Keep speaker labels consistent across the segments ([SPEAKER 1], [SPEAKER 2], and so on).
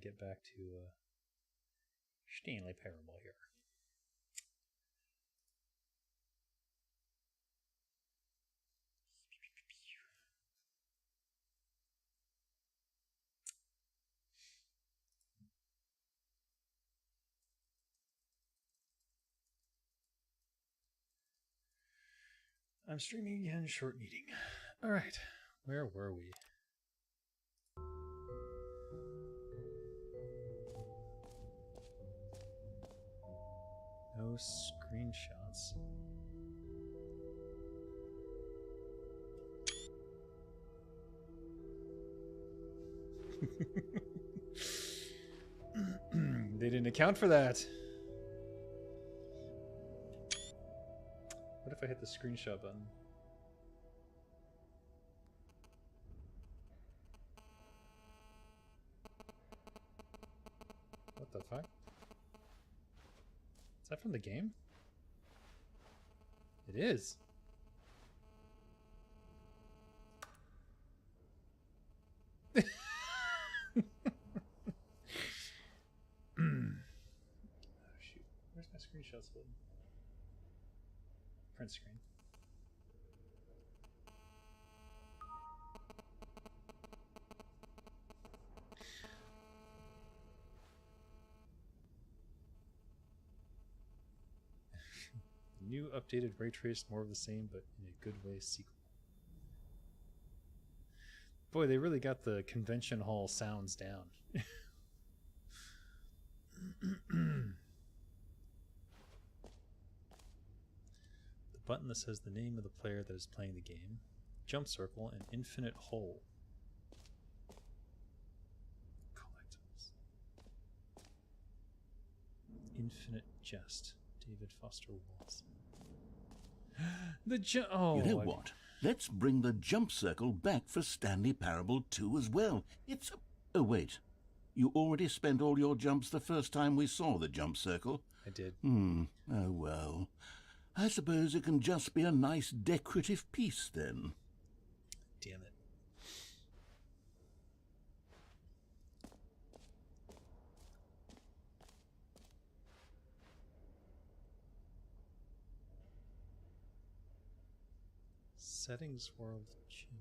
[SPEAKER 1] get back to Stanley Parable here. I'm streaming again, short meeting. Alright, where were we? No screenshots. They didn't account for that. What if I hit the screenshot button? What the fuck? Is that from the game? It is. Oh shoot. Where's my screenshots button? Print screen. New updated ray trace, more of the same, but in a good way sequel. Boy, they really got the convention hall sounds down. The button that says the name of the player that is playing the game, jump circle, and infinite hole. Collectibles. Infinite jest. David Foster Wallace. The jump. Oh,
[SPEAKER 2] you know what? Let's bring the jump circle back for Stanley Parable 2 as well. It's a... Oh, wait. You already spent all your jumps the first time we saw the jump circle.
[SPEAKER 1] I did.
[SPEAKER 2] Oh, well. I suppose it can just be a nice decorative piece, then.
[SPEAKER 1] Damn it. Settings World Champion.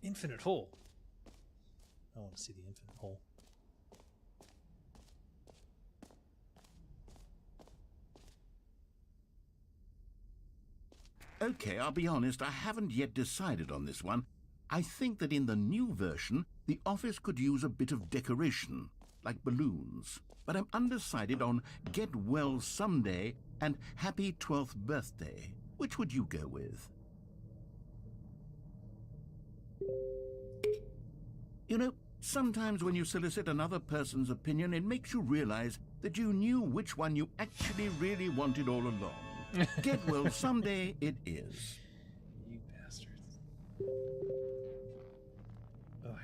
[SPEAKER 1] Infinite hole. I want to see the infinite hole.
[SPEAKER 2] Okay, I'll be honest, I haven't yet decided on this one. I think that in the new version, the office could use a bit of decoration, like balloons. But I'm undecided on Get Well Someday and Happy 12th Birthday. Which would you go with? You know, sometimes when you solicit another person's opinion, it makes you realize that you knew which one you actually really wanted all along. Get Well Someday it is.
[SPEAKER 1] You bastards. Oh.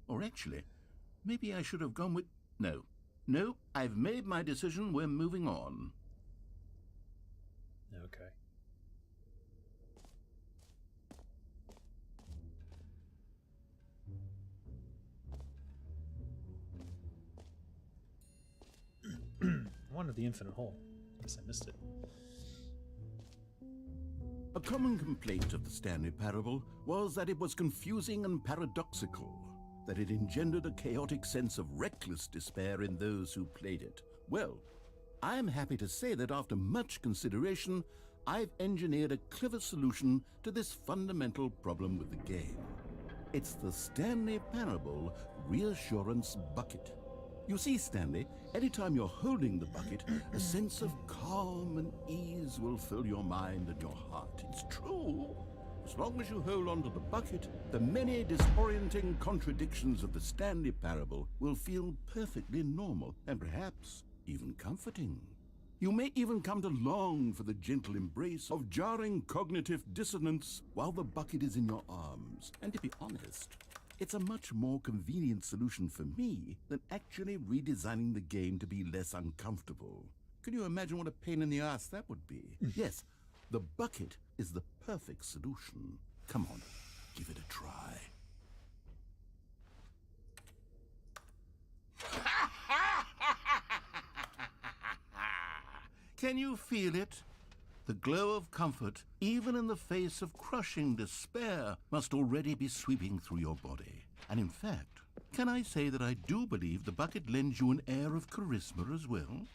[SPEAKER 2] Or actually, maybe I should have gone with... No, I've made my decision. We're moving on.
[SPEAKER 1] Okay. I wanted the infinite hole. Guess I missed it.
[SPEAKER 2] A common complaint of the Stanley Parable was that it was confusing and paradoxical, that it engendered a chaotic sense of reckless despair in those who played it. Well, I am happy to say that after much consideration, I've engineered a clever solution to this fundamental problem with the game. It's the Stanley Parable Reassurance Bucket. You see, Stanley, anytime you're holding the bucket, a sense of calm and ease will fill your mind and your heart. It's true. As long as you hold on to the bucket, the many disorienting contradictions of the Stanley Parable will feel perfectly normal and perhaps even comforting. You may even come to long for the gentle embrace of jarring cognitive dissonance while the bucket is in your arms. And to be honest, it's a much more convenient solution for me than actually redesigning the game to be less uncomfortable. Can you imagine what a pain in the ass that would be? Yes, the bucket is the perfect solution. Come on, give it a try. Can you feel it? The glow of comfort, even in the face of crushing despair, must already be sweeping through your body. And in fact, can I say that I do believe the bucket lends you an air of charisma as well?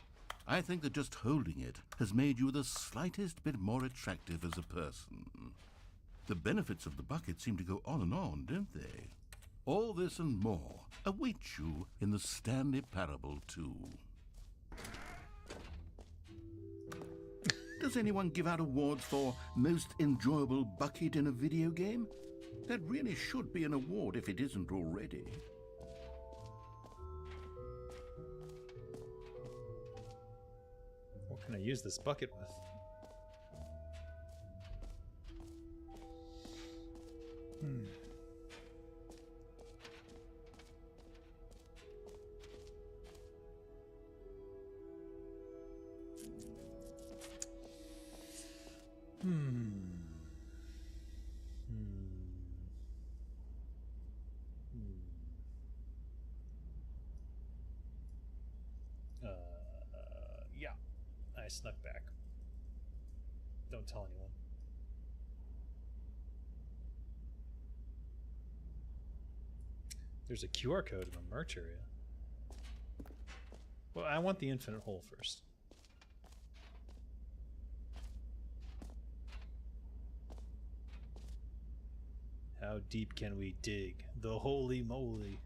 [SPEAKER 2] I think that just holding it has made you the slightest bit more attractive as a person. The benefits of the bucket seem to go on, don't they? All this and more await you in the Stanley Parable 2. Does anyone give out awards for most enjoyable bucket in a video game? That really should be an award if it isn't already.
[SPEAKER 1] What can I use this bucket with? Yeah, I snuck back. Don't tell anyone. There's a QR code in the merch area. Well, I want the infinite hole first. How deep can we dig? The holy moly.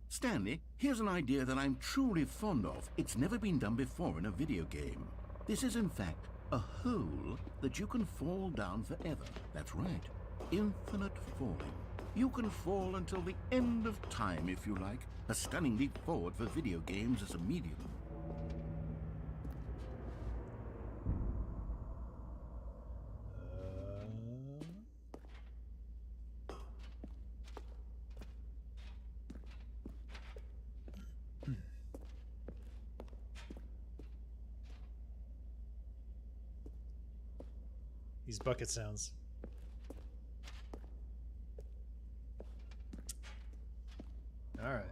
[SPEAKER 2] Stanley, here's an idea that I'm truly fond of. It's never been done before in a video game. This is, in fact, a hole that you can fall down forever. That's right. Infinite falling. You can fall until the end of time, if you like. A stunning leap forward for video games as a medium.
[SPEAKER 1] These bucket sounds. All right.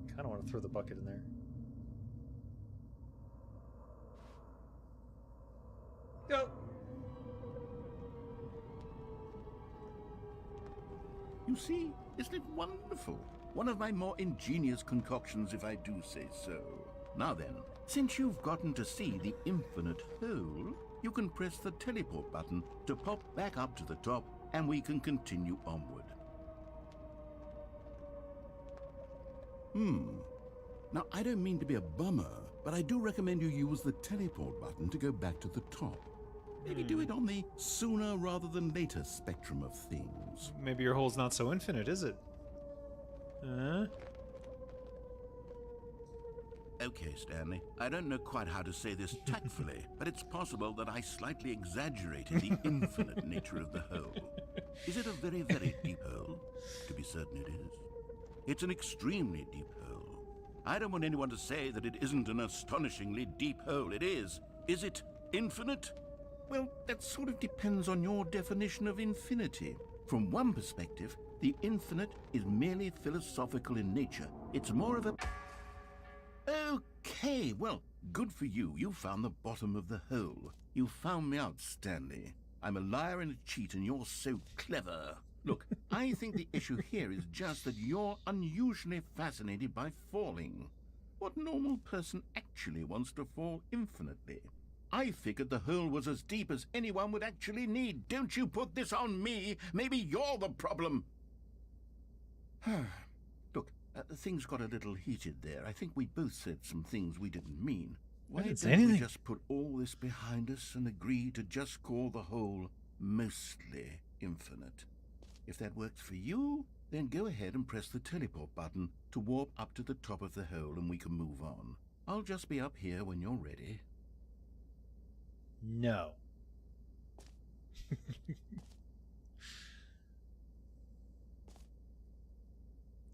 [SPEAKER 1] Kind of want to throw the bucket in there. Go.
[SPEAKER 2] You see, isn't it wonderful? One of my more ingenious concoctions, if I do say so. Now then, since you've gotten to see the infinite hole, you can press the teleport button to pop back up to the top, and we can continue onward. Now, I don't mean to be a bummer, but I do recommend you use the teleport button to go back to the top. Maybe do it on the sooner rather than later spectrum of things.
[SPEAKER 1] Maybe your hole's not so infinite, is it?
[SPEAKER 2] Okay, Stanley. I don't know quite how to say this tactfully, but it's possible that I slightly exaggerated the infinite nature of the hole. Is it a very, very deep hole? To be certain it is. It's an extremely deep hole. I don't want anyone to say that it isn't an astonishingly deep hole. It is. Is it infinite? Well, that sort of depends on your definition of infinity. From one perspective, the infinite is merely philosophical in nature. It's more of a... Okay, well, good for you. You found the bottom of the hole. You found me out, Stanley. I'm a liar and a cheat, and you're so clever. Look, I think the issue here is just that you're unusually fascinated by falling. What normal person actually wants to fall infinitely? I figured the hole was as deep as anyone would actually need. Don't you put this on me. Maybe you're the problem. Look, things got a little heated there. I think we both said some things we didn't mean. Why don't we just put all this behind us and agree to just call the hole mostly infinite? If that works for you, then go ahead and press the teleport button to warp up to the top of the hole and we can move on. I'll just be up here when you're ready.
[SPEAKER 1] No.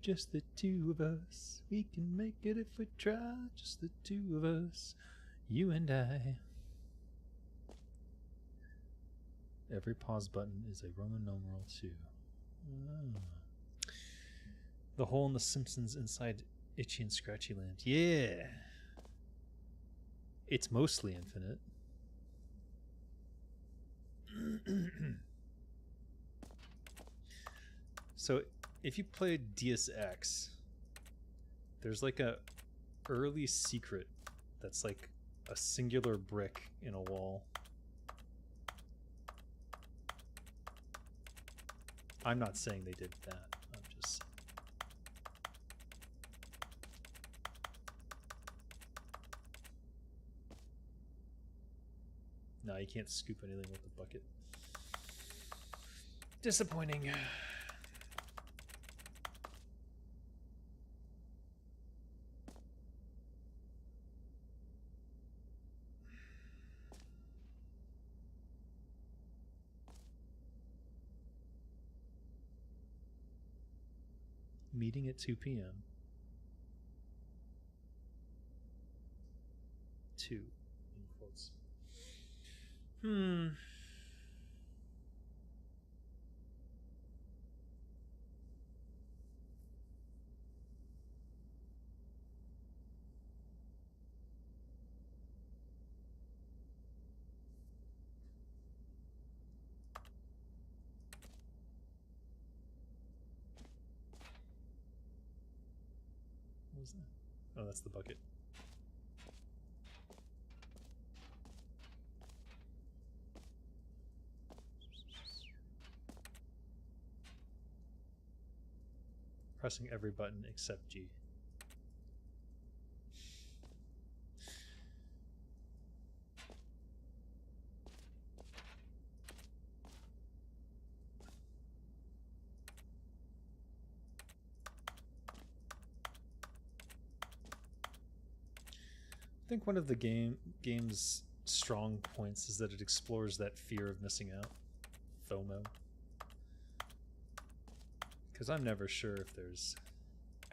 [SPEAKER 1] Just the two of us. We can make it if we try. Just the two of us. You and I. Every pause button is a Roman numeral 2. Oh. The hole in the Simpsons inside Itchy and Scratchy Land. Yeah. It's mostly infinite. So if you played Deus Ex, there's like a early secret that's like a singular brick in a wall. I'm not saying they did that. I'm just saying. No, you can't scoop anything with the bucket. Disappointing. Meeting at 2 p.m. 2 in quotes. What was that? Oh, that's the bucket. Pressing every button except G. I think one of the game's strong points is that it explores that fear of missing out, FOMO. Because I'm never sure if there's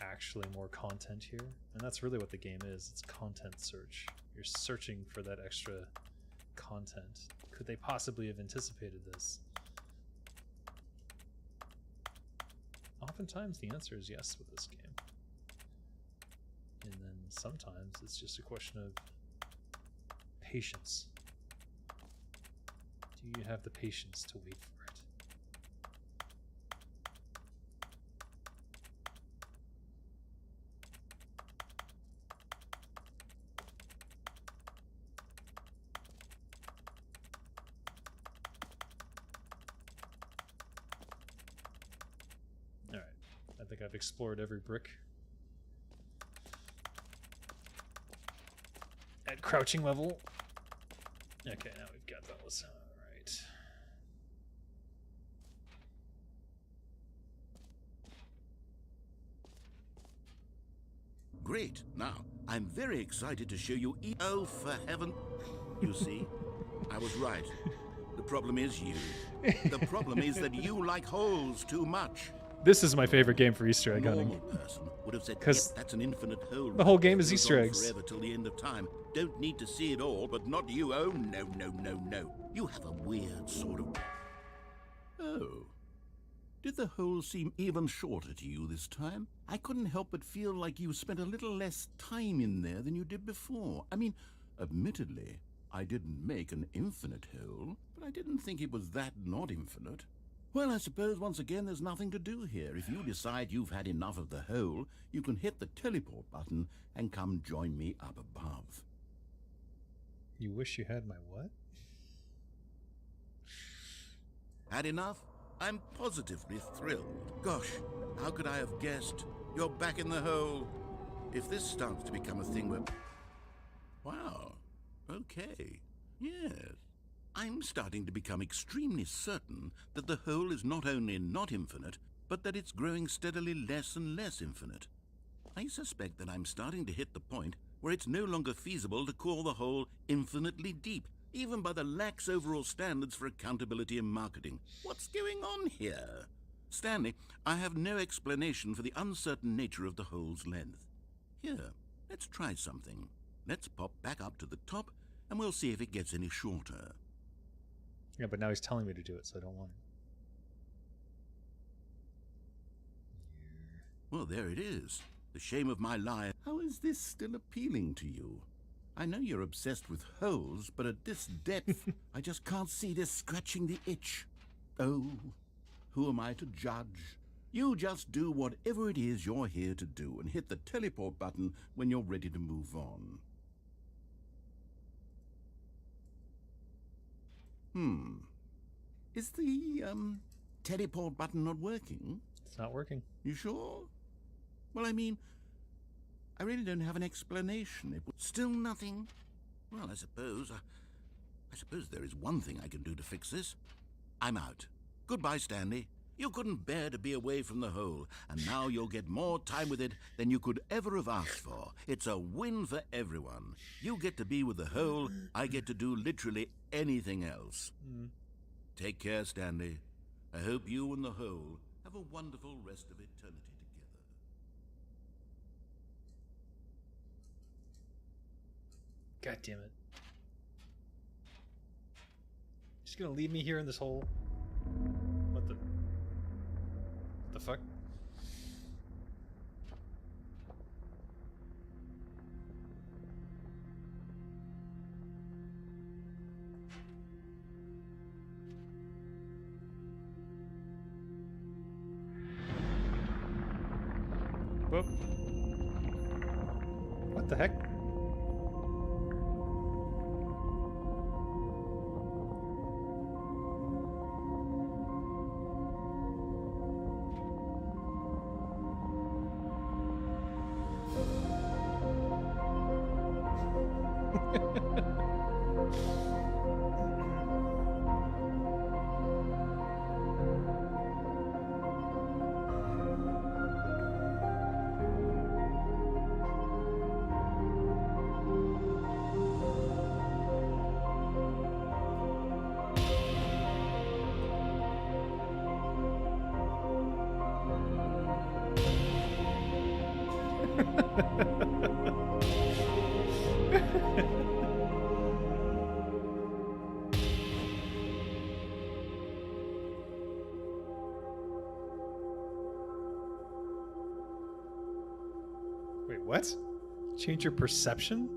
[SPEAKER 1] actually more content here, and that's really what the game is. It's content search. You're searching for that extra content. Could they possibly have anticipated this? Oftentimes the answer is yes with this game. And then sometimes it's just a question of patience. Do you have the patience to wait for it? Alright, I think I've explored every brick. At crouching level. Okay, now we've got those. Alright.
[SPEAKER 2] Great. Now, I'm very excited to show you oh, for heaven. You see, I was right. The problem is you. The problem is that you like holes too much.
[SPEAKER 1] This is my favorite game for Easter egg hunting.
[SPEAKER 2] Normal person would have said,
[SPEAKER 1] Because
[SPEAKER 2] that's an infinite hole.
[SPEAKER 1] the whole game is
[SPEAKER 2] Goes
[SPEAKER 1] Easter
[SPEAKER 2] on
[SPEAKER 1] eggs.
[SPEAKER 2] Forever till the end of time. Don't need to see it all, but not you. Oh, no, no, no, no. You have a weird sort of... Oh. Did the hole seem even shorter to you this time? I couldn't help but feel like you spent a little less time in there than you did before. I mean, admittedly, I didn't make an infinite hole, but I didn't think it was that not infinite. Well, I suppose once again there's nothing to do here. If you decide you've had enough of the hole, you can hit the teleport button and come join me up above.
[SPEAKER 1] You wish you had my what?
[SPEAKER 2] Had enough? I'm positively thrilled. Gosh, how could I have guessed? You're back in the hole. If this starts to become a thing where... Wow. Okay. Yes. I'm starting to become extremely certain that the hole is not only not infinite, but that it's growing steadily less and less infinite. I suspect that I'm starting to hit the point where it's no longer feasible to call the hole infinitely deep, even by the lax overall standards for accountability and marketing. What's going on here? Stanley, I have no explanation for the uncertain nature of the hole's length. Here, let's try something. Let's pop back up to the top, and we'll see if it gets any shorter.
[SPEAKER 1] Yeah, but now he's telling me to do it, so I don't want it.
[SPEAKER 2] Well, there it is. The shame of my life. How is this still appealing to you? I know you're obsessed with holes, but at this depth, I just can't see this scratching the itch. Oh, who am I to judge? You just do whatever it is you're here to do and hit the teleport button when you're ready to move on. Is the, teleport button not working?
[SPEAKER 1] It's not working.
[SPEAKER 2] You sure? Well, I mean, I really don't have an explanation. It was still nothing. Well, I suppose there is one thing I can do to fix this. I'm out. Goodbye, Stanley. You couldn't bear to be away from the hole, and now you'll get more time with it than you could ever have asked for. It's a win for everyone. You get to be with the hole, I get to do literally anything else. Take care, Stanley. I hope you and the hole have a wonderful rest of eternity together.
[SPEAKER 1] God damn it. Just gonna leave me here in this hole? What the fuck? Whoop. What the heck? Wait, what? Change your perception?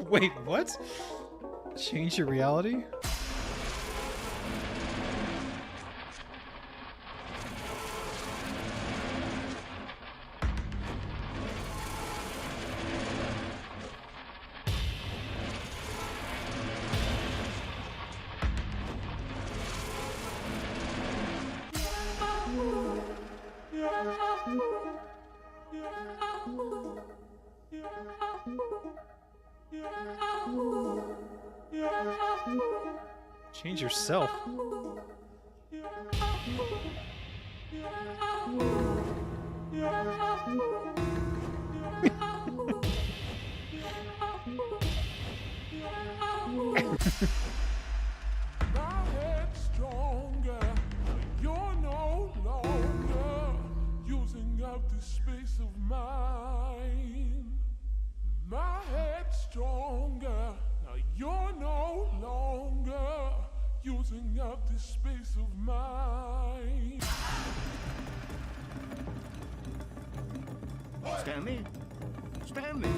[SPEAKER 1] Wait, what? Change your reality? Change yourself.
[SPEAKER 3] My head's stronger. You're no longer using up the space of mine. My head's stronger. Now you're no longer using up the space of mine.
[SPEAKER 2] Stanley? Stanley?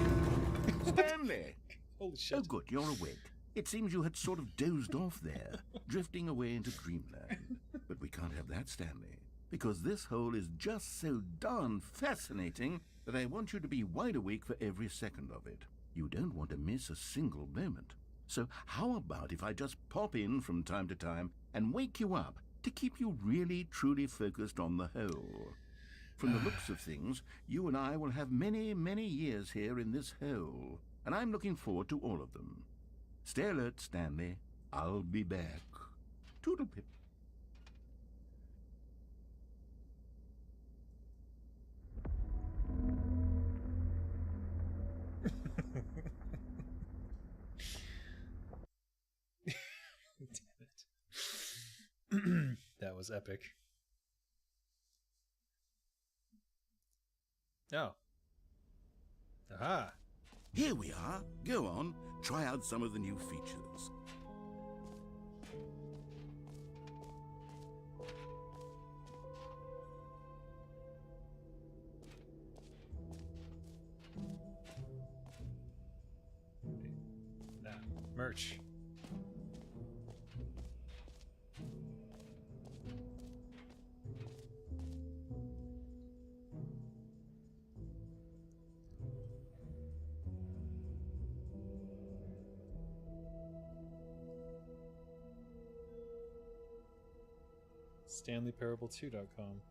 [SPEAKER 2] Stanley!
[SPEAKER 1] Holy shit.
[SPEAKER 2] Oh, good, you're awake. It seems you had sort of dozed off there, drifting away into dreamland. But we can't have that, Stanley, because this hole is just so darn fascinating that I want you to be wide awake for every second of it. You don't want to miss a single moment. So how about if I just pop in from time to time and wake you up to keep you really, truly focused on the hole? From the looks of things, you and I will have many, many years here in this hole, and I'm looking forward to all of them. Stay alert, Stanley. I'll be back. Toodle-pip.
[SPEAKER 1] Damn it. That was epic. Oh. Aha.
[SPEAKER 2] Here we are. Go on. Try out some of the new features.
[SPEAKER 1] Nah, merch. StanleyParable2.com.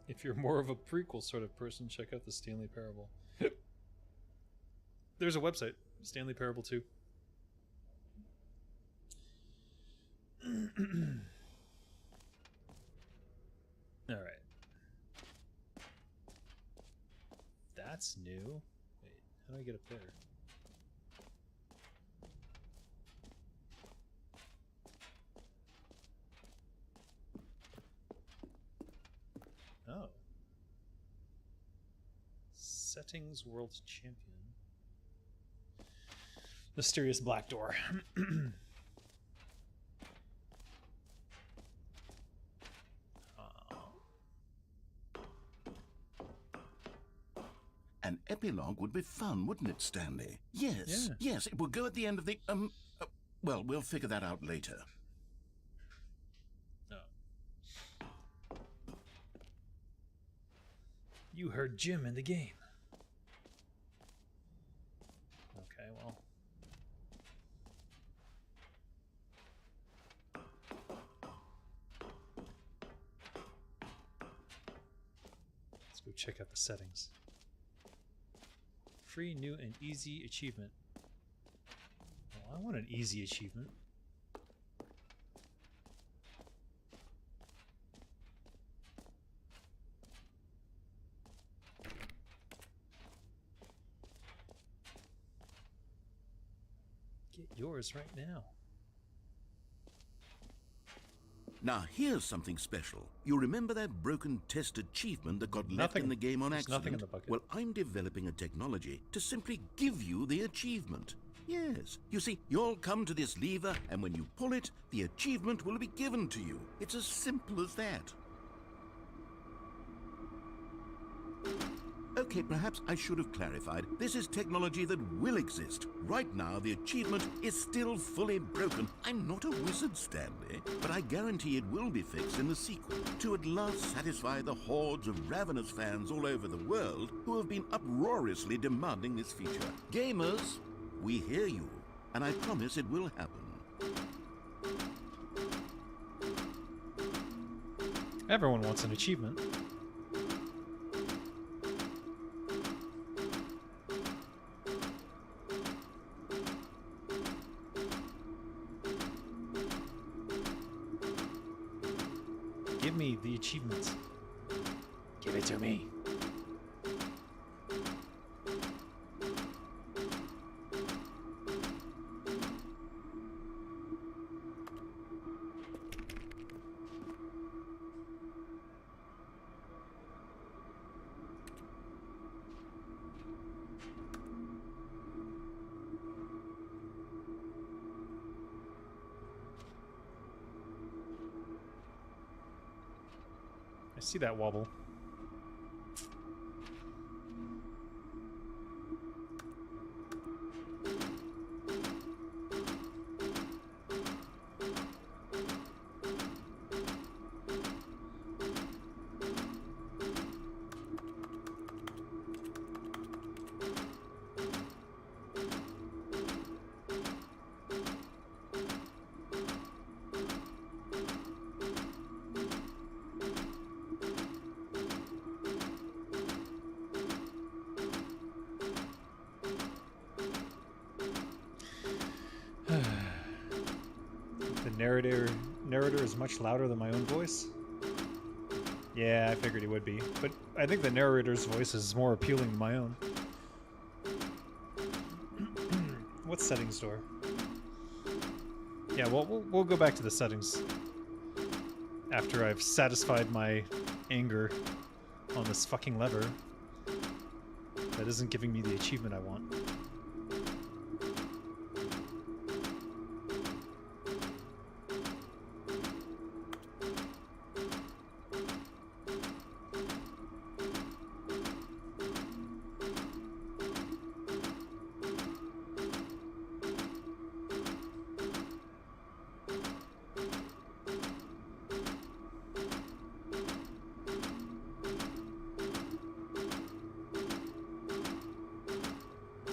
[SPEAKER 1] If you're more of a prequel sort of person, check out the Stanley Parable. There's a website, Stanley Parable 2. All right. That's new. Wait, how do I get up there? Oh. Settings World Champion. Mysterious Black Door.
[SPEAKER 2] An epilogue would be fun, wouldn't it, Stanley? Yes,
[SPEAKER 1] Yeah.
[SPEAKER 2] yes, it will go at the end of the, well, we'll figure that out later.
[SPEAKER 1] No. You heard Jim in the game. Okay, well. Let's go check out the settings. Free, new, and easy achievement. Well, I want an easy achievement. Get yours right now.
[SPEAKER 2] Now, here's something special. You remember that broken test achievement that got left
[SPEAKER 1] Nothing.
[SPEAKER 2] in the game on
[SPEAKER 1] There's
[SPEAKER 2] accident?
[SPEAKER 1] nothing in the bucket.
[SPEAKER 2] Well, I'm developing a technology to simply give you the achievement. Yes. You see, you'll come to this lever, and when you pull it, the achievement will be given to you. It's as simple as that. Okay, perhaps I should have clarified. This is technology that will exist. Right now, the achievement is still fully broken. I'm not a wizard, Stanley, but I guarantee it will be fixed in the sequel to at last satisfy the hordes of ravenous fans all over the world who have been uproariously demanding this feature. Gamers, we hear you, and I promise it will happen.
[SPEAKER 1] Everyone wants an achievement. Give me the achievements. Give it to me. I see that wobble. Narrator is much louder than my own voice. Yeah, I figured he would be, but I think the narrator's voice is more appealing than my own. What settings door? Yeah, well, we'll go back to the settings after I've satisfied my anger on this fucking lever that isn't giving me the achievement I want.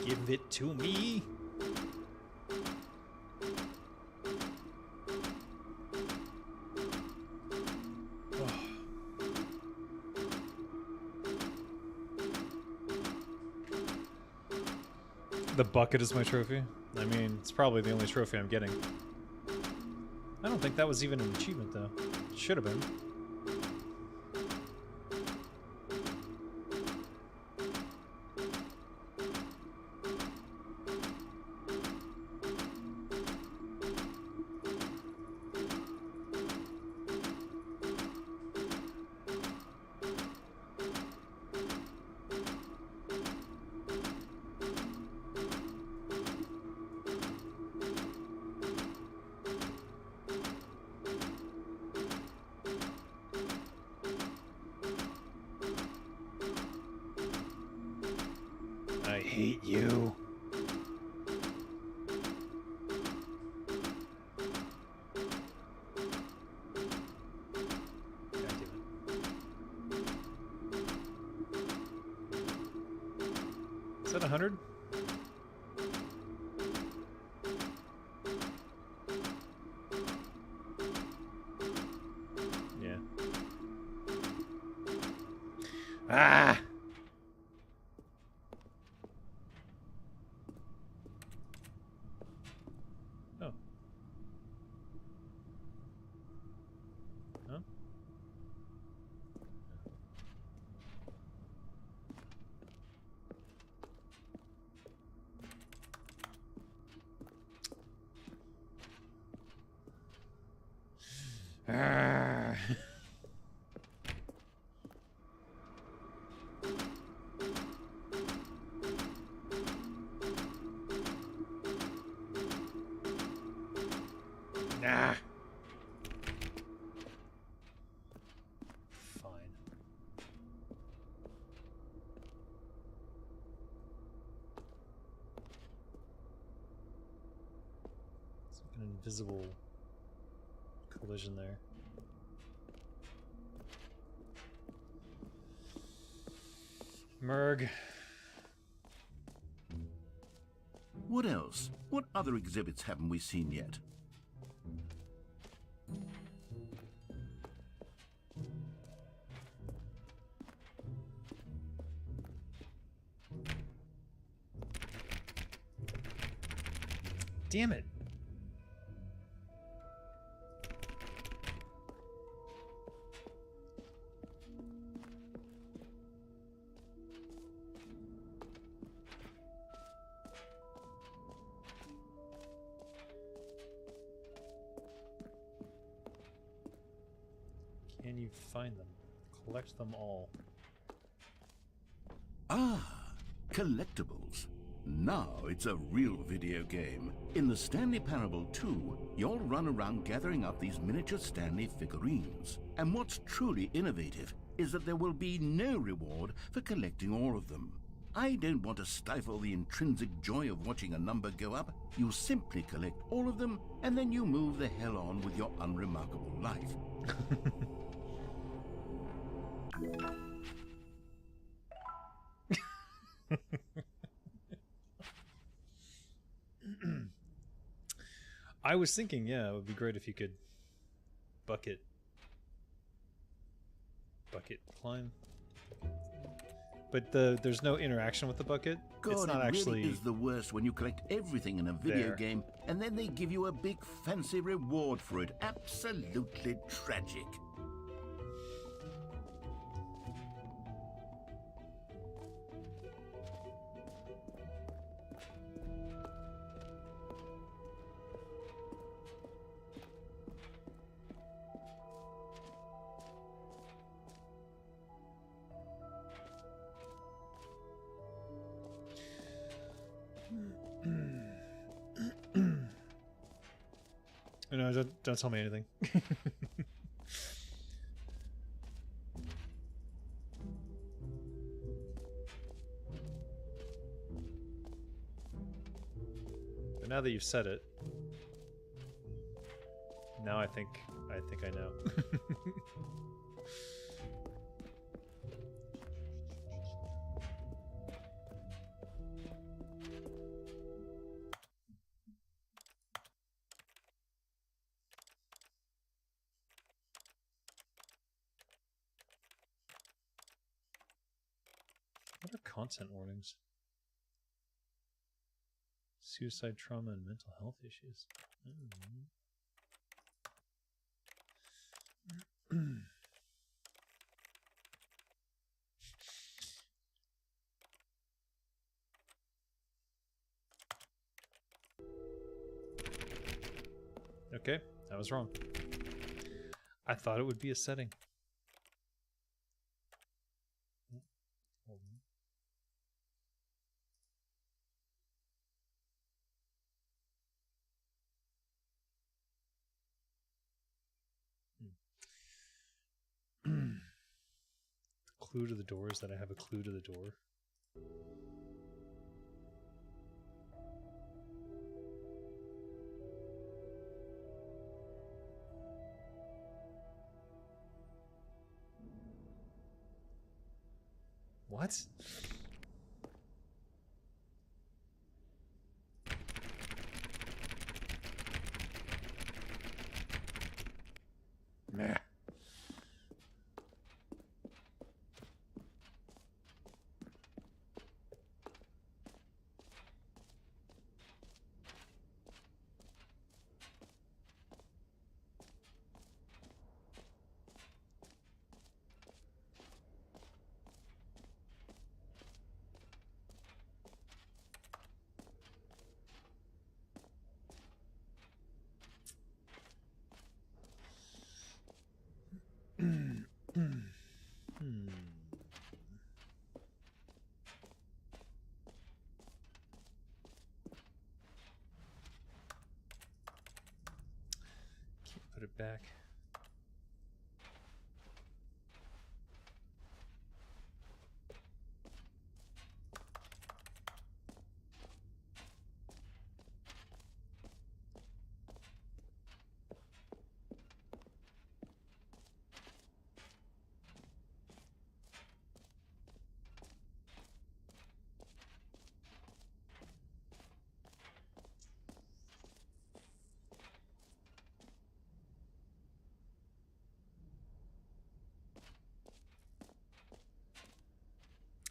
[SPEAKER 1] Give it to me. Oh. The bucket is my trophy. I mean, it's probably the only trophy I'm getting. I don't think that was even an achievement, though. It should have been. I hate you. God damn it. Is that 100? Yeah. Ah! Oh. Huh? Ah. Nah. Fine. It's like an invisible collision there. Merg.
[SPEAKER 2] What else? What other exhibits haven't we seen yet?
[SPEAKER 1] Damn it. Can you find them? Collect them all.
[SPEAKER 2] Ah, collectibles. Now it's a real video game. In the Stanley Parable 2, you'll run around gathering up these miniature Stanley figurines. And what's truly innovative is that there will be no reward for collecting all of them. I don't want to stifle the intrinsic joy of watching a number go up. You simply collect all of them, and then you move the hell on with your unremarkable life.
[SPEAKER 1] I was thinking, yeah, it would be great if you could bucket climb. But there's no interaction with the bucket.
[SPEAKER 2] God,
[SPEAKER 1] it's not
[SPEAKER 2] it
[SPEAKER 1] actually
[SPEAKER 2] really is the worst when you collect everything in a video
[SPEAKER 1] there.
[SPEAKER 2] game and then they give you a big fancy reward for it. Absolutely tragic.
[SPEAKER 1] No, don't tell me anything. But now that you've said it, now I think I know. What are content warnings? Suicide, trauma, and mental health issues. Okay, I was wrong. I thought it would be a setting. Hold on. Clue to the door is that I have a clue to the door. What? Meh. Can't put it back.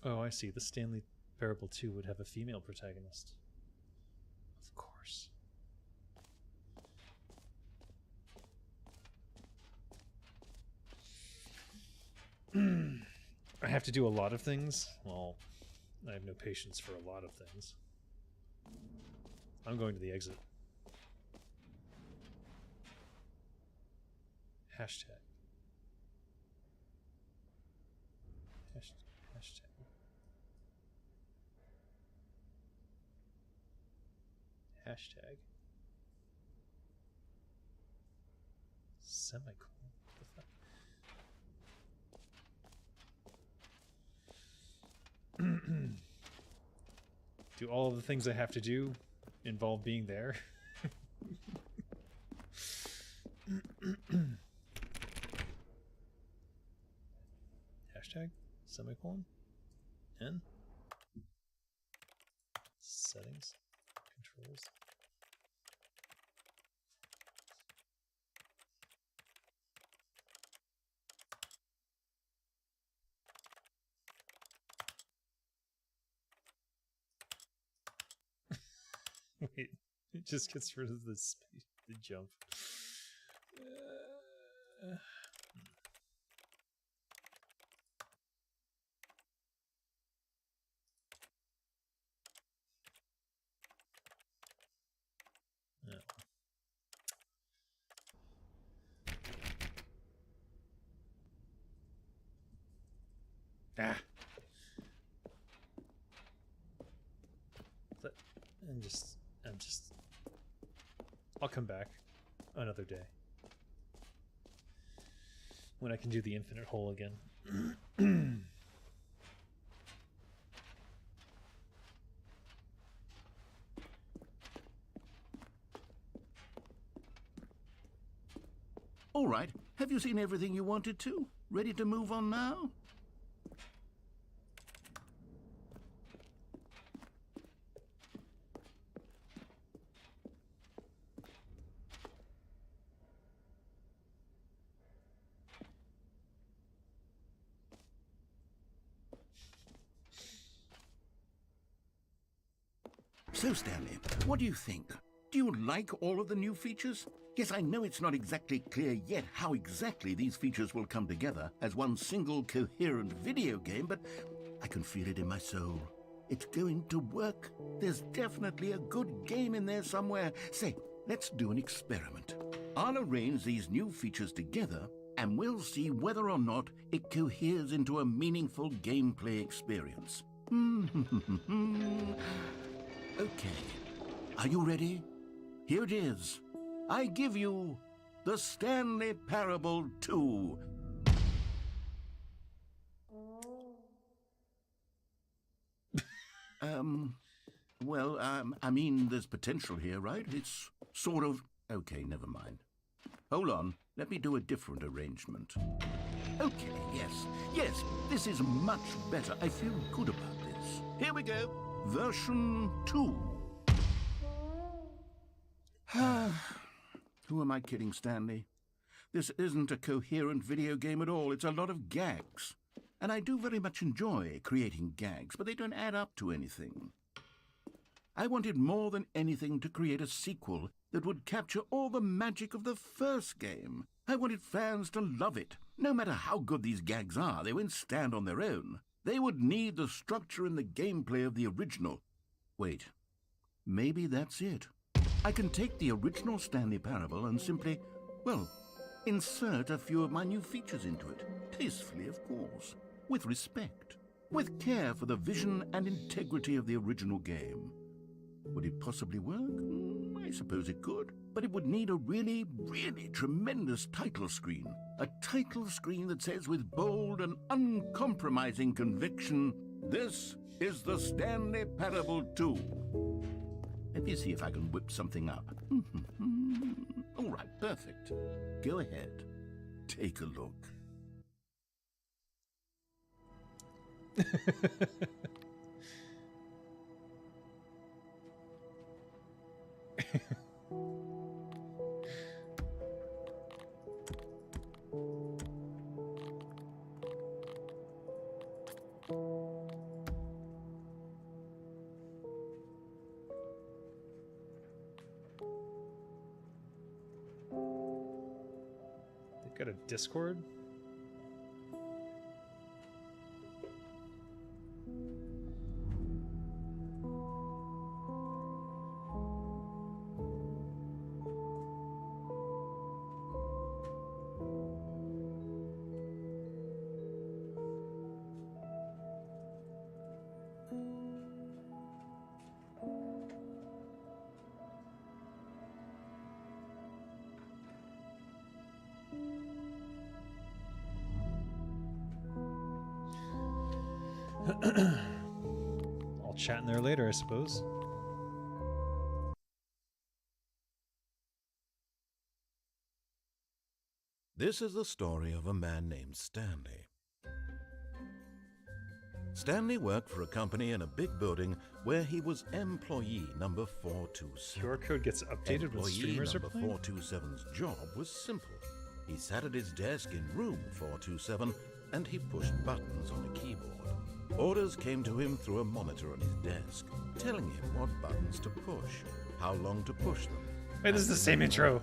[SPEAKER 1] Oh, I see. The Stanley Parable 2 would have a female protagonist. Of course. I have to do a lot of things. Well, I have no patience for a lot of things. I'm going to the exit. Hashtag. Hashtag. Hashtag. Semicolon. What the fuck? Do all of the things I have to do involve being there? Hashtag, semicolon, N, settings, controls. Wait, it just gets rid of the jump. No. Ah. I'll come back another day when I can do the infinite hole again.
[SPEAKER 2] All right, have you seen everything you wanted to? Ready to move on now? So, Stanley, what do you think? Do you like all of the new features? Yes, I know it's not exactly clear yet how exactly these features will come together as one single coherent video game, but I can feel it in my soul. It's going to work. There's definitely a good game in there somewhere. Say, let's do an experiment. I'll arrange these new features together, and we'll see whether or not it coheres into a meaningful gameplay experience. Okay, are you ready? Here it is. I give you the Stanley Parable 2. I mean, there's potential here, right? It's sort of... Okay, never mind. Hold on, let me do a different arrangement. Okay, yes, this is much better. I feel good about this. Here we go. Version 2. Who am I kidding, Stanley? This isn't a coherent video game at all. It's a lot of gags. And I do very much enjoy creating gags, but they don't add up to anything. I wanted more than anything to create a sequel that would capture all the magic of the first game. I wanted fans to love it. No matter how good these gags are, they won't stand on their own. They would need the structure and the gameplay of the original. Wait, maybe that's it. I can take the original Stanley Parable and simply, well, insert a few of my new features into it. Tastefully, of course. With respect. With care for the vision and integrity of the original game. Would it possibly work? I suppose it could. But it would need a really, really tremendous title screen. A title screen that says with bold and uncompromising conviction, "This is the Stanley Parable 2. Let me see if I can whip something up. All right, perfect. Go ahead. Take a look.
[SPEAKER 1] Got a Discord? I'll chat in there later, I suppose.
[SPEAKER 2] This is the story of a man named Stanley. Stanley worked for a company in a big building where he was employee number 427.
[SPEAKER 1] QR code gets updated when streamers are
[SPEAKER 2] number
[SPEAKER 1] playing?
[SPEAKER 2] 427's job was simple. He sat at his desk in room 427 and he pushed buttons on a keyboard. Orders came to him through a monitor on his desk, telling him what buttons to push, how long to push them.
[SPEAKER 1] Wait, this is the same intro.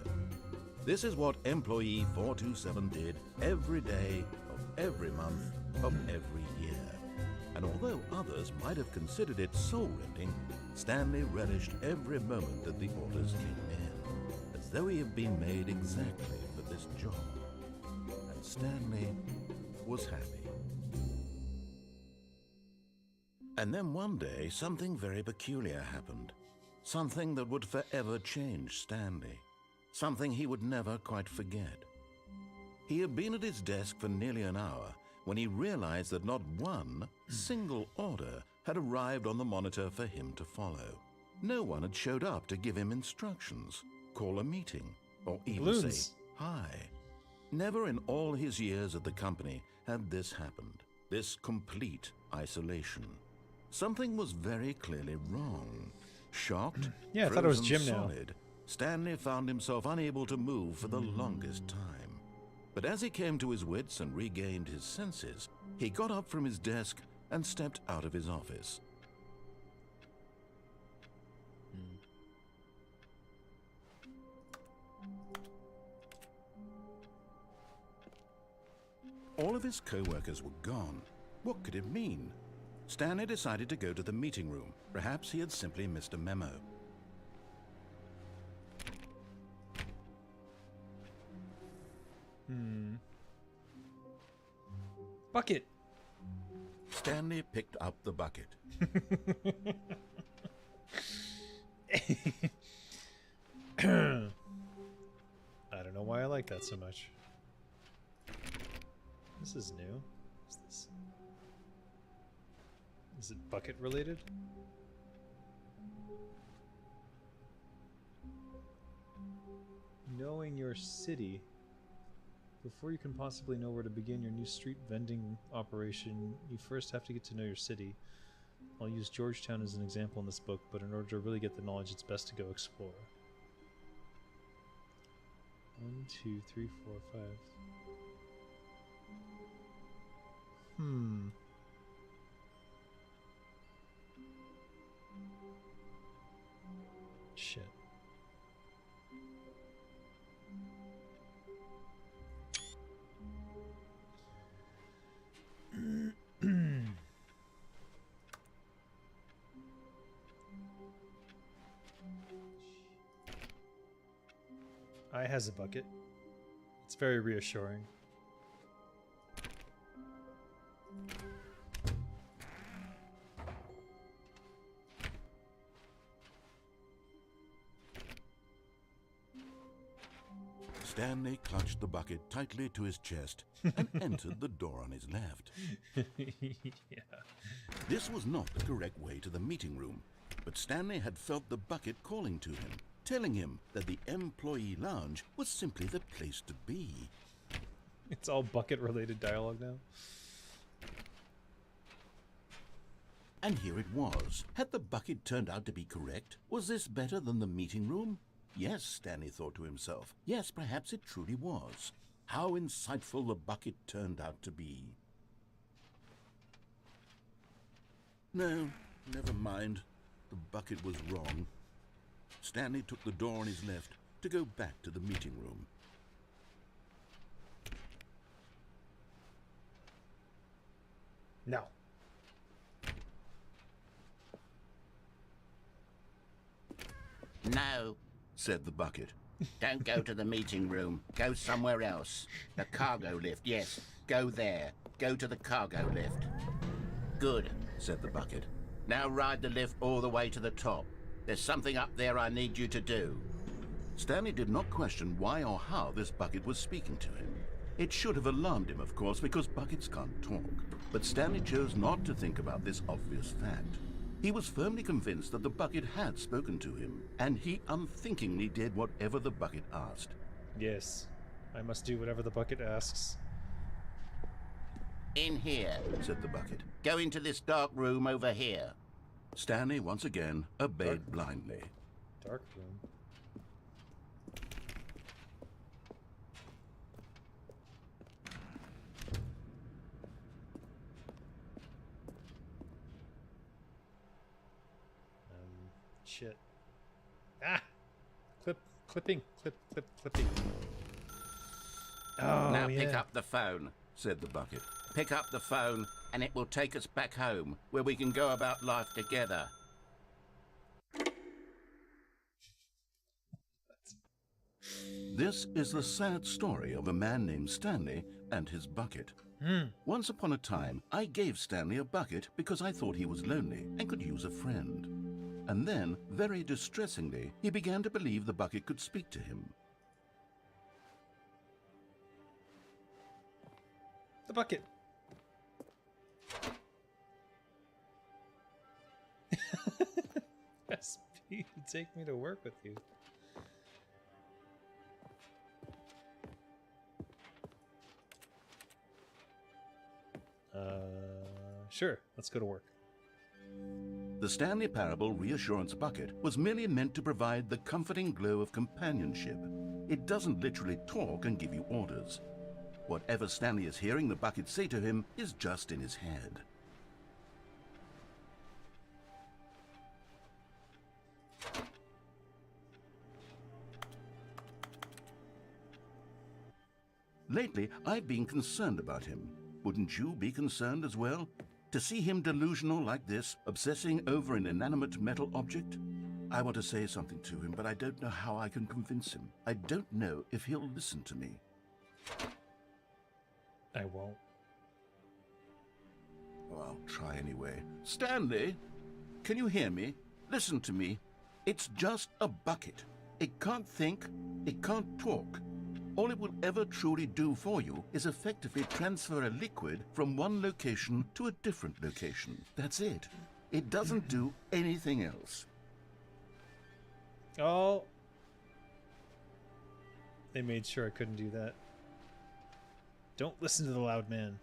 [SPEAKER 2] This is what employee 427 did every day of every month of every year. And although others might have considered it soul-rending, Stanley relished every moment that the orders came in, as though he had been made exactly for this job. And Stanley was happy. And then one day, something very peculiar happened. Something that would forever change Stanley. Something he would never quite forget. He had been at his desk for nearly an hour when he realized that not one single order had arrived on the monitor for him to follow. No one had showed up to give him instructions, call a meeting, or even say hi. Never in all his years at the company had this happened, this complete isolation. Something was very clearly wrong. Shocked,
[SPEAKER 1] Yeah, I thought it was
[SPEAKER 2] frozen
[SPEAKER 1] Jim now.
[SPEAKER 2] solid, Stanley found himself unable to move for the longest time. But as he came to his wits and regained his senses, he got up from his desk and stepped out of his office. All of his co-workers were gone. What could it mean? Stanley decided to go to the meeting room. Perhaps he had simply missed a memo.
[SPEAKER 1] Bucket.
[SPEAKER 2] Stanley picked up the bucket.
[SPEAKER 1] I don't know why I like that so much. This is new. What's this? Is it bucket related? Knowing your city. Before you can possibly know where to begin your new street vending operation, you first have to get to know your city. I'll use Georgetown as an example in this book, but in order to really get the knowledge, it's best to go explore. 1, 2, 3, 4, 5. Shit. I has a bucket. It's very reassuring.
[SPEAKER 2] Stanley clutched the bucket tightly to his chest and entered the door on his left.
[SPEAKER 1] Yeah.
[SPEAKER 2] This was not the correct way to the meeting room, but Stanley had felt the bucket calling to him, telling him that the employee lounge was simply the place to be.
[SPEAKER 1] It's all bucket related dialogue now.
[SPEAKER 2] And here it was. Had the bucket turned out to be correct? Was this better than the meeting room? Yes, Stanley thought to himself. Yes, perhaps it truly was. How insightful the bucket turned out to be. No, never mind. The bucket was wrong. Stanley took the door on his left to go back to the meeting room.
[SPEAKER 1] No.
[SPEAKER 4] No,
[SPEAKER 2] Said the bucket.
[SPEAKER 4] don't go to the meeting room. Go somewhere else. The cargo lift, yes. Go there. Go to the cargo lift. Good,
[SPEAKER 2] Said the bucket.
[SPEAKER 4] now ride the lift all the way to the top. There's something up there I need you to do.
[SPEAKER 2] Stanley did not question why or how this bucket was speaking to him. It should have alarmed him, of course, because buckets can't talk. But Stanley chose not to think about this obvious fact. He was firmly convinced that the bucket had spoken to him, and he unthinkingly did whatever the bucket asked.
[SPEAKER 1] Yes, I must do whatever the bucket asks.
[SPEAKER 4] In here,
[SPEAKER 2] Said the bucket.
[SPEAKER 4] go into this dark room over here.
[SPEAKER 2] Stanley once again obeyed blindly.
[SPEAKER 1] Dark room. Shit. Ah! Clipping. Clipping. Oh,
[SPEAKER 4] Now
[SPEAKER 1] yeah.
[SPEAKER 4] pick up the phone.
[SPEAKER 2] Said the bucket.
[SPEAKER 4] Pick up the phone, and it will take us back home, where we can go about life together.
[SPEAKER 2] This is the sad story of a man named Stanley and his bucket. Once upon a time, I gave Stanley a bucket because I thought he was lonely and could use a friend. And then, very distressingly, he began to believe the bucket could speak to him.
[SPEAKER 1] The bucket. SP, take me to work with you. Sure, let's go to work.
[SPEAKER 2] The Stanley Parable Reassurance Bucket was merely meant to provide the comforting glow of companionship. It doesn't literally talk and give you orders. Whatever Stanley is hearing the bucket say to him is just in his head. Lately, I've been concerned about him. Wouldn't you be concerned as well? To see him delusional like this, obsessing over an inanimate metal object? I want to say something to him, but I don't know how I can convince him. I don't know if he'll listen to me.
[SPEAKER 1] I won't.
[SPEAKER 2] Oh, I'll try anyway. Stanley, can you hear me? Listen to me. It's just a bucket. It can't think, it can't talk. All it will ever truly do for you is effectively transfer a liquid from one location to a different location. That's it. It doesn't do anything else.
[SPEAKER 1] Oh. They made sure I couldn't do that. Don't listen to the loud man.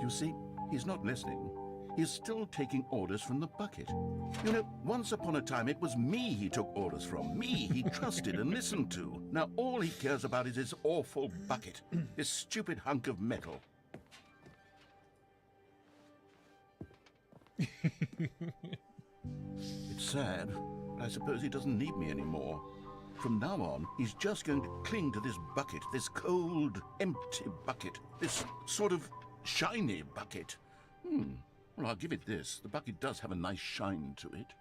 [SPEAKER 2] You see, he's not listening. He's still taking orders from the bucket. You know, once upon a time it was me he took orders from. Me he trusted and listened to. Now all he cares about is his awful bucket. This stupid hunk of metal. It's sad, but I suppose he doesn't need me anymore. From now on, he's just going to cling to this bucket, this cold, empty bucket, this sort of shiny bucket. Well, I'll give it this. The bucket does have a nice shine to it.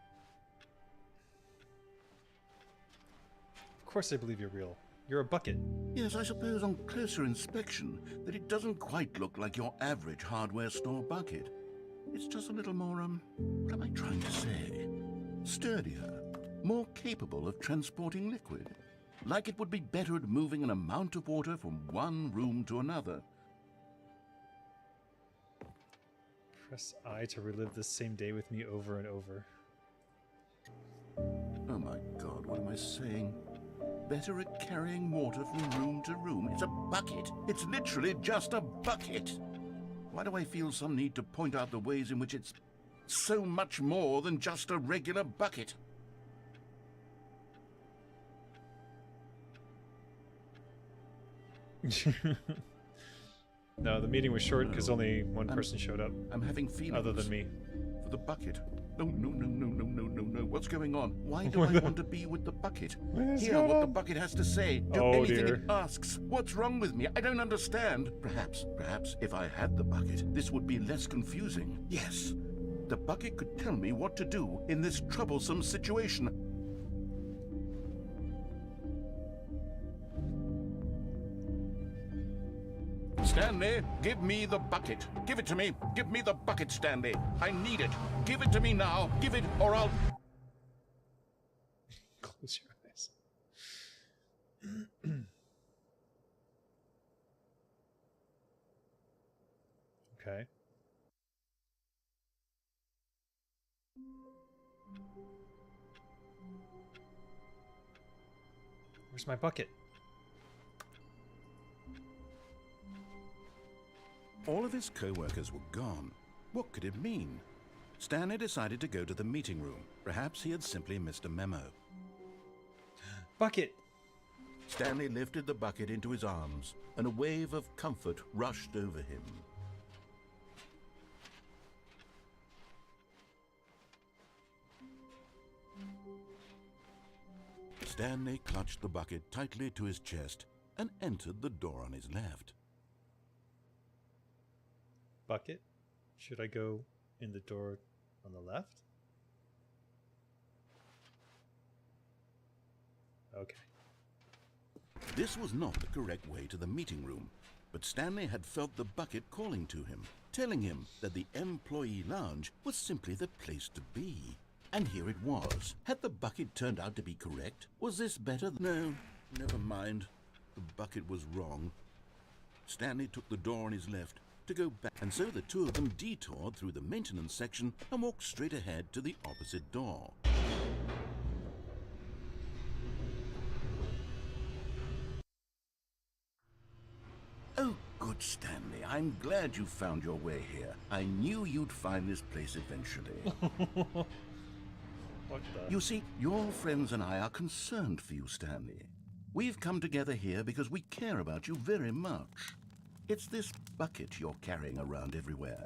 [SPEAKER 1] Of course I believe you're real. You're a bucket.
[SPEAKER 2] Yes, I suppose on closer inspection that it doesn't quite look like your average hardware store bucket. It's just a little more, what am I trying to say? Sturdier, more capable of transporting liquid. Like it would be better at moving an amount of water from one room to another.
[SPEAKER 1] Press I to relive this same day with me over and over.
[SPEAKER 2] Oh my God, what am I saying? Better at carrying water from room to room. It's a bucket. It's literally just a bucket. Why do I feel some need to point out the ways in which it's so much more than just a regular bucket?
[SPEAKER 1] No, the meeting was short because only one person showed up.
[SPEAKER 2] I'm having feelings.
[SPEAKER 1] Other than me.
[SPEAKER 2] For the bucket. No. What's going on? Why do I want to be with the bucket? Hear what the bucket has to say. Do anything it asks. What's wrong with me? I don't understand. Perhaps if I had the bucket, this would be less confusing. Yes, the bucket could tell me what to do in this troublesome situation. Stanley, give me the bucket. Give it to me. Give me the bucket, Stanley. I need it. Give it to me now. Give it, or I'll...
[SPEAKER 1] Close your eyes. Okay. Where's my bucket?
[SPEAKER 2] All of his co-workers were gone. What could it mean? Stanley decided to go to the meeting room. Perhaps he had simply missed a memo.
[SPEAKER 1] Bucket!
[SPEAKER 2] Stanley lifted the bucket into his arms, and a wave of comfort rushed over him. Stanley clutched the bucket tightly to his chest and entered the door on his left.
[SPEAKER 1] Bucket? Should I go in the door on the left? Okay.
[SPEAKER 2] This was not the correct way to the meeting room, but Stanley had felt the bucket calling to him, telling him that the employee lounge was simply the place to be. And here it was. Had the bucket turned out to be correct? Was this better? No, never mind. The bucket was wrong. Stanley took the door on his left to go back, and so the two of them detoured through the maintenance section and walked straight ahead to the opposite door. Oh, good Stanley. I'm glad you found your way here. I knew you'd find this place eventually.
[SPEAKER 1] What the?
[SPEAKER 2] You see, your friends and I are concerned for you, Stanley. We've come together here because we care about you very much. It's this bucket you're carrying around everywhere.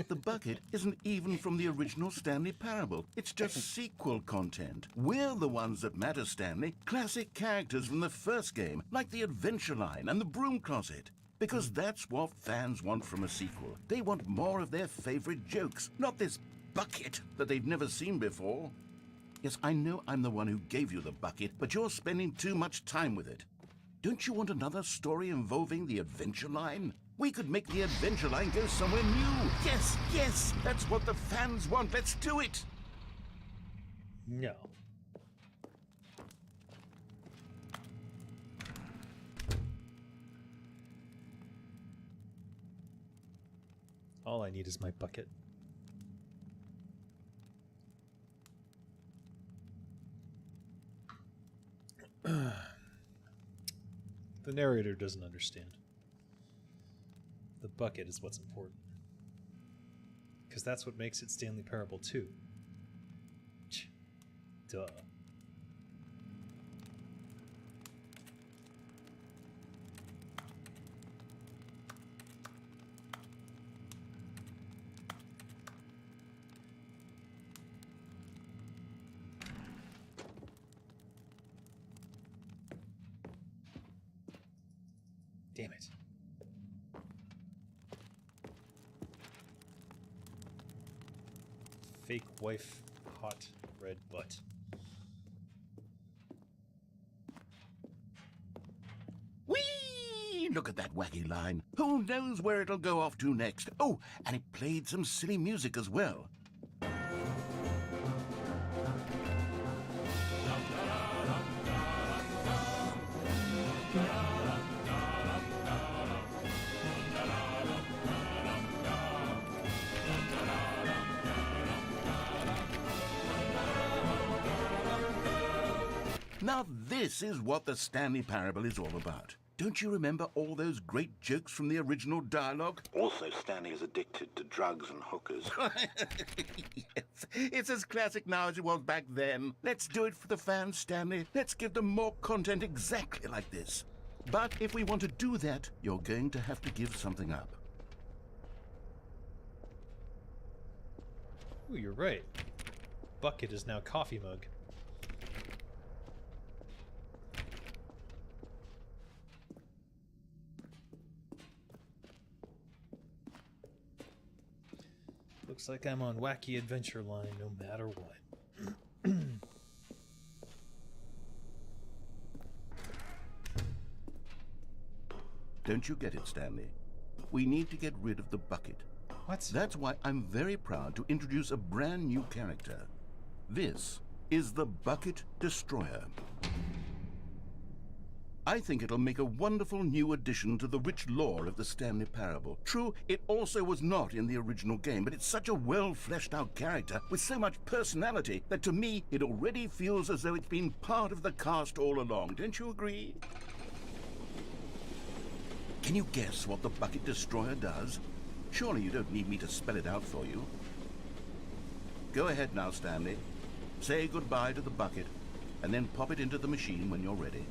[SPEAKER 2] The bucket isn't even from the original Stanley Parable. It's just sequel content. We're the ones that matter, Stanley. Classic characters from the first game, like the Adventure Line and the Broom Closet. Because that's what fans want from a sequel. They want more of their favorite jokes, not this bucket that they've never seen before. Yes, I know I'm the one who gave you the bucket, but you're spending too much time with it. Don't you want another story involving the Adventure Line? We could make the Adventure Line go somewhere new. Yes, yes, that's what the fans want. Let's do it.
[SPEAKER 1] No. All I need is my bucket. The narrator doesn't understand. The bucket is what's important. Because that's what makes it Stanley Parable 2. Duh. Damn it. Fake wife, hot red butt.
[SPEAKER 2] Whee! Look at that wacky line. Who knows where it'll go off to next? Oh, and it played some silly music as well. Now this is what the Stanley Parable is all about. Don't you remember all those great jokes from the original dialogue? Also, Stanley is addicted to drugs and hookers. Yes, it's as classic now as it was back then. Let's do it for the fans, Stanley. Let's give them more content exactly like this. But if we want to do that, you're going to have to give something up.
[SPEAKER 1] Ooh, you're right. Bucket is now coffee mug. Looks like I'm on Wacky Adventure Line no matter what.
[SPEAKER 2] Don't you get it, Stanley? We need to get rid of the bucket.
[SPEAKER 1] What?
[SPEAKER 2] That's why I'm very proud to introduce a brand new character. This is the Bucket Destroyer. I think it'll make a wonderful new addition to the rich lore of the Stanley Parable. True, it also was not in the original game, but it's such a well-fleshed-out character with so much personality that to me, it already feels as though it's been part of the cast all along. Don't you agree? Can you guess what the Bucket Destroyer does? Surely you don't need me to spell it out for you. Go ahead now, Stanley. Say goodbye to the bucket, and then pop it into the machine when you're ready.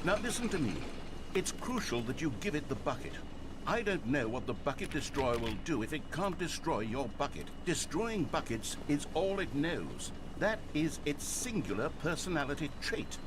[SPEAKER 2] Now listen to me. It's crucial that you give it the bucket. I don't know what the Bucket Destroyer will do if it can't destroy your bucket. Destroying buckets is all it knows. That is its singular personality trait.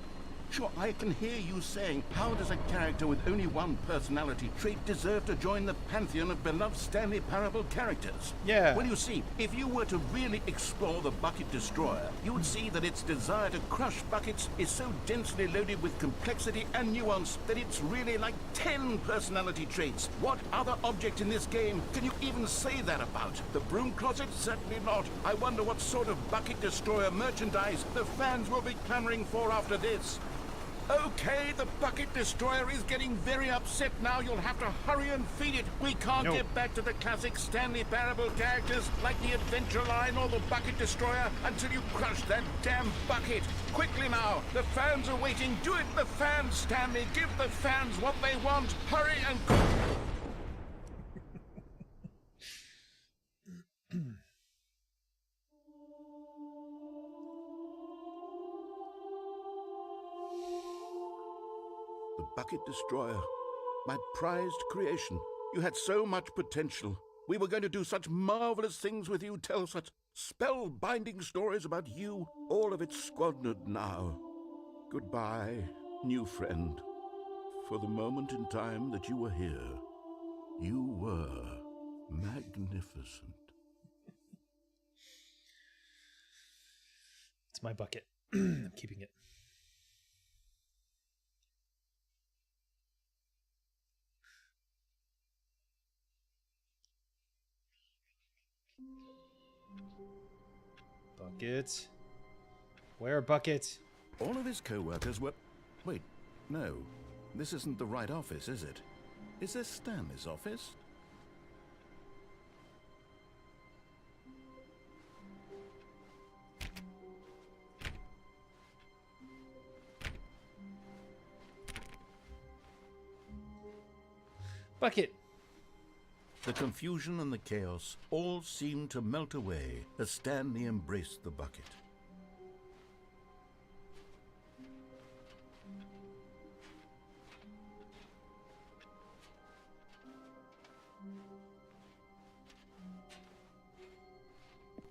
[SPEAKER 2] Sure, I can hear you saying, how does a character with only one personality trait deserve to join the pantheon of beloved Stanley Parable characters?
[SPEAKER 1] Yeah.
[SPEAKER 2] Well, you see, if you were to really explore the Bucket Destroyer, you would see that its desire to crush buckets is so densely loaded with complexity and nuance that it's really like 10 personality traits. What other object in this game can you even say that about? The broom closet? Certainly not. I wonder what sort of Bucket Destroyer merchandise the fans will be clamoring for after this. Okay, the Bucket Destroyer is getting very upset now. You'll have to hurry and feed it. We can't get back to the classic Stanley Parable characters like the Adventure Line or the Bucket Destroyer until you crush that damn bucket. Quickly now, the fans are waiting. Do it, the fans, Stanley. Give the fans what they want. Hurry and... The Bucket Destroyer, my prized creation. You had so much potential. We were going to do such marvelous things with you, tell such spellbinding stories about you. All of it squandered now. Goodbye, new friend. For the moment in time that you were here, you were magnificent.
[SPEAKER 1] It's my bucket. I'm keeping it. Bucket. Where, Bucket?
[SPEAKER 2] All of his co-workers were... Wait, no. This isn't the right office, is it? Is this Stanley's office?
[SPEAKER 1] Bucket!
[SPEAKER 2] The confusion and the chaos all seemed to melt away as Stanley embraced the bucket.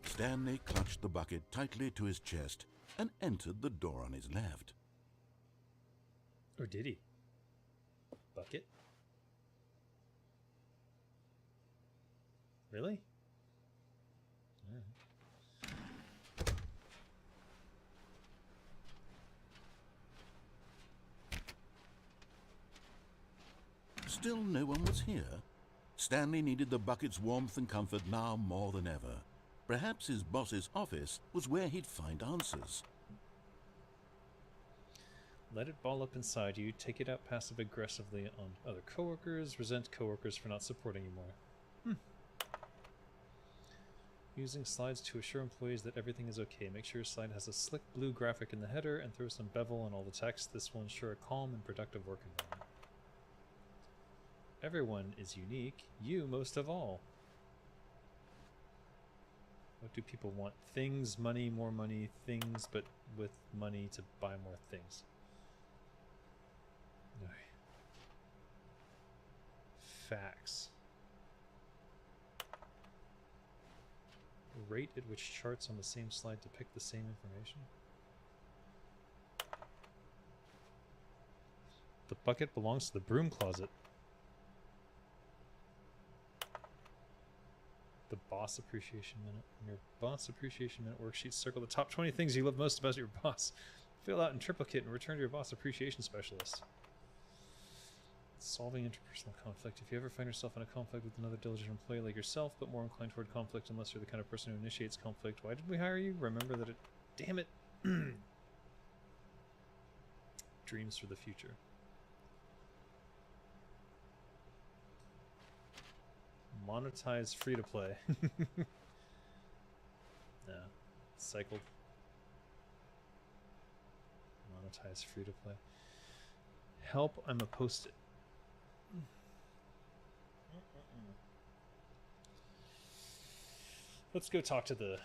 [SPEAKER 2] Stanley clutched the bucket tightly to his chest and entered the door on his left.
[SPEAKER 1] Or did he? Bucket? Really?
[SPEAKER 2] Still no one was here. Stanley needed the bucket's warmth and comfort now more than ever. Perhaps his boss's office was where he'd find answers.
[SPEAKER 1] Let it ball up inside you, take it out passive-aggressively on other coworkers, resent coworkers for not supporting you more. Using slides to assure employees that everything is okay. Make sure your slide has a slick blue graphic in the header and throw some bevel on all the text. This will ensure a calm and productive work environment. Everyone is unique, you most of all. What do people want? Things, money, more money, things, but with money to buy more things. Alright. Facts. Rate at which charts on the same slide depict the same information. The bucket belongs to the broom closet. The boss appreciation minute. In your boss appreciation minute worksheet, circle the top 20 things you love most about your boss. Fill out in triplicate and return to your boss appreciation specialist. Solving interpersonal conflict. If you ever find yourself in a conflict with another diligent employee like yourself, but more inclined toward conflict unless you're the kind of person who initiates conflict, why did we hire you? Remember that it Damn it. Dreams for the future. Monetize free to play. No. Cycled. Monetize free to play. Help, I'm a post-it. Let's go talk to the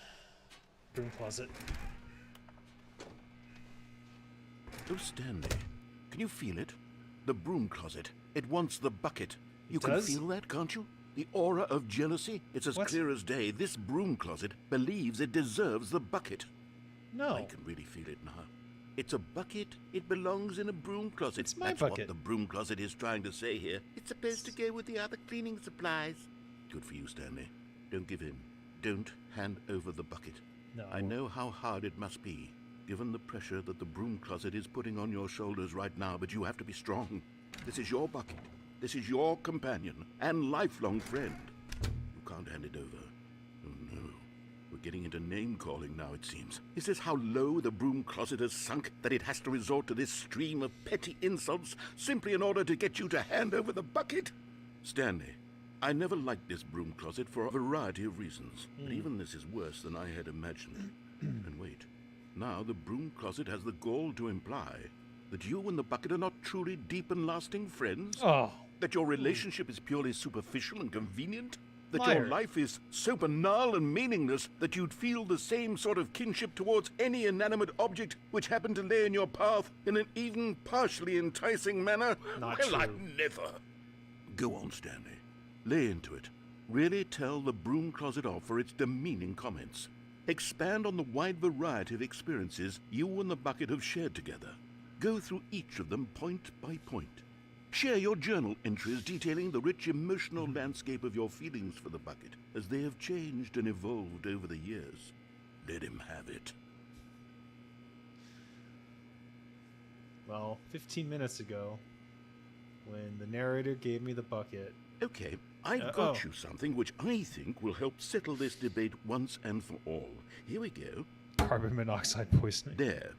[SPEAKER 1] broom closet.
[SPEAKER 2] Oh, Stanley, can you feel it? The broom closet. It wants the bucket. You can
[SPEAKER 1] does?
[SPEAKER 2] feel that, can't you? The aura of jealousy. It's as
[SPEAKER 1] What?
[SPEAKER 2] clear as day. This broom closet believes it deserves the bucket.
[SPEAKER 1] No.
[SPEAKER 2] I can really feel it now. It's a bucket. It belongs in a broom closet.
[SPEAKER 1] It's my
[SPEAKER 2] That's
[SPEAKER 1] bucket.
[SPEAKER 2] what the broom closet is trying to say here. It's supposed to go with the other cleaning supplies. Good for you, Stanley. Don't give in. Don't hand over the bucket.
[SPEAKER 1] No.
[SPEAKER 2] I know how hard it must be, given the pressure that the broom closet is putting on your shoulders right now, but you have to be strong. This is your bucket. This is your companion and lifelong friend. You can't hand it over. Oh, no. We're getting into name-calling now, it seems. Is this how low the broom closet has sunk, that it has to resort to this stream of petty insults simply in order to get you to hand over the bucket? Stanley, I never liked this broom closet for a variety of reasons, but even this is worse than I had imagined. And wait, now the broom closet has the gall to imply that you and the bucket are not truly deep and lasting friends?
[SPEAKER 1] Oh.
[SPEAKER 2] That your relationship is purely superficial and convenient? That
[SPEAKER 1] Liar.
[SPEAKER 2] your life is so banal and meaningless that you'd feel the same sort of kinship towards any inanimate object which happened to lay in your path in an even partially enticing manner?
[SPEAKER 1] Not
[SPEAKER 2] well,
[SPEAKER 1] true.
[SPEAKER 2] I've never. Go on, Stanley. Lay into it. Really tell the broom closet off for its demeaning comments. Expand on the wide variety of experiences you and the bucket have shared together. Go through each of them point by point. Share your journal entries detailing the rich emotional landscape of your feelings for the bucket as they have changed and evolved over the years. Let him have it.
[SPEAKER 1] Well, 15 minutes ago, when the narrator gave me the bucket...
[SPEAKER 2] Okay, I've got you something which I think will help settle this debate once and for all. Here we go.
[SPEAKER 1] Carbon monoxide poisoning.
[SPEAKER 2] There.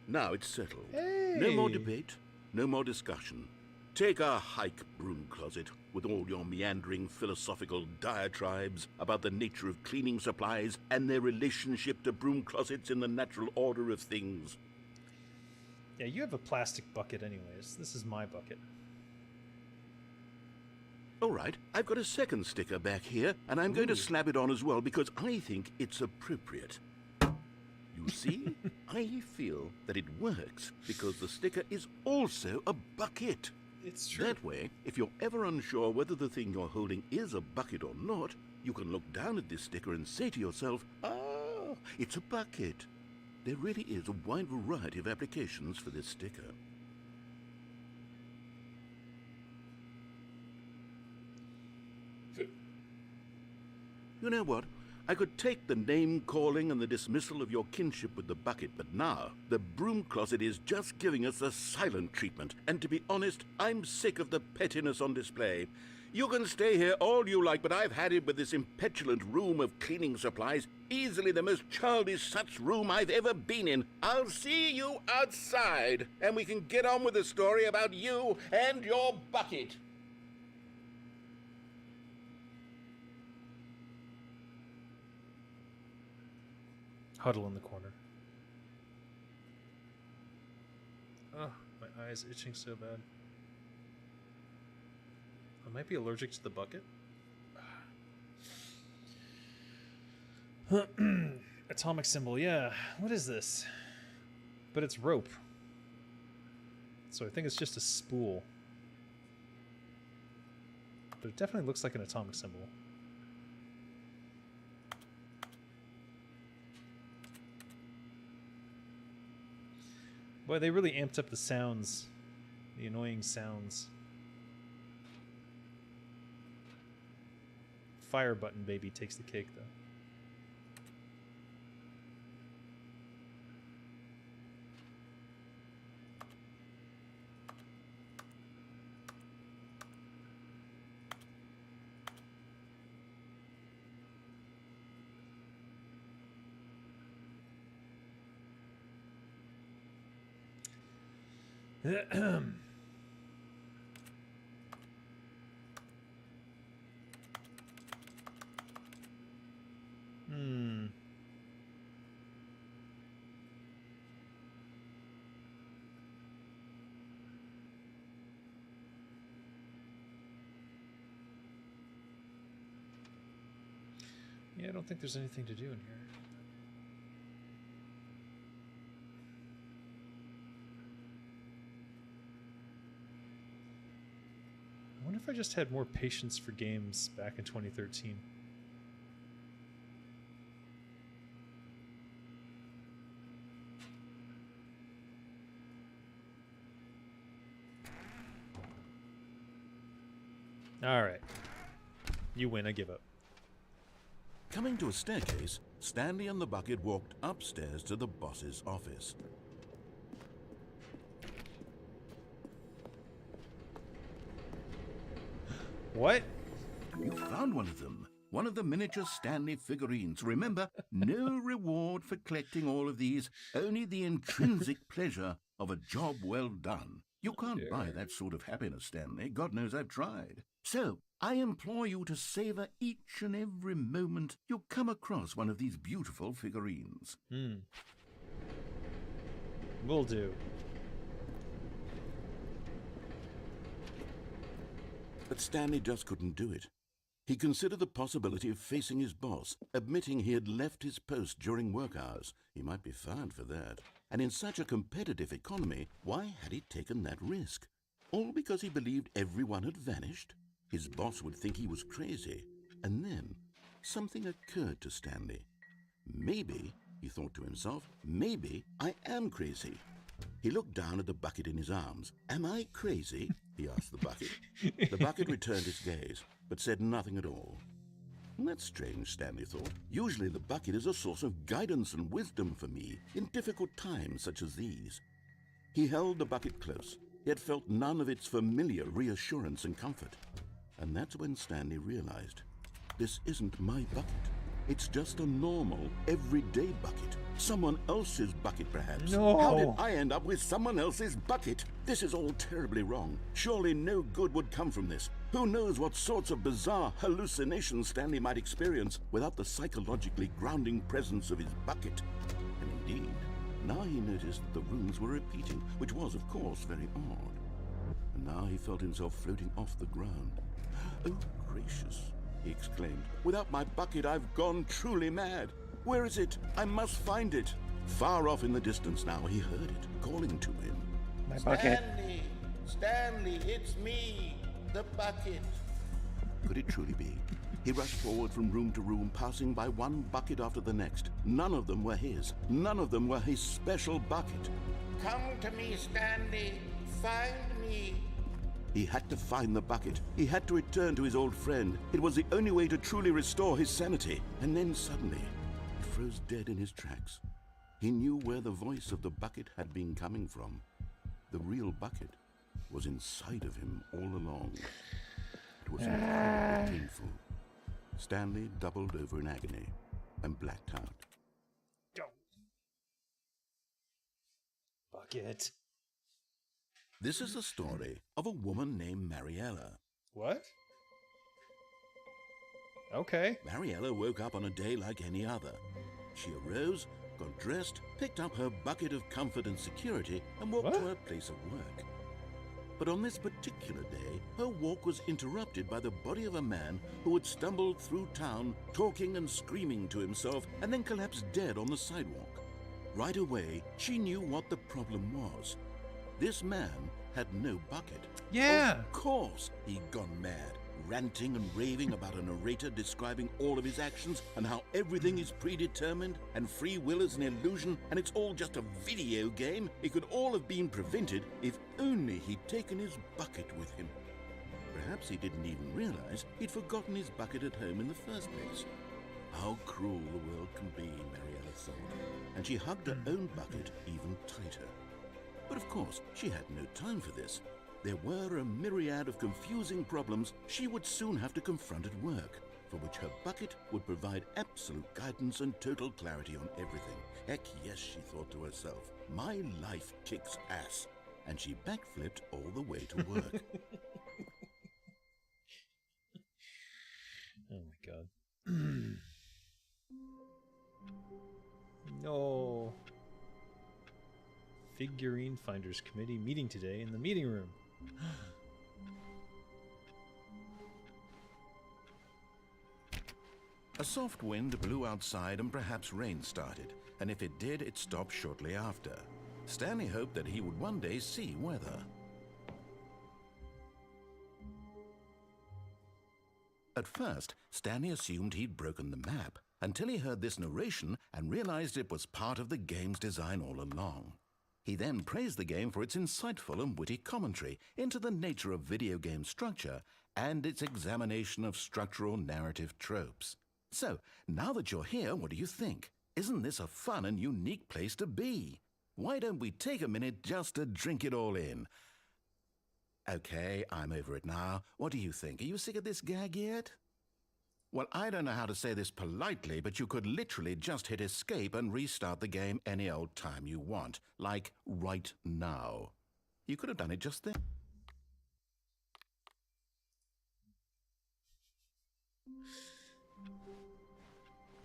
[SPEAKER 2] Now it's settled.
[SPEAKER 1] Hey.
[SPEAKER 2] No more debate, no more discussion. Take a hike, broom closet, with all your meandering philosophical diatribes about the nature of cleaning supplies and their relationship to broom closets in the natural order of things.
[SPEAKER 1] Yeah, you have a plastic bucket anyways. This is my bucket.
[SPEAKER 2] All right, I've got a second sticker back here, and I'm going to slap it on as well because I think it's appropriate. You see, I feel that it works because the sticker is also a bucket.
[SPEAKER 1] It's true.
[SPEAKER 2] That way, if you're ever unsure whether the thing you're holding is a bucket or not, you can look down at this sticker and say to yourself, ah, it's a bucket. There really is a wide variety of applications for this sticker. You know what? I could take the name-calling and the dismissal of your kinship with the bucket, but now the broom closet is just giving us a silent treatment. And to be honest, I'm sick of the pettiness on display. You can stay here all you like, but I've had it with this impetulant room of cleaning supplies. Easily the most childish such room I've ever been in. I'll see you outside, and we can get on with the story about you and your bucket.
[SPEAKER 1] Huddle in the corner. Oh, my eye's itching so bad. I might be allergic to the bucket. Atomic symbol, yeah. What is this? But it's rope. So I think it's just a spool. But it definitely looks like an atomic symbol. Boy, they really amped up the sounds. The annoying sounds. Fire button baby takes the cake, though. Hmm. Yeah, I don't think there's anything to do in here. I wonder if I just had more patience for games back in 2013. All right. You win, I give up.
[SPEAKER 2] Coming to a staircase, Stanley and the bucket walked upstairs to the boss's office.
[SPEAKER 1] What?
[SPEAKER 2] You found one of them. One of the miniature Stanley figurines. Remember, no reward for collecting all of these, only the intrinsic pleasure of a job well done. You can't buy that sort of happiness, Stanley. God knows I've tried. So, I implore you to savor each and every moment you come across one of these beautiful figurines.
[SPEAKER 1] Will do.
[SPEAKER 2] But Stanley just couldn't do it. He considered the possibility of facing his boss, admitting he had left his post during work hours. He might be fired for that. And in such a competitive economy, why had he taken that risk? All because he believed everyone had vanished? His boss would think he was crazy. And then, something occurred to Stanley. Maybe, he thought to himself, maybe I am crazy. He looked down at the bucket in his arms. Am I crazy? He asked the bucket. The bucket returned his gaze, but said nothing at all. That's strange, Stanley thought. Usually the bucket is a source of guidance and wisdom for me in difficult times such as these. He held the bucket close, yet felt none of its familiar reassurance and comfort. And that's when Stanley realized, this isn't my bucket. It's just a normal, everyday bucket. Someone else's bucket, perhaps.
[SPEAKER 1] No.
[SPEAKER 2] How did I end up with someone else's bucket? This is all terribly wrong. Surely no good would come from this. Who knows what sorts of bizarre hallucinations Stanley might experience without the psychologically grounding presence of his bucket. And indeed, now he noticed that the rooms were repeating, which was, of course, very odd. And now he felt himself floating off the ground. Oh, gracious, he exclaimed. Without my bucket, I've gone truly mad. Where is it? I must find it. Far off in the distance now, he heard it, calling to him.
[SPEAKER 1] My bucket.
[SPEAKER 4] Stanley! Stanley, it's me! The bucket!
[SPEAKER 2] Could it truly be? He rushed forward from room to room, passing by one bucket after the next. None of them were his. None of them were his special bucket.
[SPEAKER 4] Come to me, Stanley! Find me!
[SPEAKER 2] He had to find the bucket. He had to return to his old friend. It was the only way to truly restore his sanity. And then suddenly, he froze dead in his tracks. He knew where the voice of the bucket had been coming from. The real bucket was inside of him all along. It was incredibly painful. Stanley doubled over in agony and blacked out.
[SPEAKER 1] Go. Bucket.
[SPEAKER 2] This is the story of a woman named Mariella.
[SPEAKER 1] What? Okay.
[SPEAKER 2] Mariella woke up on a day like any other. She arose, got dressed, picked up her bucket of comfort and security, and walked to her place of work. But on this particular day, her walk was interrupted by the body of a man who had stumbled through town, talking and screaming to himself, and then collapsed dead on the sidewalk. Right away, she knew what the problem was. This man had no bucket.
[SPEAKER 1] Yeah.
[SPEAKER 2] Of course he'd gone mad, ranting and raving about a narrator describing all of his actions and how everything is predetermined and free will is an illusion and it's all just a video game. It could all have been prevented if only he'd taken his bucket with him. Perhaps he didn't even realize he'd forgotten his bucket at home in the first place. How cruel the world can be, Mariella thought, and she hugged her own bucket even tighter. But of course, she had no time for this. There were a myriad of confusing problems she would soon have to confront at work, for which her bucket would provide absolute guidance and total clarity on everything. Heck yes, she thought to herself, my life kicks ass. and she backflipped all the way to work.
[SPEAKER 1] Oh my god. No. Figurine Finders Committee meeting today in the meeting room.
[SPEAKER 2] A soft wind blew outside and perhaps rain started, and if it did, it stopped shortly after. Stanley hoped that he would one day see weather. At first, Stanley assumed he'd broken the map, until he heard this narration and realized it was part of the game's design all along. He then praised the game for its insightful and witty commentary into the nature of video game structure and its examination of structural narrative tropes. So, now that you're here, what do you think? Isn't this a fun and unique place to be? Why don't we take a minute just to drink it all in? Okay, I'm over it now. What do you think? Are you sick of this gag yet? Well, I don't know how to say this politely, but you could literally just hit escape and restart the game any old time you want. Like, right now. You could have done it just then.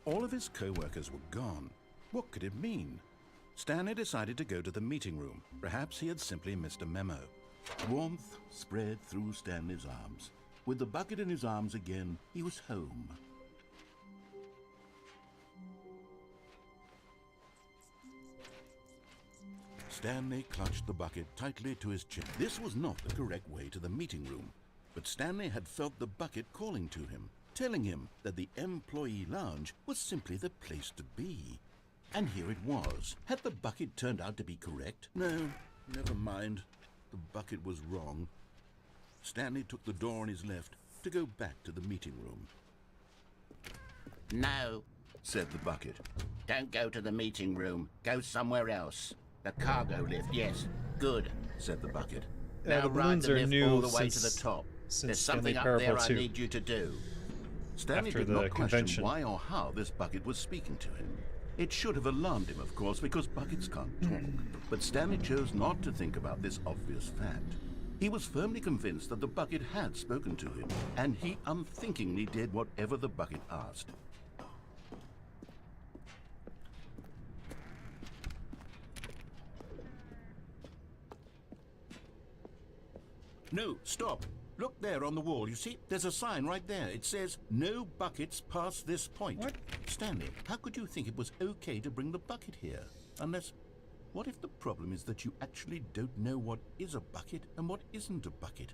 [SPEAKER 2] All of his co-workers were gone. What could it mean? Stanley decided to go to the meeting room. Perhaps he had simply missed a memo. Warmth spread through Stanley's arms. With the bucket in his arms again, he was home. Stanley clutched the bucket tightly to his chest. This was not the correct way to the meeting room, but Stanley had felt the bucket calling to him, telling him that the employee lounge was simply the place to be. And here it was. Had the bucket turned out to be correct? No, never mind. The bucket was wrong. Stanley took the door on his left to go back to the meeting room.
[SPEAKER 4] No,
[SPEAKER 2] Said the bucket.
[SPEAKER 4] don't go to the meeting room. Go somewhere else. The cargo lift, yes. Good.
[SPEAKER 2] Said the bucket.
[SPEAKER 4] Now
[SPEAKER 1] the
[SPEAKER 4] ride
[SPEAKER 1] balloons
[SPEAKER 4] the
[SPEAKER 1] are
[SPEAKER 4] lift
[SPEAKER 1] new
[SPEAKER 4] all the way to
[SPEAKER 1] since-
[SPEAKER 4] the top.
[SPEAKER 1] since
[SPEAKER 4] There's
[SPEAKER 1] Stanley
[SPEAKER 4] something up
[SPEAKER 1] Parable
[SPEAKER 4] there I
[SPEAKER 1] 2.
[SPEAKER 4] need you to do.
[SPEAKER 2] Stanley
[SPEAKER 1] After
[SPEAKER 2] did
[SPEAKER 1] the
[SPEAKER 2] not question
[SPEAKER 1] convention.
[SPEAKER 2] why or how this bucket was speaking to him. It should have alarmed him, of course, because buckets can't talk. But Stanley chose not to think about this obvious fact. He was firmly convinced that the bucket had spoken to him, and he unthinkingly did whatever the bucket asked. No, stop. Look there on the wall, you see? There's a sign right there. It says, no buckets past this point.
[SPEAKER 1] What?
[SPEAKER 2] Stanley, how could you think it was okay to bring the bucket here? Unless, what if the problem is that you actually don't know what is a bucket and what isn't a bucket?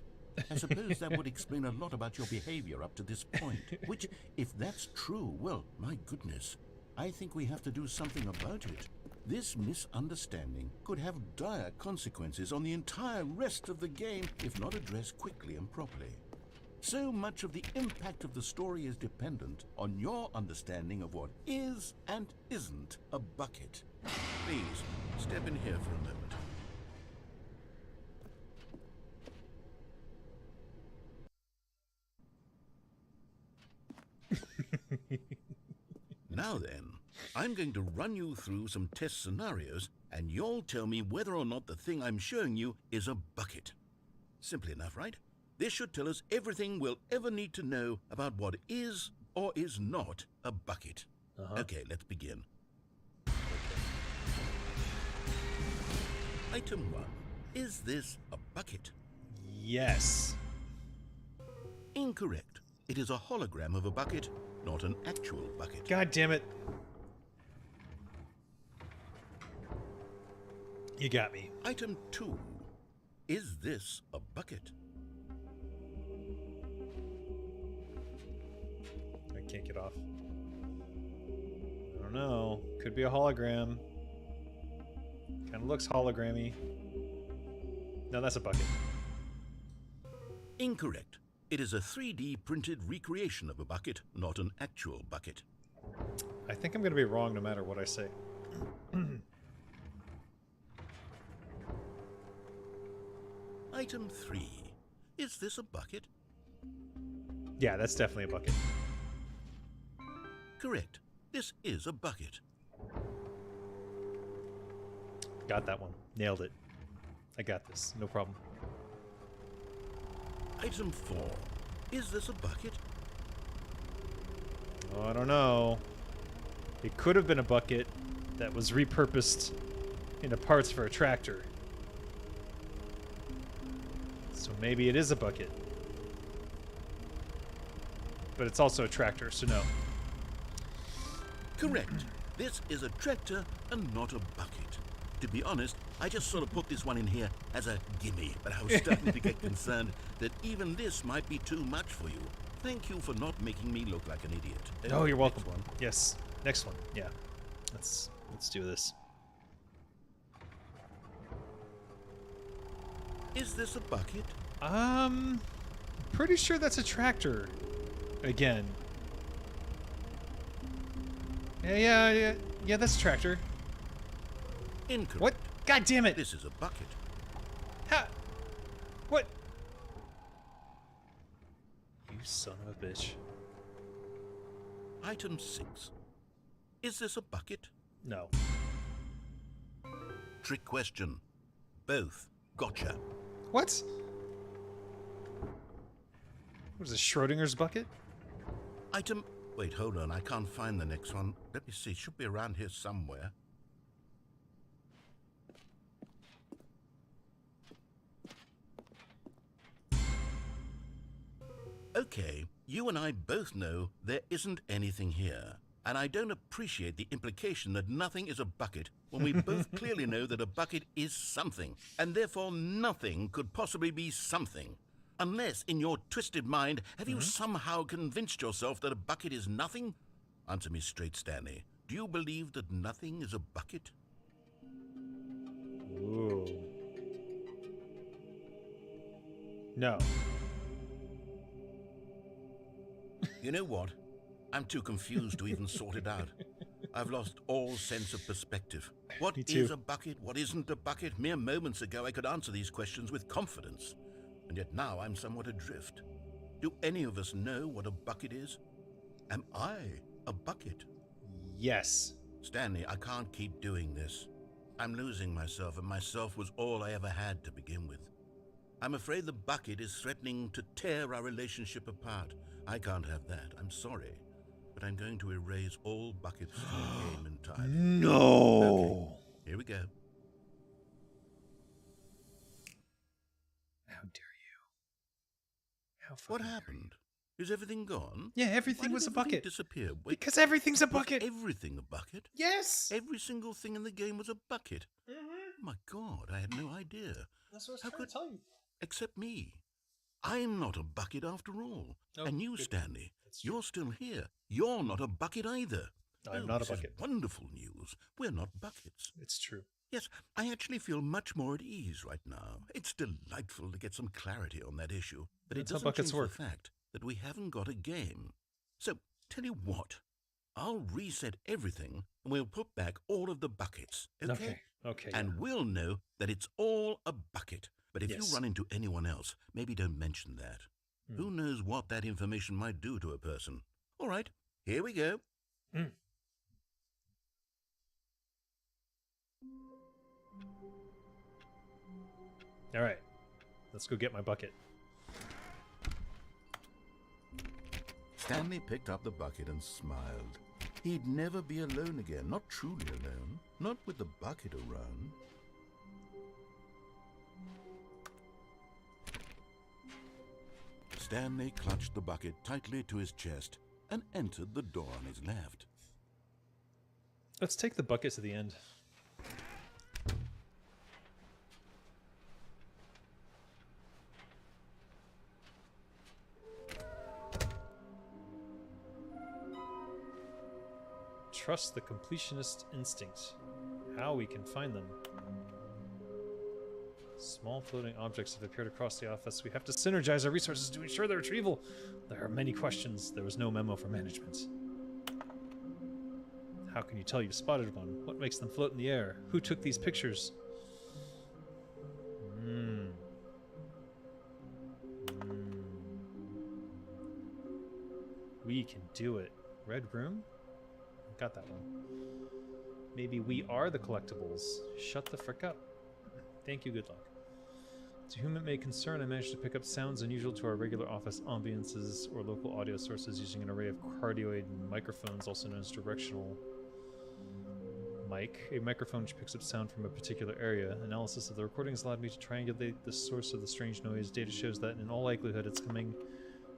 [SPEAKER 2] I suppose that would explain a lot about your behavior up to this point. Which, if that's true, well, my goodness, I think we have to do something about it. This misunderstanding could have dire consequences on the entire rest of the game if not addressed quickly and properly. So much of the impact of the story is dependent on your understanding of what is and isn't a bucket. Please, step in here for a moment. Now then, I'm going to run you through some test scenarios, and you'll tell me whether or not the thing I'm showing you is a bucket. Simple enough, right? This should tell us everything we'll ever need to know about what is or is not a bucket. Okay, let's begin. Item 1. Is this a bucket?
[SPEAKER 1] Yes.
[SPEAKER 2] Incorrect. It is a hologram of a bucket, not an actual bucket.
[SPEAKER 1] God damn it. You got me.
[SPEAKER 2] Item 2. Is this a bucket?
[SPEAKER 1] I can't get off. I don't know. Could be a hologram. Kind of looks hologrammy. No, that's a bucket.
[SPEAKER 2] Incorrect. It is a 3D printed recreation of a bucket, not an actual bucket.
[SPEAKER 1] I think I'm going to be wrong no matter what I say.
[SPEAKER 2] Item 3. Is this a bucket?
[SPEAKER 1] Yeah, that's definitely a bucket.
[SPEAKER 2] Correct. This is a bucket.
[SPEAKER 1] Got that one. Nailed it. I got this. No problem.
[SPEAKER 2] Item 4. Is this a bucket?
[SPEAKER 1] Oh, I don't know. It could have been a bucket that was repurposed into parts for a tractor. So maybe it is a bucket. But it's also a tractor, so no.
[SPEAKER 2] Correct. This is a tractor and not a bucket. To be honest, I just sort of put this one in here as a gimme, but I was starting to get concerned that even this might be too much for you. Thank you for not making me look like an idiot.
[SPEAKER 1] Oh, you're welcome.
[SPEAKER 2] Next one.
[SPEAKER 1] Yes. Next one. Yeah. Let's do this.
[SPEAKER 2] Is this a bucket?
[SPEAKER 1] Pretty sure that's a tractor. Again. Yeah, that's a tractor.
[SPEAKER 2] Incorrect.
[SPEAKER 1] What? God damn it!
[SPEAKER 2] This is a bucket.
[SPEAKER 1] Ha! What? You son of a bitch.
[SPEAKER 2] Item 6. Is this a bucket?
[SPEAKER 1] No.
[SPEAKER 2] Trick question. Both. Gotcha.
[SPEAKER 1] What? What is this, Schrodinger's bucket?
[SPEAKER 2] Item... Wait, hold on. I can't find the next one. Let me see. It should be around here somewhere. Okay, you and I both know there isn't anything here. And I don't appreciate the implication that nothing is a bucket when we both clearly know that a bucket is something, and therefore nothing could possibly be something. Unless, in your twisted mind, have you somehow convinced yourself that a bucket is nothing? Answer me straight, Stanley. Do you believe that nothing is a bucket?
[SPEAKER 1] Ooh. No.
[SPEAKER 2] You know what? I'm too confused to even sort it out. I've lost all sense of perspective. What
[SPEAKER 1] Me too.
[SPEAKER 2] is a bucket? What isn't a bucket? Mere moments ago I could answer these questions with confidence. And yet now I'm somewhat adrift. Do any of us know what a bucket is? Am I a bucket?
[SPEAKER 1] Yes.
[SPEAKER 2] Stanley, I can't keep doing this. I'm losing myself, and myself was all I ever had to begin with. I'm afraid the bucket is threatening to tear our relationship apart. I can't have that. I'm sorry. But I'm going to erase all buckets from the game entirely.
[SPEAKER 1] No.
[SPEAKER 2] Okay, here we go.
[SPEAKER 1] How dare you? How
[SPEAKER 2] What
[SPEAKER 1] fucking dare
[SPEAKER 2] happened? Is everything gone?
[SPEAKER 1] you? Yeah, everything
[SPEAKER 2] Why
[SPEAKER 1] was a
[SPEAKER 2] did everything
[SPEAKER 1] bucket.
[SPEAKER 2] disappear? Wait,
[SPEAKER 1] Because everything's a
[SPEAKER 2] was
[SPEAKER 1] bucket.
[SPEAKER 2] everything a bucket?
[SPEAKER 1] Yes.
[SPEAKER 2] Every single thing in the game was a bucket.
[SPEAKER 1] Mm-hmm.
[SPEAKER 2] My God, I had no idea.
[SPEAKER 1] That's what I was
[SPEAKER 2] How
[SPEAKER 1] trying
[SPEAKER 2] could-
[SPEAKER 1] to tell you.
[SPEAKER 2] Except me. I'm not a bucket after all.
[SPEAKER 1] Oh,
[SPEAKER 2] And you,
[SPEAKER 1] good.
[SPEAKER 2] Stanley,
[SPEAKER 1] That's true.
[SPEAKER 2] you're still here. You're not a bucket either.
[SPEAKER 1] I'm not a
[SPEAKER 2] this is
[SPEAKER 1] bucket.
[SPEAKER 2] wonderful news. We're not buckets.
[SPEAKER 1] It's true.
[SPEAKER 2] Yes, I actually feel much more at ease right now. It's delightful to get some clarity on that issue. But
[SPEAKER 1] That's
[SPEAKER 2] it
[SPEAKER 1] how
[SPEAKER 2] doesn't
[SPEAKER 1] buckets
[SPEAKER 2] change
[SPEAKER 1] work.
[SPEAKER 2] the fact that we haven't got a game. So, tell you what. I'll reset everything and we'll put back all of the buckets. Okay?
[SPEAKER 1] Okay.
[SPEAKER 2] And
[SPEAKER 1] yeah.
[SPEAKER 2] we'll know that it's all a bucket. But if
[SPEAKER 1] Yes.
[SPEAKER 2] you run into anyone else, maybe don't mention that. Who knows what that information might do to a person? All right, here we go.
[SPEAKER 1] All right. Let's go get my bucket.
[SPEAKER 2] Stanley picked up the bucket and smiled. He'd never be alone again, not truly alone, not with the bucket around. Stanley clutched the bucket tightly to his chest and entered the door on his left.
[SPEAKER 1] Let's take the bucket to the end. Trust the completionist instinct. How we can find them. Small floating objects have appeared across the office. We have to synergize our resources to ensure their retrieval. There are many questions. There was no memo for management. How can you tell you've spotted one? What makes them float in the air? Who took these pictures? We can do it. Red room? Got that one. Maybe we are the collectibles. Shut the frick up. Thank you, good luck. To whom it may concern, I managed to pick up sounds unusual to our regular office ambiances or local audio sources using an array of cardioid microphones, also known as directional mic. A microphone which picks up sound from a particular area. Analysis of the recordings allowed me to triangulate the source of the strange noise. Data shows that in all likelihood it's coming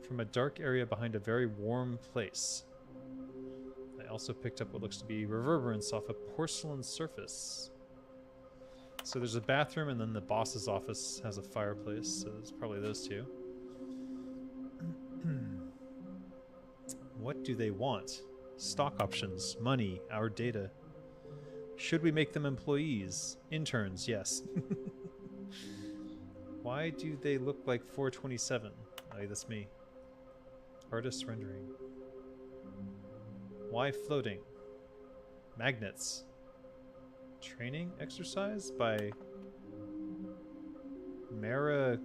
[SPEAKER 1] from a dark area behind a very warm place. I also picked up what looks to be reverberance off a porcelain surface. So there's a bathroom, and then the boss's office has a fireplace, so it's probably those two. What do they want? Stock options, money, our data. Should we make them employees? Interns, yes. Why do they look like 427? Oh, that's me. Artist rendering. Why floating? Magnets. Training exercise by Mara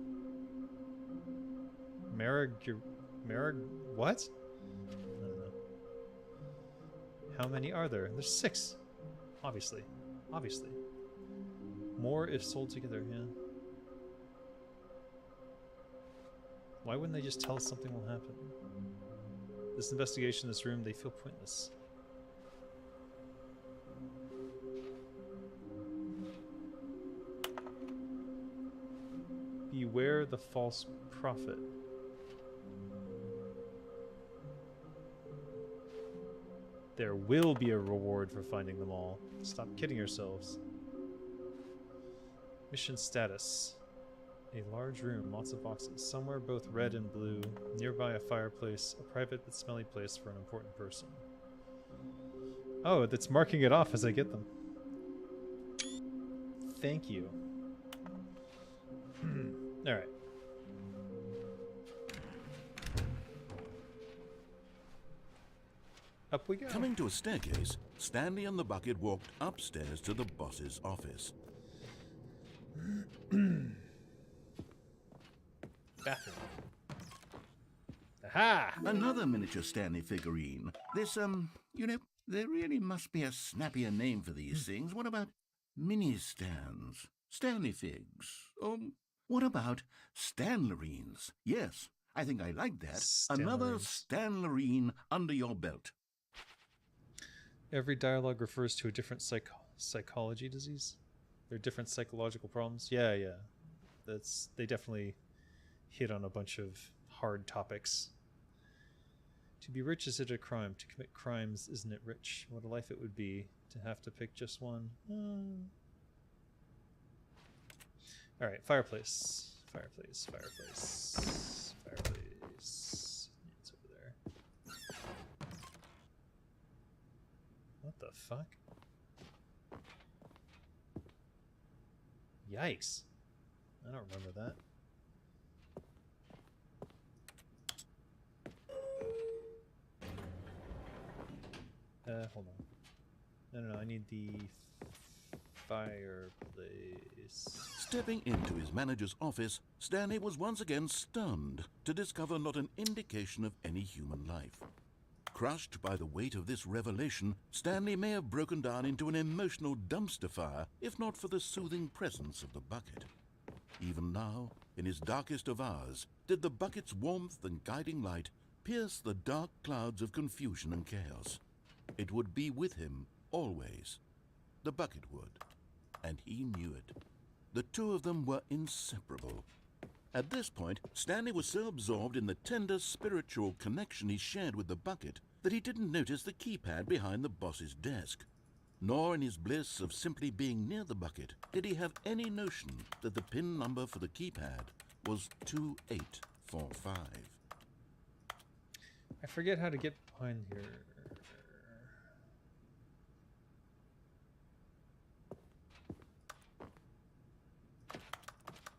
[SPEAKER 1] what? I don't know. How many are there? There's 6. Obviously. Obviously. More if sold together, yeah. Why wouldn't they just tell us something will happen? This investigation, this room, they feel pointless. Beware the false prophet. There will be a reward for finding them all. Stop kidding yourselves. Mission status. A large room, lots of boxes, somewhere both red and blue, nearby a fireplace, a private but smelly place for an important person. Oh, that's marking it off as I get them. Thank you. Alright. Up we go.
[SPEAKER 2] Coming to a staircase, Stanley and the bucket walked upstairs to the boss's office.
[SPEAKER 1] Bathroom. Aha!
[SPEAKER 2] Another miniature Stanley figurine. This, you know, there really must be a snappier name for these things. What about mini-stands? Stanley figs? What about Stanlerines? Yes, I think I like that. Another Stanlerine under your belt.
[SPEAKER 1] Every dialogue refers to a different psychology disease. There are different psychological problems. Yeah. They definitely hit on a bunch of hard topics. To be rich, is it a crime? To commit crimes, isn't it rich? What a life it would be to have to pick just one. Alright, fireplace. Fireplace. It's over there. What the fuck? Yikes. I don't remember that. Hold on. No, I need the fireplace.
[SPEAKER 2] Stepping into his manager's office, Stanley was once again stunned to discover not an indication of any human life. Crushed by the weight of this revelation, Stanley may have broken down into an emotional dumpster fire if not for the soothing presence of the bucket. Even now, in his darkest of hours, did the bucket's warmth and guiding light pierce the dark clouds of confusion and chaos. It would be with him always. The bucket would, and he knew it. The two of them were inseparable. At this point, Stanley was so absorbed in the tender spiritual connection he shared with the bucket that he didn't notice the keypad behind the boss's desk. Nor in his bliss of simply being near the bucket did he have any notion that the PIN number for the keypad was 2845.
[SPEAKER 1] I forget how to get behind here.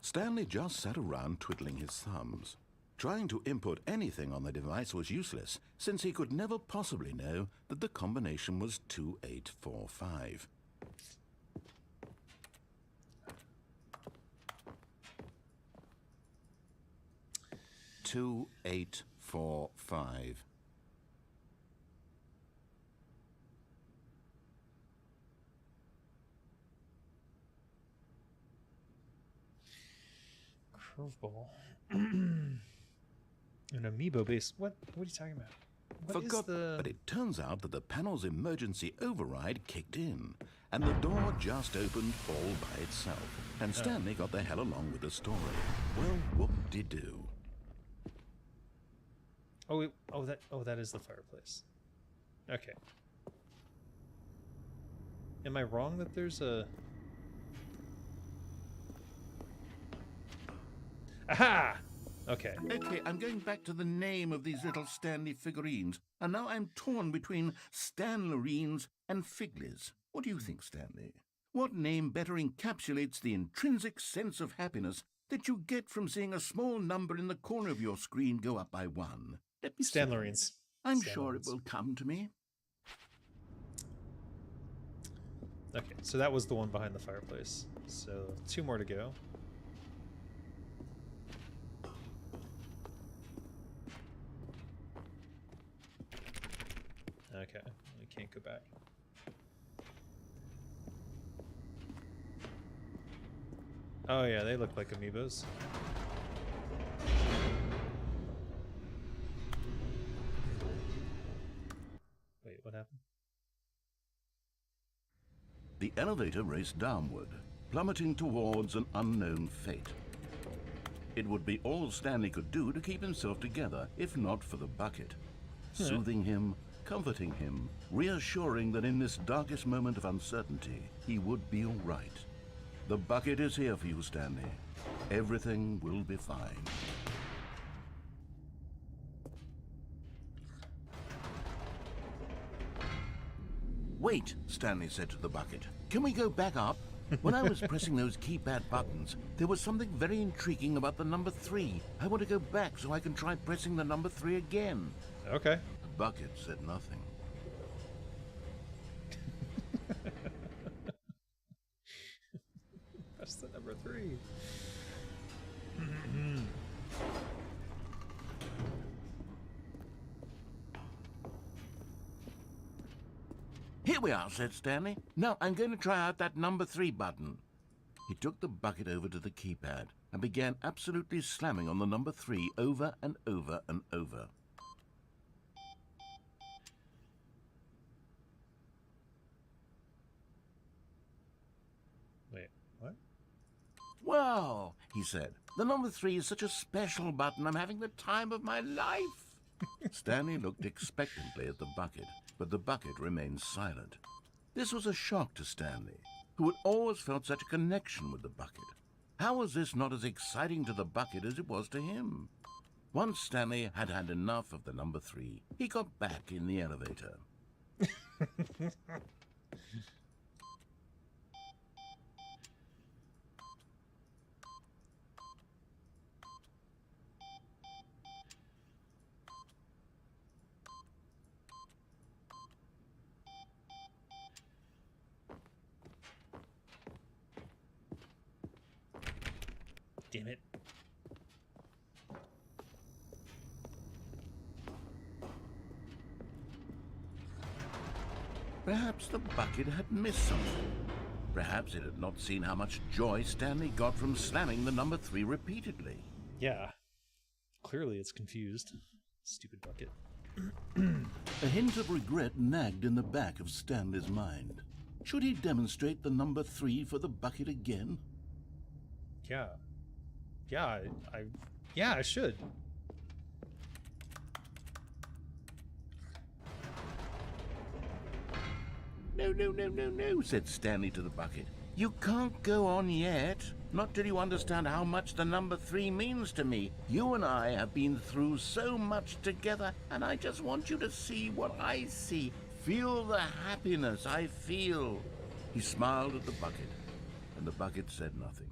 [SPEAKER 2] Stanley just sat around twiddling his thumbs. Trying to input anything on the device was useless, since he could never possibly know that the combination was 2845. $2845.
[SPEAKER 1] Curveball. An amiibo base. What are you talking about? What is the...
[SPEAKER 2] But it turns out that the panel's emergency override kicked in, and the door just opened all by itself. And Stanley got the hell along with the story. Well, whoop-de-doo.
[SPEAKER 1] That is the fireplace. Okay. Am I wrong that there's a... Aha! Okay.
[SPEAKER 2] Okay, I'm going back to the name of these little Stanley figurines, and now I'm torn between Stanlerines and Figlies. What do you think, Stanley? What name better encapsulates the intrinsic sense of happiness that you get from seeing a small number in the corner of your screen go up by 1? Let me
[SPEAKER 1] Stanlerines.
[SPEAKER 2] I'm sure it will come to me.
[SPEAKER 1] Okay, so that was the one behind the fireplace. So 2 more to go. Okay, we can't go back. Oh yeah, they look like amiibos. Wait, what happened?
[SPEAKER 2] The elevator raced downward, plummeting towards an unknown fate. It would be all Stanley could do to keep himself together, if not for the bucket. Soothing him, comforting him, reassuring that in this darkest moment of uncertainty, he would be all right. The bucket is here for you, Stanley. Everything will be fine. Wait, Stanley said to the bucket. Can we go back up? When I was pressing those keypad buttons, there was something very intriguing about the number 3. I want to go back so I can try pressing the number 3 again.
[SPEAKER 1] Okay.
[SPEAKER 2] The bucket said nothing.
[SPEAKER 1] That's the number 3.
[SPEAKER 2] Here we are, said Stanley. Now I'm going to try out that number 3 button. He took the bucket over to the keypad and began absolutely slamming on the number 3 over and over and over.
[SPEAKER 1] Wait, what?
[SPEAKER 2] Wow, he said. The number 3 is such a special button. I'm having the time of my life. Stanley looked expectantly at the bucket, but the bucket remained silent. This was a shock to Stanley, who had always felt such a connection with the bucket. How was this not as exciting to the bucket as it was to him? Once Stanley had had enough of the number 3, he got back in the elevator.
[SPEAKER 1] Damn it.
[SPEAKER 2] Perhaps the bucket had missed something. Perhaps it had not seen how much joy Stanley got from slamming the number 3 repeatedly.
[SPEAKER 1] Yeah. Clearly it's confused. Stupid bucket.
[SPEAKER 2] A hint of regret nagged in the back of Stanley's mind. Should he demonstrate the number 3 for the bucket again?
[SPEAKER 1] Yeah. Yeah, I should.
[SPEAKER 2] No, said Stanley to the bucket. You can't go on yet. Not till you understand how much the number 3 means to me. You and I have been through so much together, and I just want you to see what I see. Feel the happiness I feel. He smiled at the bucket, and the bucket said nothing.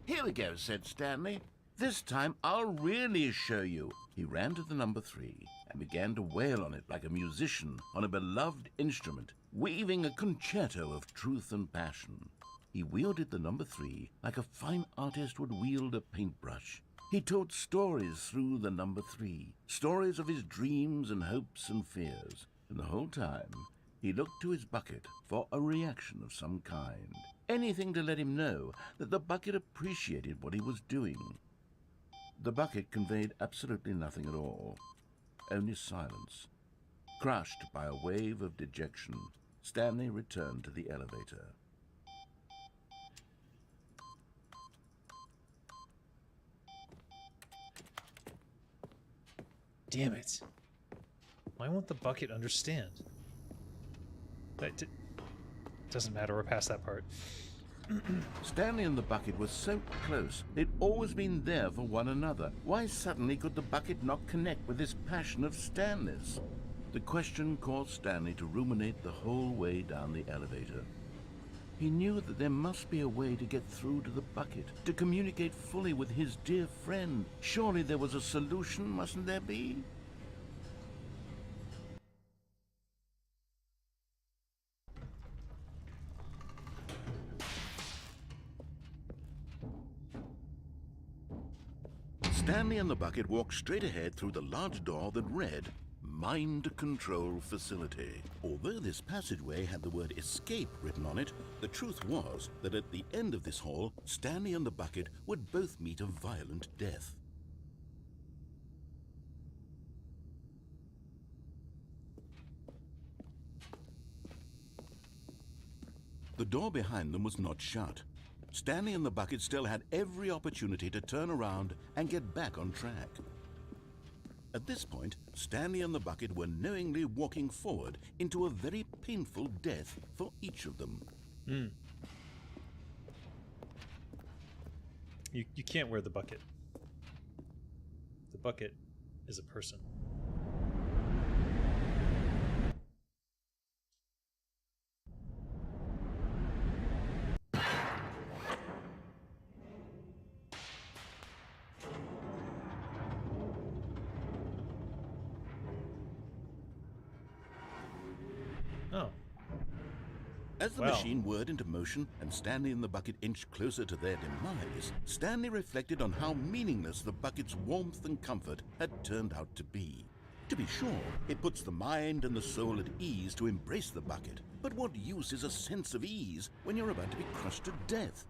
[SPEAKER 2] Here we go, said Stanley. This time I'll really show you. He ran to the number 3 and began to wail on it like a musician on a beloved instrument, weaving a concerto of truth and passion. He wielded the number 3 like a fine artist would wield a paintbrush. He told stories through the number 3, stories of his dreams and hopes and fears. And the whole time, he looked to his bucket for a reaction of some kind. Anything to let him know that the bucket appreciated what he was doing. The bucket conveyed absolutely nothing at all, only silence. Crushed by a wave of dejection, Stanley returned to the elevator.
[SPEAKER 1] Damn it. Why won't the bucket understand? Doesn't matter, we're past that part.
[SPEAKER 2] Stanley and the bucket were so close. They'd always been there for one another. Why suddenly could the bucket not connect with this passion of Stanley's? The question caused Stanley to ruminate the whole way down the elevator. He knew that there must be a way to get through to the bucket, to communicate fully with his dear friend. Surely there was a solution, mustn't there be? Stanley and the bucket walked straight ahead through the large door that read, Mind Control Facility. Although this passageway had the word escape written on it, the truth was that at the end of this hall, Stanley and the bucket would both meet a violent death. The door behind them was not shut. Stanley and the bucket still had every opportunity to turn around and get back on track. At this point, Stanley and the bucket were knowingly walking forward into a very painful death for each of them.
[SPEAKER 1] You can't wear the bucket. The bucket is a person. Oh.
[SPEAKER 2] As the machine whirred into motion and Stanley and the bucket inched closer to their demise, Stanley reflected on how meaningless the bucket's warmth and comfort had turned out to be. To be sure, it puts the mind and the soul at ease to embrace the bucket, but what use is a sense of ease when you're about to be crushed to death?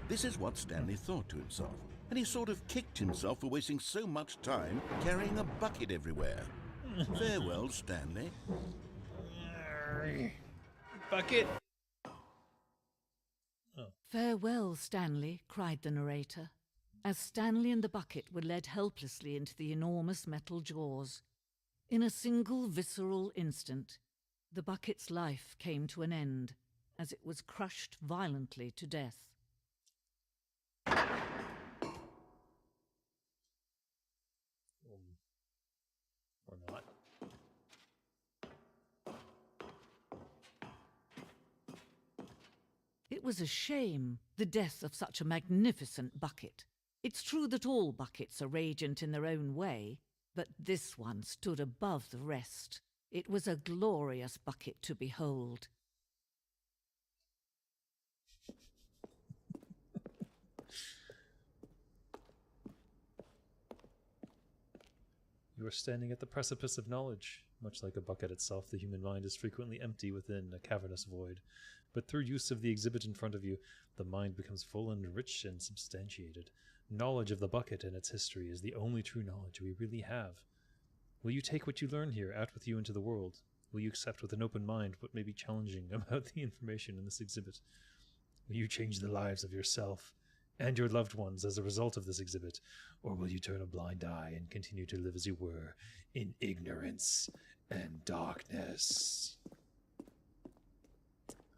[SPEAKER 2] This is what Stanley thought to himself, and he sort of kicked himself for wasting so much time carrying a bucket everywhere. Farewell, Stanley.
[SPEAKER 1] Bucket!
[SPEAKER 5] Farewell, Stanley, cried the narrator, as Stanley and the bucket were led helplessly into the enormous metal jaws. In a single visceral instant, the bucket's life came to an end, as it was crushed violently to death.
[SPEAKER 1] Or not.
[SPEAKER 5] It was a shame, the death of such a magnificent bucket. It's true that all buckets are radiant in their own way, but this one stood above the rest. It was a glorious bucket to behold.
[SPEAKER 1] You are standing at the precipice of knowledge. Much like a bucket itself, the human mind is frequently empty within a cavernous void. But through use of the exhibit in front of you, the mind becomes full and rich and substantiated. Knowledge of the bucket and its history is the only true knowledge we really have. Will you take what you learn here out with you into the world? Will you accept with an open mind what may be challenging about the information in this exhibit? Will you change the lives of yourself and your loved ones as a result of this exhibit? Or will you turn a blind eye and continue to live as you were, in ignorance and darkness?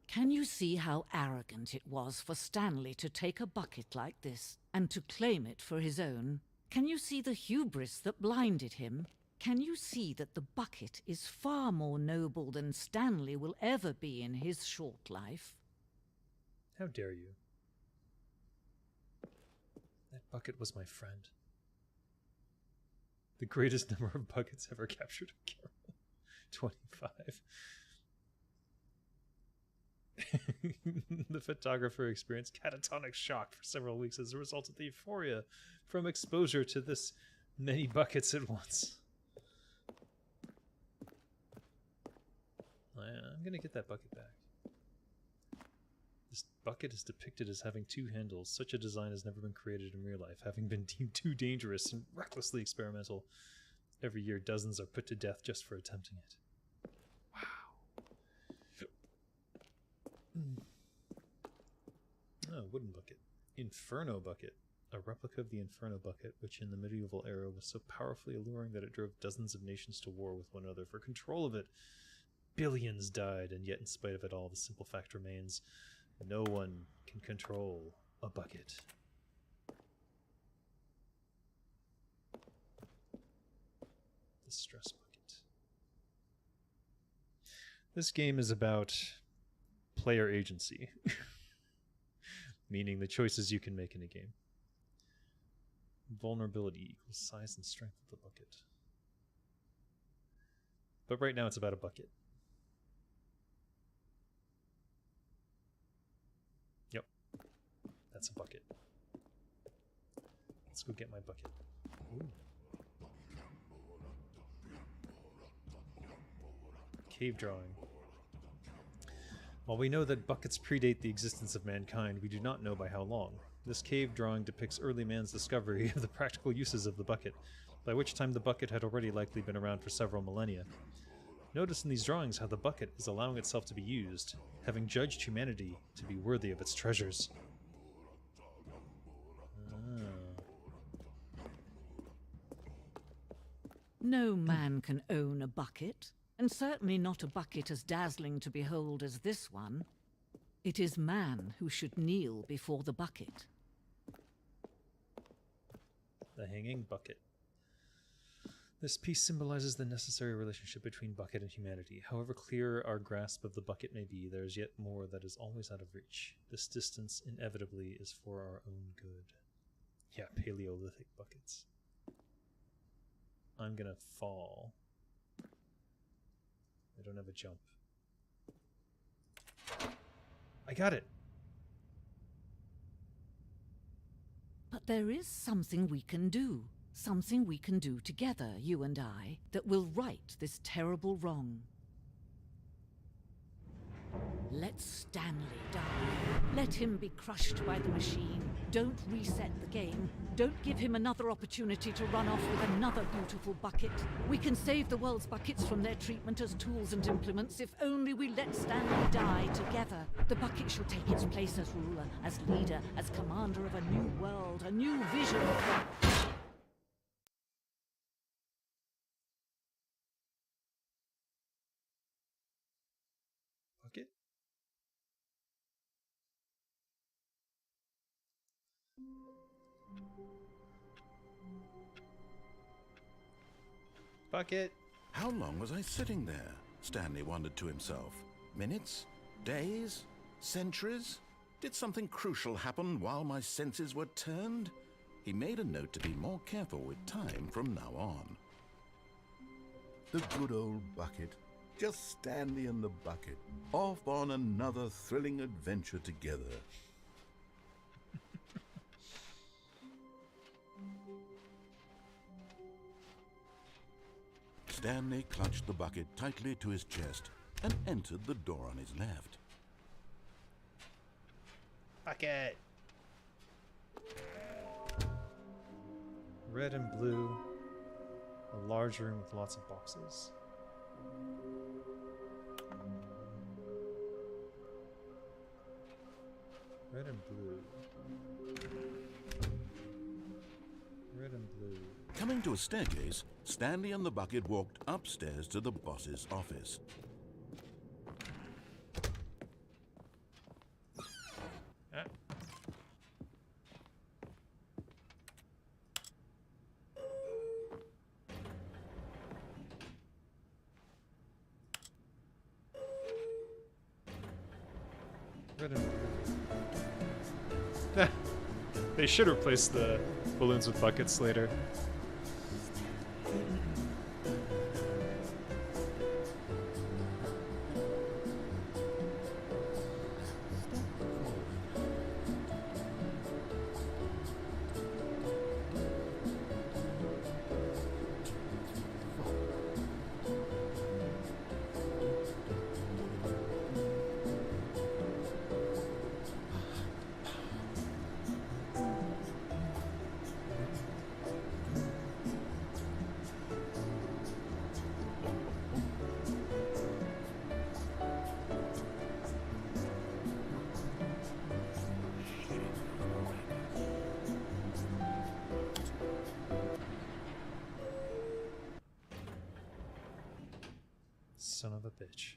[SPEAKER 5] Can you see how arrogant it was for Stanley to take a bucket like this and to claim it for his own? Can you see the hubris that blinded him? Can you see that the bucket is far more noble than Stanley will ever be in his short life?
[SPEAKER 1] How dare you? That bucket was my friend. The greatest number of buckets ever captured on camera. 25. The photographer experienced catatonic shock for several weeks as a result of the euphoria from exposure to this many buckets at once. I'm gonna get that bucket back. This bucket is depicted as having two handles. Such a design has never been created in real life, having been deemed too dangerous and recklessly experimental. Every year, dozens are put to death just for attempting it. Wow. Oh, wooden bucket. Inferno bucket. A replica of the Inferno bucket, which in the medieval era was so powerfully alluring that it drove dozens of nations to war with one another for control of it. Billions died, and yet in spite of it all, the simple fact remains: no one can control a bucket. The stress bucket. This game is about player agency, meaning the choices you can make in a game. Vulnerability equals size and strength of the bucket. But right now it's about a bucket. Yep. That's a bucket. Let's go get my bucket. Ooh. Cave drawing. While we know that buckets predate the existence of mankind, we do not know by how long. This cave drawing depicts early man's discovery of the practical uses of the bucket, by which time the bucket had already likely been around for several millennia. Notice in these drawings how the bucket is allowing itself to be used, having judged humanity to be worthy of its treasures.
[SPEAKER 5] No man can own a bucket, and certainly not a bucket as dazzling to behold as this one. It is man who should kneel before the bucket.
[SPEAKER 1] The hanging bucket. This piece symbolizes the necessary relationship between bucket and humanity. However clear our grasp of the bucket may be, there is yet more that is always out of reach. This distance inevitably is for our own good. Yeah, Paleolithic buckets. I'm gonna fall. I don't have a jump. I got it!
[SPEAKER 5] But there is something we can do. Something we can do together, you and I, that will right this terrible wrong. Let Stanley die. Let him be crushed by the machine. Don't reset the game. Don't give him another opportunity to run off with another beautiful bucket. We can save the world's buckets from their treatment as tools and implements if only we let Stanley die together. The bucket shall take its place as ruler, as leader, as commander of a new world, a new vision for...
[SPEAKER 1] Bucket? Bucket!
[SPEAKER 2] How long was I sitting there? Stanley wondered to himself. Minutes? Days? Centuries? Did something crucial happen while my senses were turned? He made a note to be more careful with time from now on. The good old bucket. Just Stanley and the bucket, off on another thrilling adventure together. Stanley clutched the bucket tightly to his chest and entered the door on his left.
[SPEAKER 1] Bucket! Red and blue. A large room with lots of boxes. Red and blue. Red and blue.
[SPEAKER 2] Coming to a staircase, Stanley and the bucket walked upstairs to the boss's office.
[SPEAKER 1] Ah. Red and blue. They should replace the balloons with buckets later. Son of a bitch.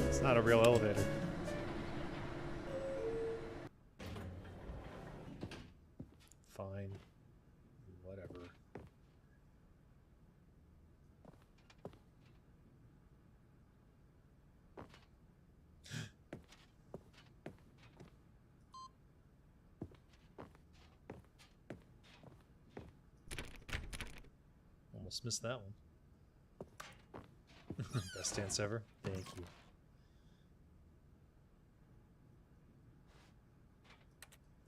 [SPEAKER 1] It's not a real elevator. Fine. Whatever. Almost missed that one. Best dance ever. Thank you.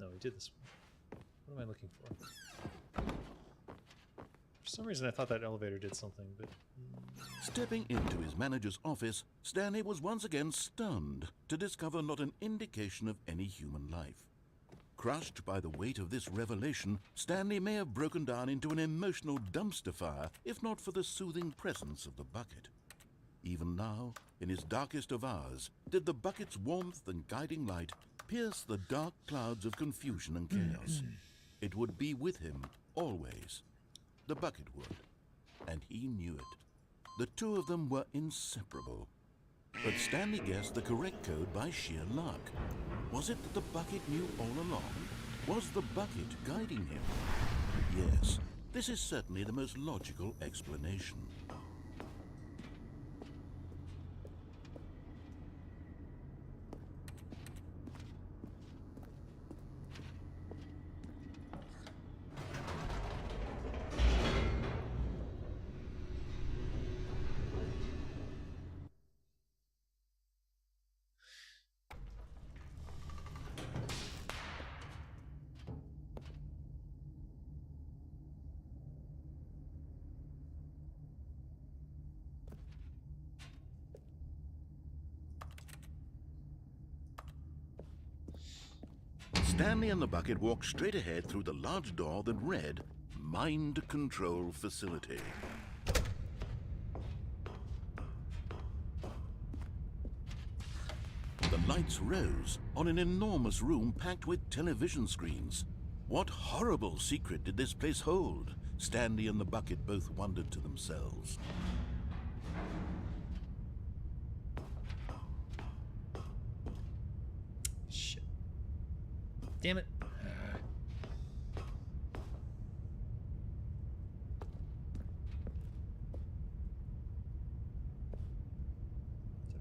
[SPEAKER 1] No, we did this one. What am I looking for? For some reason I thought that elevator did something, but...
[SPEAKER 2] Stepping into his manager's office, Stanley was once again stunned to discover not an indication of any human life. Crushed by the weight of this revelation, Stanley may have broken down into an emotional dumpster fire if not for the soothing presence of the bucket. Even now, in his darkest of hours, did the bucket's warmth and guiding light pierce the dark clouds of confusion and chaos. It would be with him, always. The bucket would. And he knew it. The two of them were inseparable. But Stanley guessed the correct code by sheer luck. Was it that the bucket knew all along? Was the bucket guiding him? Yes, this is certainly the most logical explanation. Stanley and the bucket walked straight ahead through the large door that read, Mind Control Facility. The lights rose on an enormous room packed with television screens. What horrible secret did this place hold? Stanley and the bucket both wondered to themselves.
[SPEAKER 1] Shit. Damn it. Did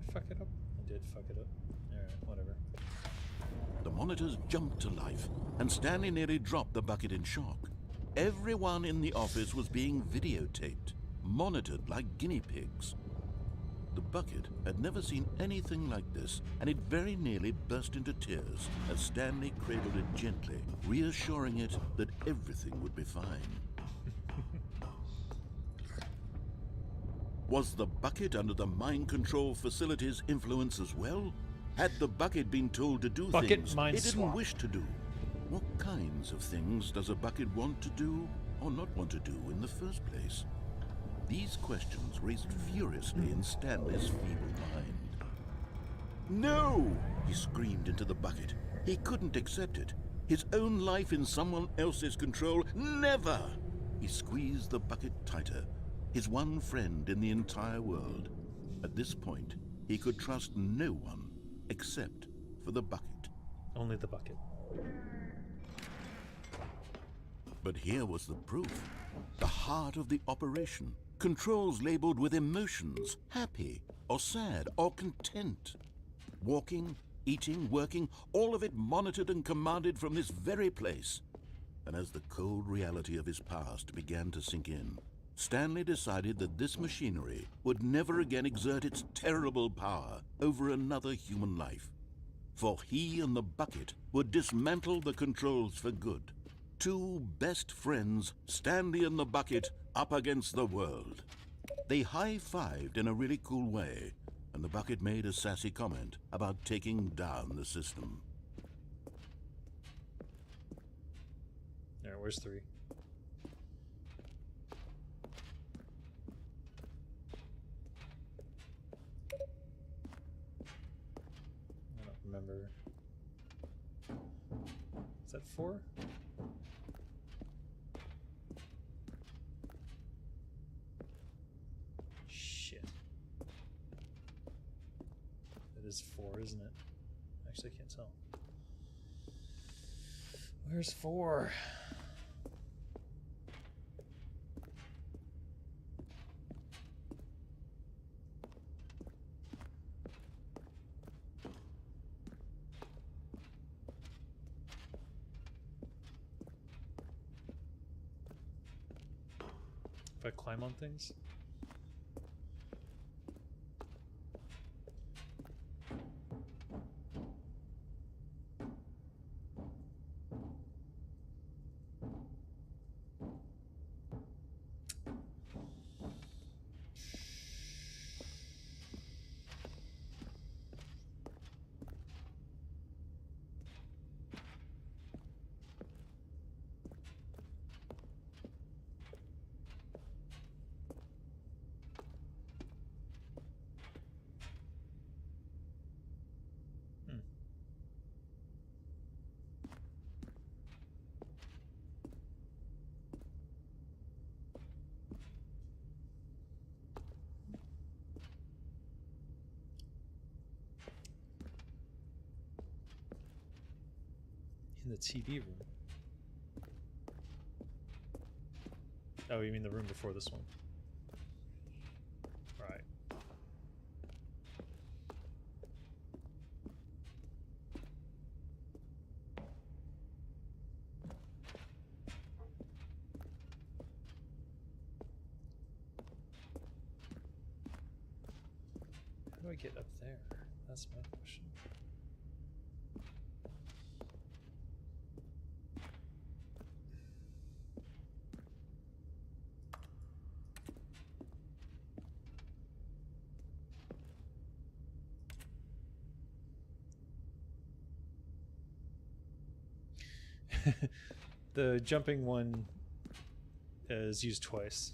[SPEAKER 1] I fuck it up? I did fuck it up. Alright, whatever.
[SPEAKER 2] The monitors jumped to life, and Stanley nearly dropped the bucket in shock. Everyone in the office was being videotaped, monitored like guinea pigs. The bucket had never seen anything like this, and it very nearly burst into tears as Stanley cradled it gently, reassuring it that everything would be fine. Was the bucket under the mind control facility's influence as well? Had the bucket been told to do things it didn't wish to do? What kinds of things does a bucket want to do or not want to do in the first place? These questions raced furiously in Stanley's feeble mind. No! He screamed into the bucket. He couldn't accept it. His own life in someone else's control, never! He squeezed the bucket tighter, his one friend in the entire world. At this point, he could trust no one except for the bucket.
[SPEAKER 1] Only the bucket.
[SPEAKER 2] But here was the proof. The heart of the operation. Controls labeled with emotions, happy or sad or content. Walking, eating, working, all of it monitored and commanded from this very place. And as the cold reality of his past began to sink in, Stanley decided that this machinery would never again exert its terrible power over another human life. For he and the bucket would dismantle the controls for good. Two best friends, Stanley and the bucket, up against the world. They high-fived in a really cool way, and the bucket made a sassy comment about taking down the system.
[SPEAKER 1] Alright, where's 3? remember. Is that 4? Shit. That is 4, isn't it? Actually, I can't tell. Where's 4? If I climb on things? In the TV room. Oh, you mean the room before this one? Right. How do I get up there? That's my question. The jumping one is used twice.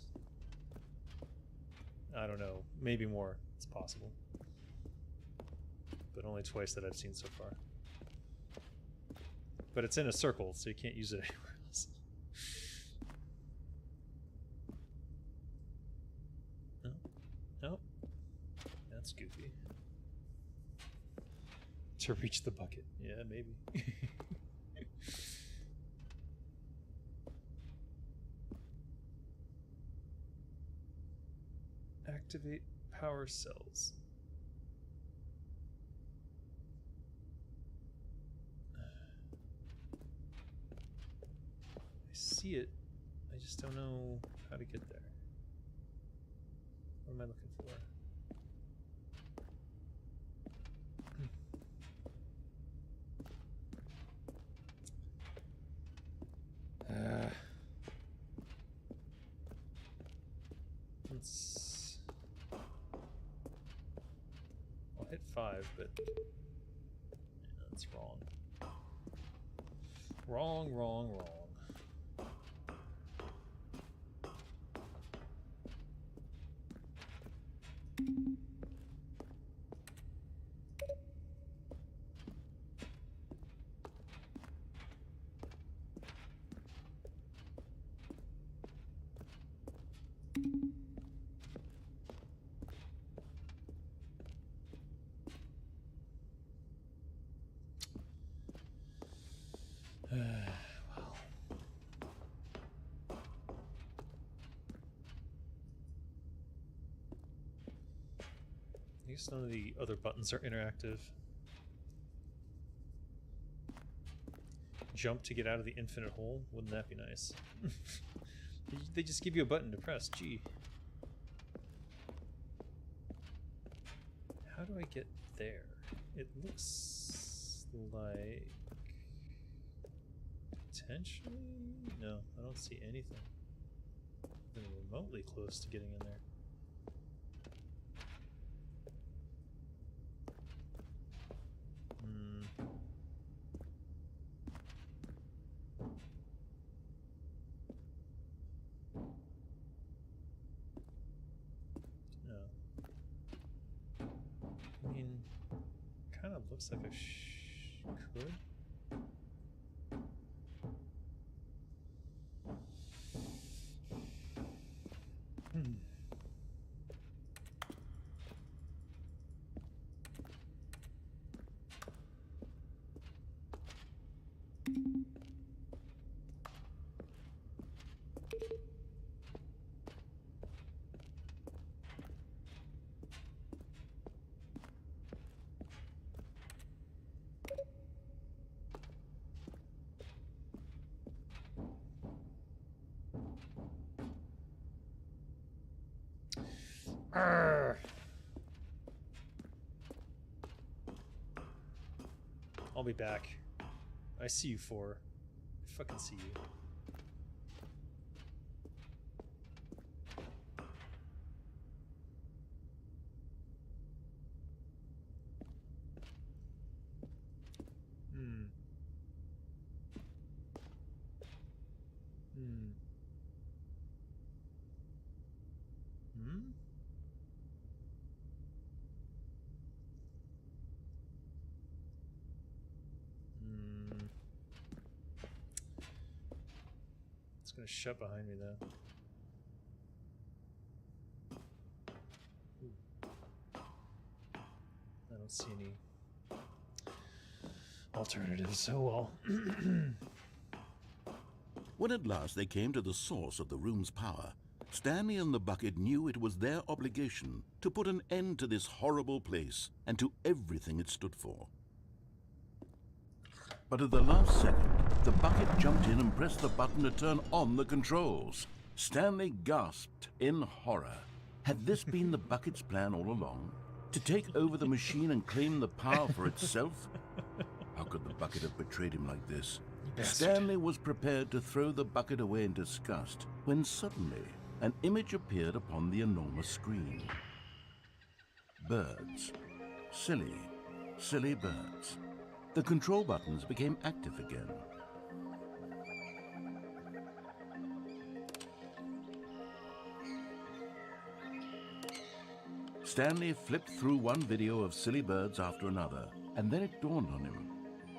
[SPEAKER 1] I don't know, maybe more. It's possible. But only twice that I've seen so far. But it's in a circle, so you can't use it anywhere else. No. No. That's goofy. To reach the bucket. Yeah, maybe. Activate power cells. I see it. I just don't know how to get there. What am I looking for? Let's... I'll hit 5, but yeah, that's wrong. Wrong, wrong, wrong. Well. I guess none of the other buttons are interactive. Jump to get out of the infinite hole? Wouldn't that be nice? They just give you a button to press. Gee. How do I get there? It looks like... Potentially? No, I don't see anything. Even remotely close to getting in there. No. I mean, kind of It looks like I could. Arrgh. I'll be back. I see you, 4. I fucking see you. It's gonna shut behind me though. Ooh. I don't see any alternatives. Oh well.
[SPEAKER 2] When at last they came to the source of the room's power, Stanley and the bucket knew it was their obligation to put an end to this horrible place and to everything it stood for. But at the last second, the bucket jumped in and pressed the button to turn on the controls. Stanley gasped in horror. Had this been the bucket's plan all along? To take over the machine and claim the power for itself? How could the bucket have betrayed him like this? Stanley was prepared to throw the bucket away in disgust when suddenly an image appeared upon the enormous screen. Birds. Silly, silly birds. The control buttons became active again. Stanley flipped through one video of silly birds after another, and then it dawned on him.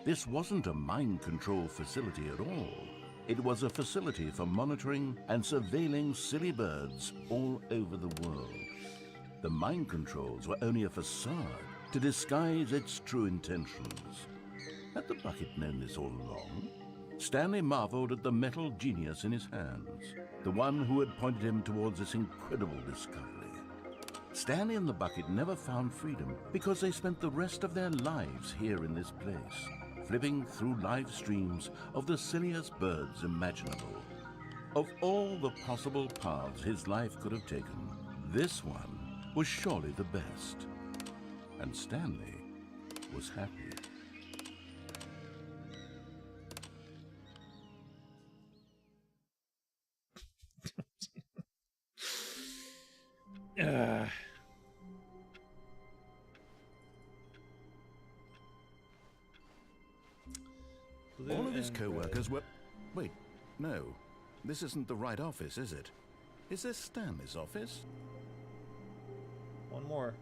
[SPEAKER 2] This wasn't a mind control facility at all. It was a facility for monitoring and surveilling silly birds all over the world. The mind controls were only a facade to disguise its true intentions. Had the bucket known this all along? Stanley marveled at the metal genius in his hands, the one who had pointed him towards this incredible discovery. Stanley and the bucket never found freedom because they spent the rest of their lives here in this place, flipping through live streams of the silliest birds imaginable. Of all the possible paths his life could have taken, this one was surely the best. And Stanley was happy. All of his co-workers were... Wait, no. This isn't the right office, is it? Is this Stanley's office?
[SPEAKER 1] One more.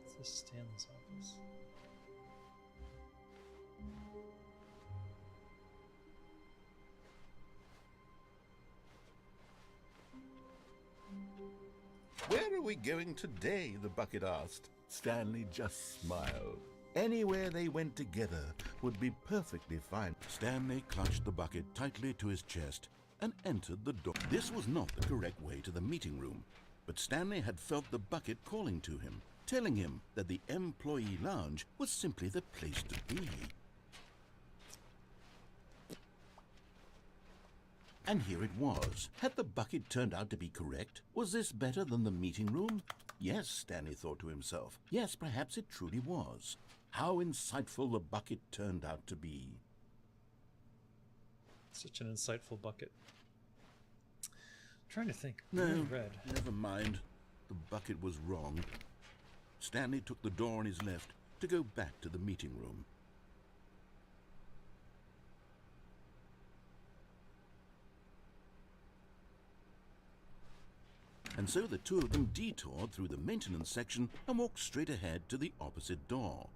[SPEAKER 1] Is this Stanley's office?
[SPEAKER 2] Where are we going today? The bucket asked. Stanley just smiled. Anywhere they went together would be perfectly fine. Stanley clutched the bucket tightly to his chest and entered the door. This was not the correct way to the meeting room, but Stanley had felt the bucket calling to him, telling him that the employee lounge was simply the place to be. And here it was. Had the bucket turned out to be correct? Was this better than the meeting room? Yes, Stanley thought to himself. Yes, perhaps it truly was. How insightful the bucket turned out to be.
[SPEAKER 1] Such an insightful bucket. I'm trying to think.
[SPEAKER 2] No,
[SPEAKER 1] Red.
[SPEAKER 2] never mind. The bucket was wrong. Stanley took the door on his left to go back to the meeting room. and so the two of them detoured through the maintenance section and walked straight ahead to the opposite door.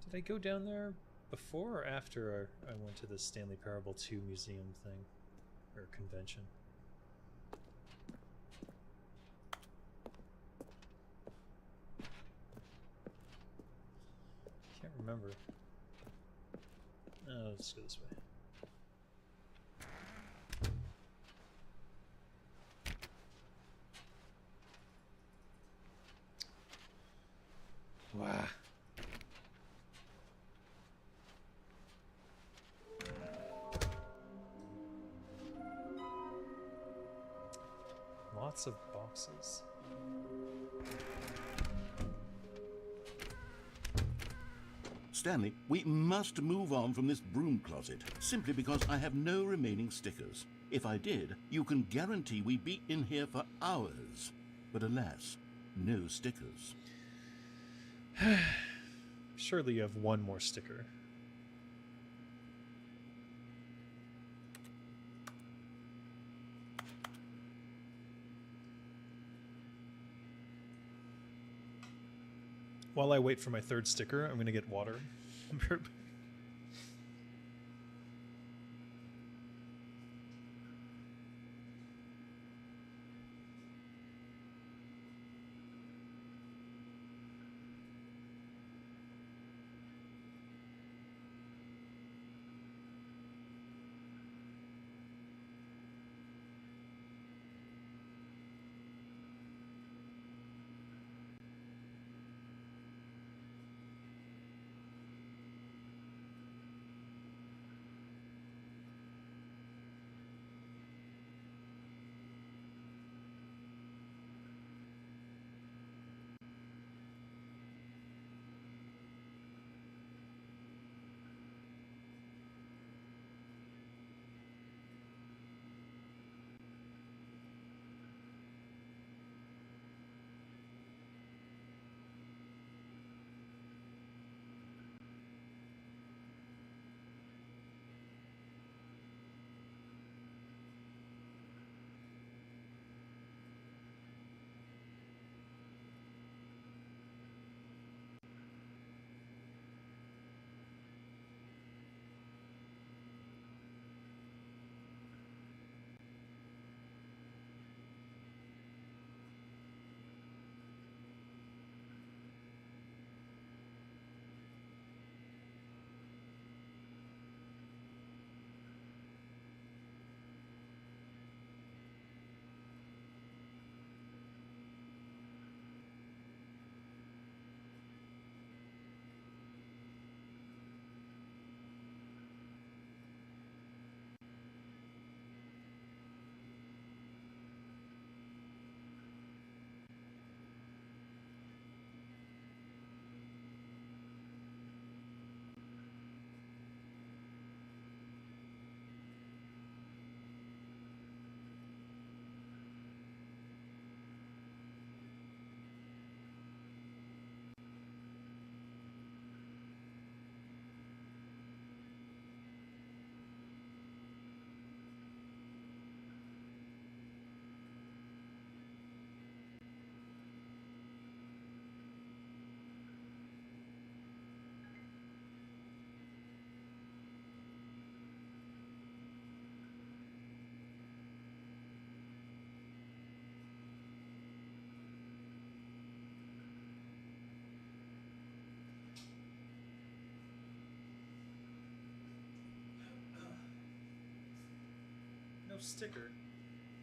[SPEAKER 1] Did I go down there before or after I went to the Stanley Parable 2 museum thing? Or convention? Can't remember. Oh, let's go this way. Wow. Lots of boxes.
[SPEAKER 2] Stanley, we must move on from this broom closet, simply because I have no remaining stickers. If I did, you can guarantee we'd be in here for hours. But alas, no stickers.
[SPEAKER 1] Surely you have one more sticker. While I wait for my third sticker, I'm gonna get water. Sticker.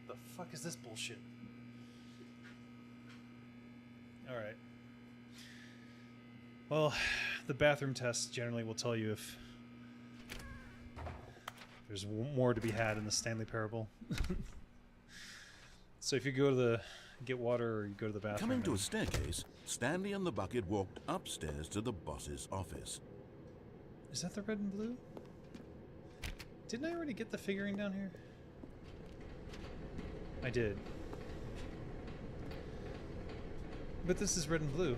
[SPEAKER 1] The fuck is this bullshit? Alright. Well, the bathroom test generally will tell you if there's more to be had in the Stanley Parable. So if you go to the get water or you go to the bathroom...
[SPEAKER 2] Coming to a staircase, Stanley and the bucket walked upstairs to the boss's office.
[SPEAKER 1] Is that the red and blue? Didn't I already get the figurine down here? I did. But this is red and blue.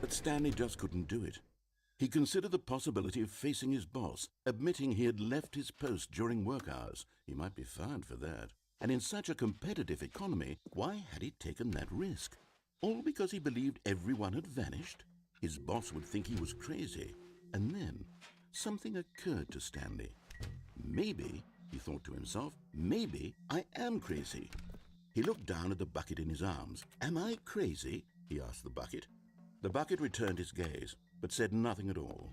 [SPEAKER 2] But Stanley just couldn't do it. He considered the possibility of facing his boss, admitting he had left his post during work hours. He might be fined for that. And in such a competitive economy, why had he taken that risk? All because he believed everyone had vanished? His boss would think he was crazy. And then something occurred to Stanley. Maybe, he thought to himself, maybe I am crazy. He looked down at the bucket in his arms. Am I crazy? He asked the bucket. The bucket returned his gaze, but said nothing at all.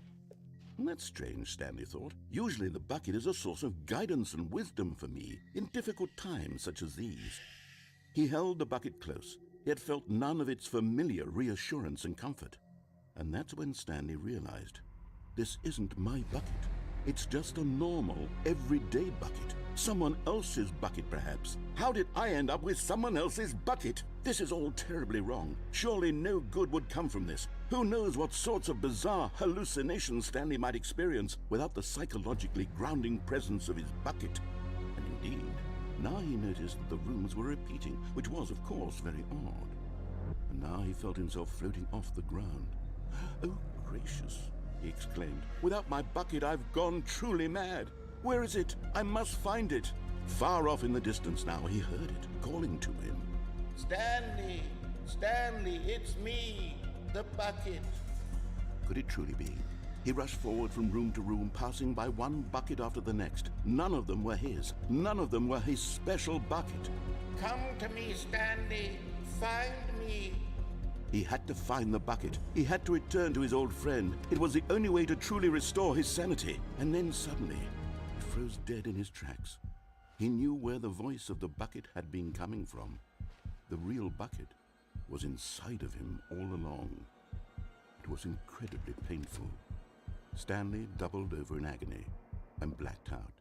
[SPEAKER 2] That's strange, Stanley thought. Usually the bucket is a source of guidance and wisdom for me in difficult times such as these. He held the bucket close, yet felt none of its familiar reassurance and comfort. And that's when Stanley realized, this isn't my bucket. It's just a normal, everyday bucket. Someone else's bucket, perhaps. How did I end up with someone else's bucket? This is all terribly wrong. Surely no good would come from this. Who knows what sorts of bizarre hallucinations Stanley might experience without the psychologically grounding presence of his bucket. And indeed, now he noticed that the rooms were repeating, which was, of course, very odd. And now he felt himself floating off the ground. Oh, gracious, he exclaimed. Without my bucket, I've gone truly mad. Where is it? I must find it. Far off in the distance now, he heard it, calling to him.
[SPEAKER 4] Stanley! Stanley, it's me! The bucket!
[SPEAKER 2] Could it truly be? He rushed forward from room to room, passing by one bucket after the next. None of them were his. None of them were his special bucket.
[SPEAKER 4] Come to me, Stanley! Find me!
[SPEAKER 2] He had to find the bucket. He had to return to his old friend. It was the only way to truly restore his sanity. And then suddenly, he froze dead in his tracks. He knew where the voice of the bucket had been coming from. The real bucket was inside of him all along. It was incredibly painful. Stanley doubled over in agony and blacked out.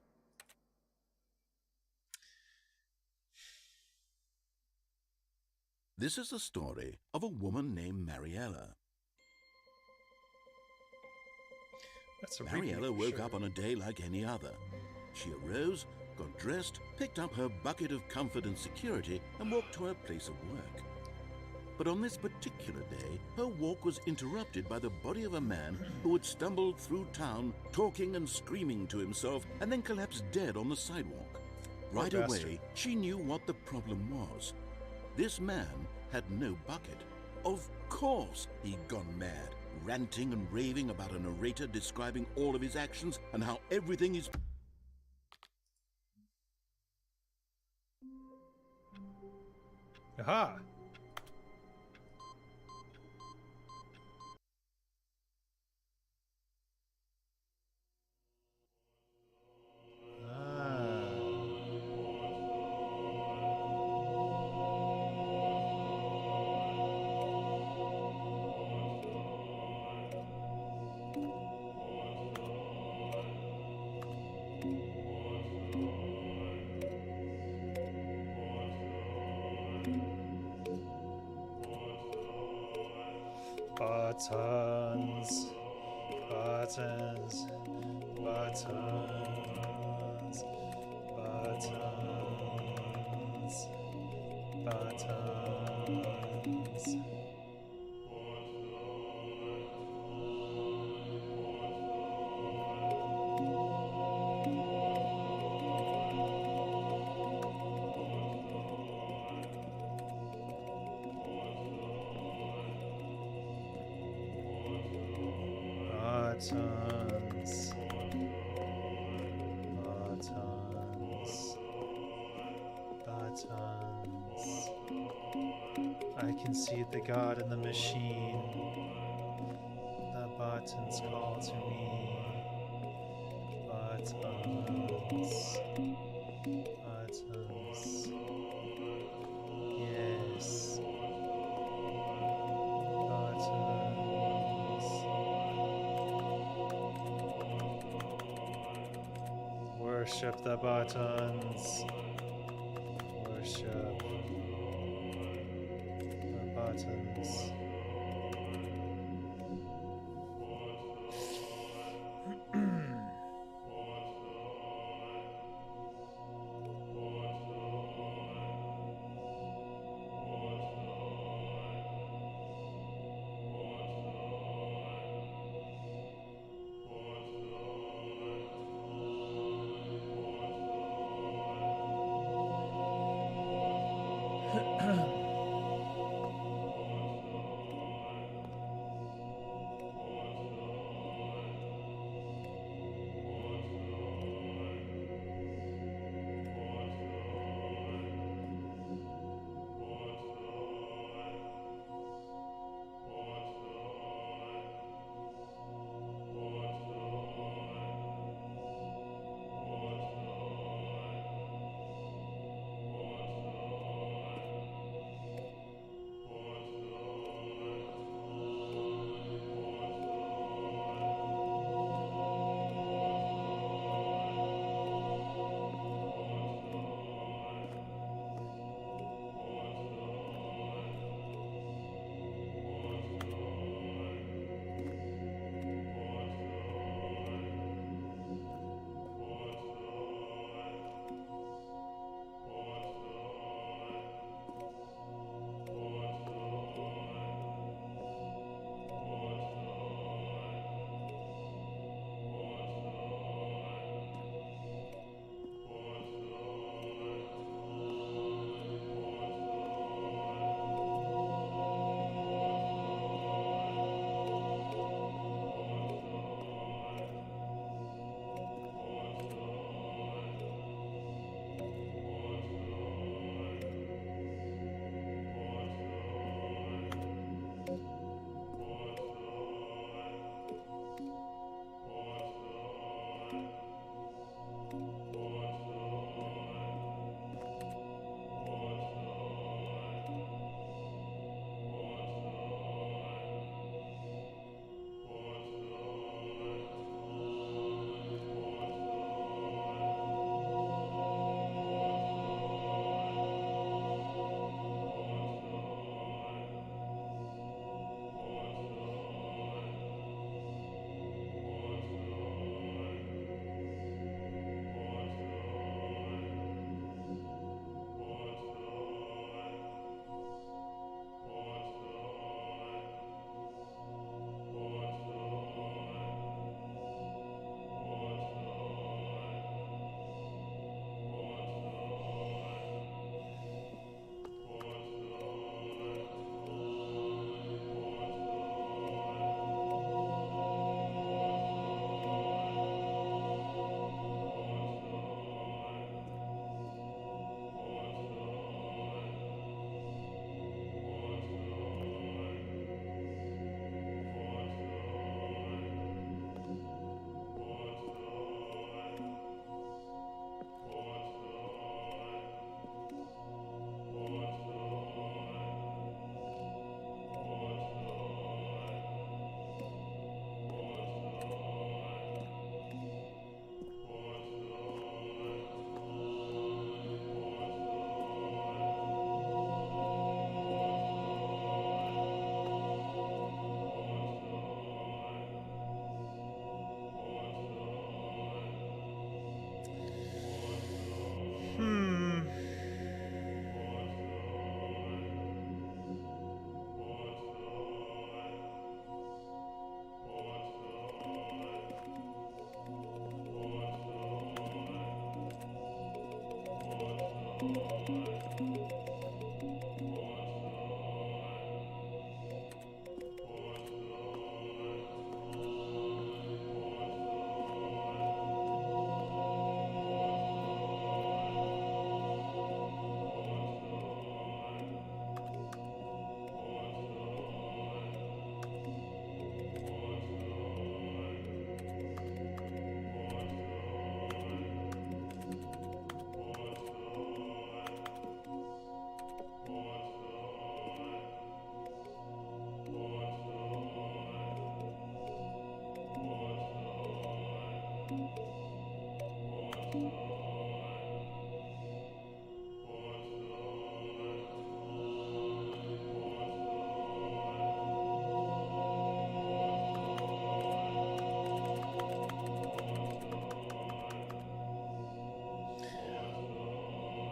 [SPEAKER 2] This is the story of a woman named Mariella.
[SPEAKER 1] That's a
[SPEAKER 2] Mariella woke up on a day like any other. She arose, got dressed, picked up her bucket of comfort and security, and walked to her place of work. But on this particular day, her walk was interrupted by the body of a man who had stumbled through town, talking and screaming to himself, and then collapsed dead on the sidewalk. Right away, she knew what the problem was. This man had no bucket. Of course he'd gone mad, ranting and raving about a narrator describing all of his actions and how everything is...
[SPEAKER 1] Aha! Buttons, buttons, buttons, buttons, buttons. Buttons, buttons, buttons. I can see the God in the machine. The buttons call to me. Buttons, buttons. Yes. Worship the buttons. Worship the buttons.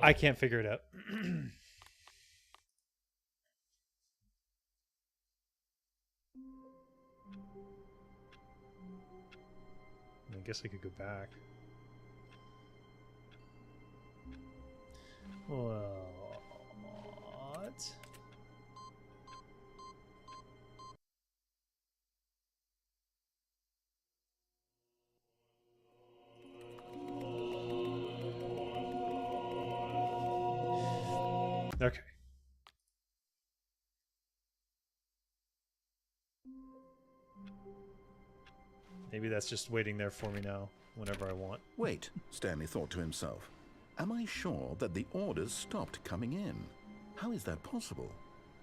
[SPEAKER 1] I can't figure it out. I guess I could go back. Well, what? Okay. Maybe that's just waiting there for me now, whenever I want.
[SPEAKER 2] Wait, Stanley thought to himself. Am I sure that the orders stopped coming in? How is that possible?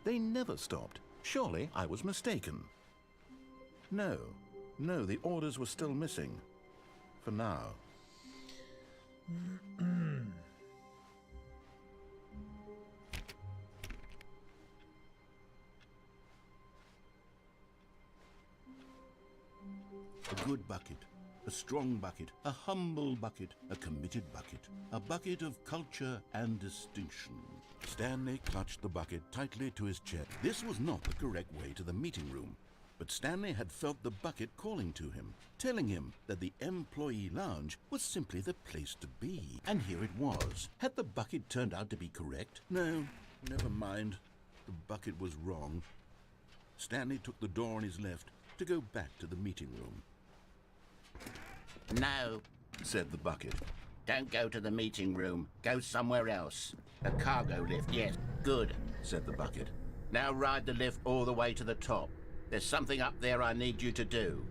[SPEAKER 2] They never stopped. Surely I was mistaken. No, the orders were still missing. For now. A good bucket, a strong bucket, a humble bucket, a committed bucket, a bucket of culture and distinction. Stanley clutched the bucket tightly to his chest. This was not the correct way to the meeting room, but Stanley had felt the bucket calling to him, telling him that the employee lounge was simply the place to be. And here it was. Had the bucket turned out to be correct? No, never mind. The bucket was wrong. Stanley took the door on his left to go back to the meeting room.
[SPEAKER 4] No,
[SPEAKER 2] Said the bucket.
[SPEAKER 4] don't go to the meeting room. Go somewhere else. The cargo lift, yes. Good,
[SPEAKER 2] Said the bucket.
[SPEAKER 4] now ride the lift all the way to the top. There's something up there I need you to do.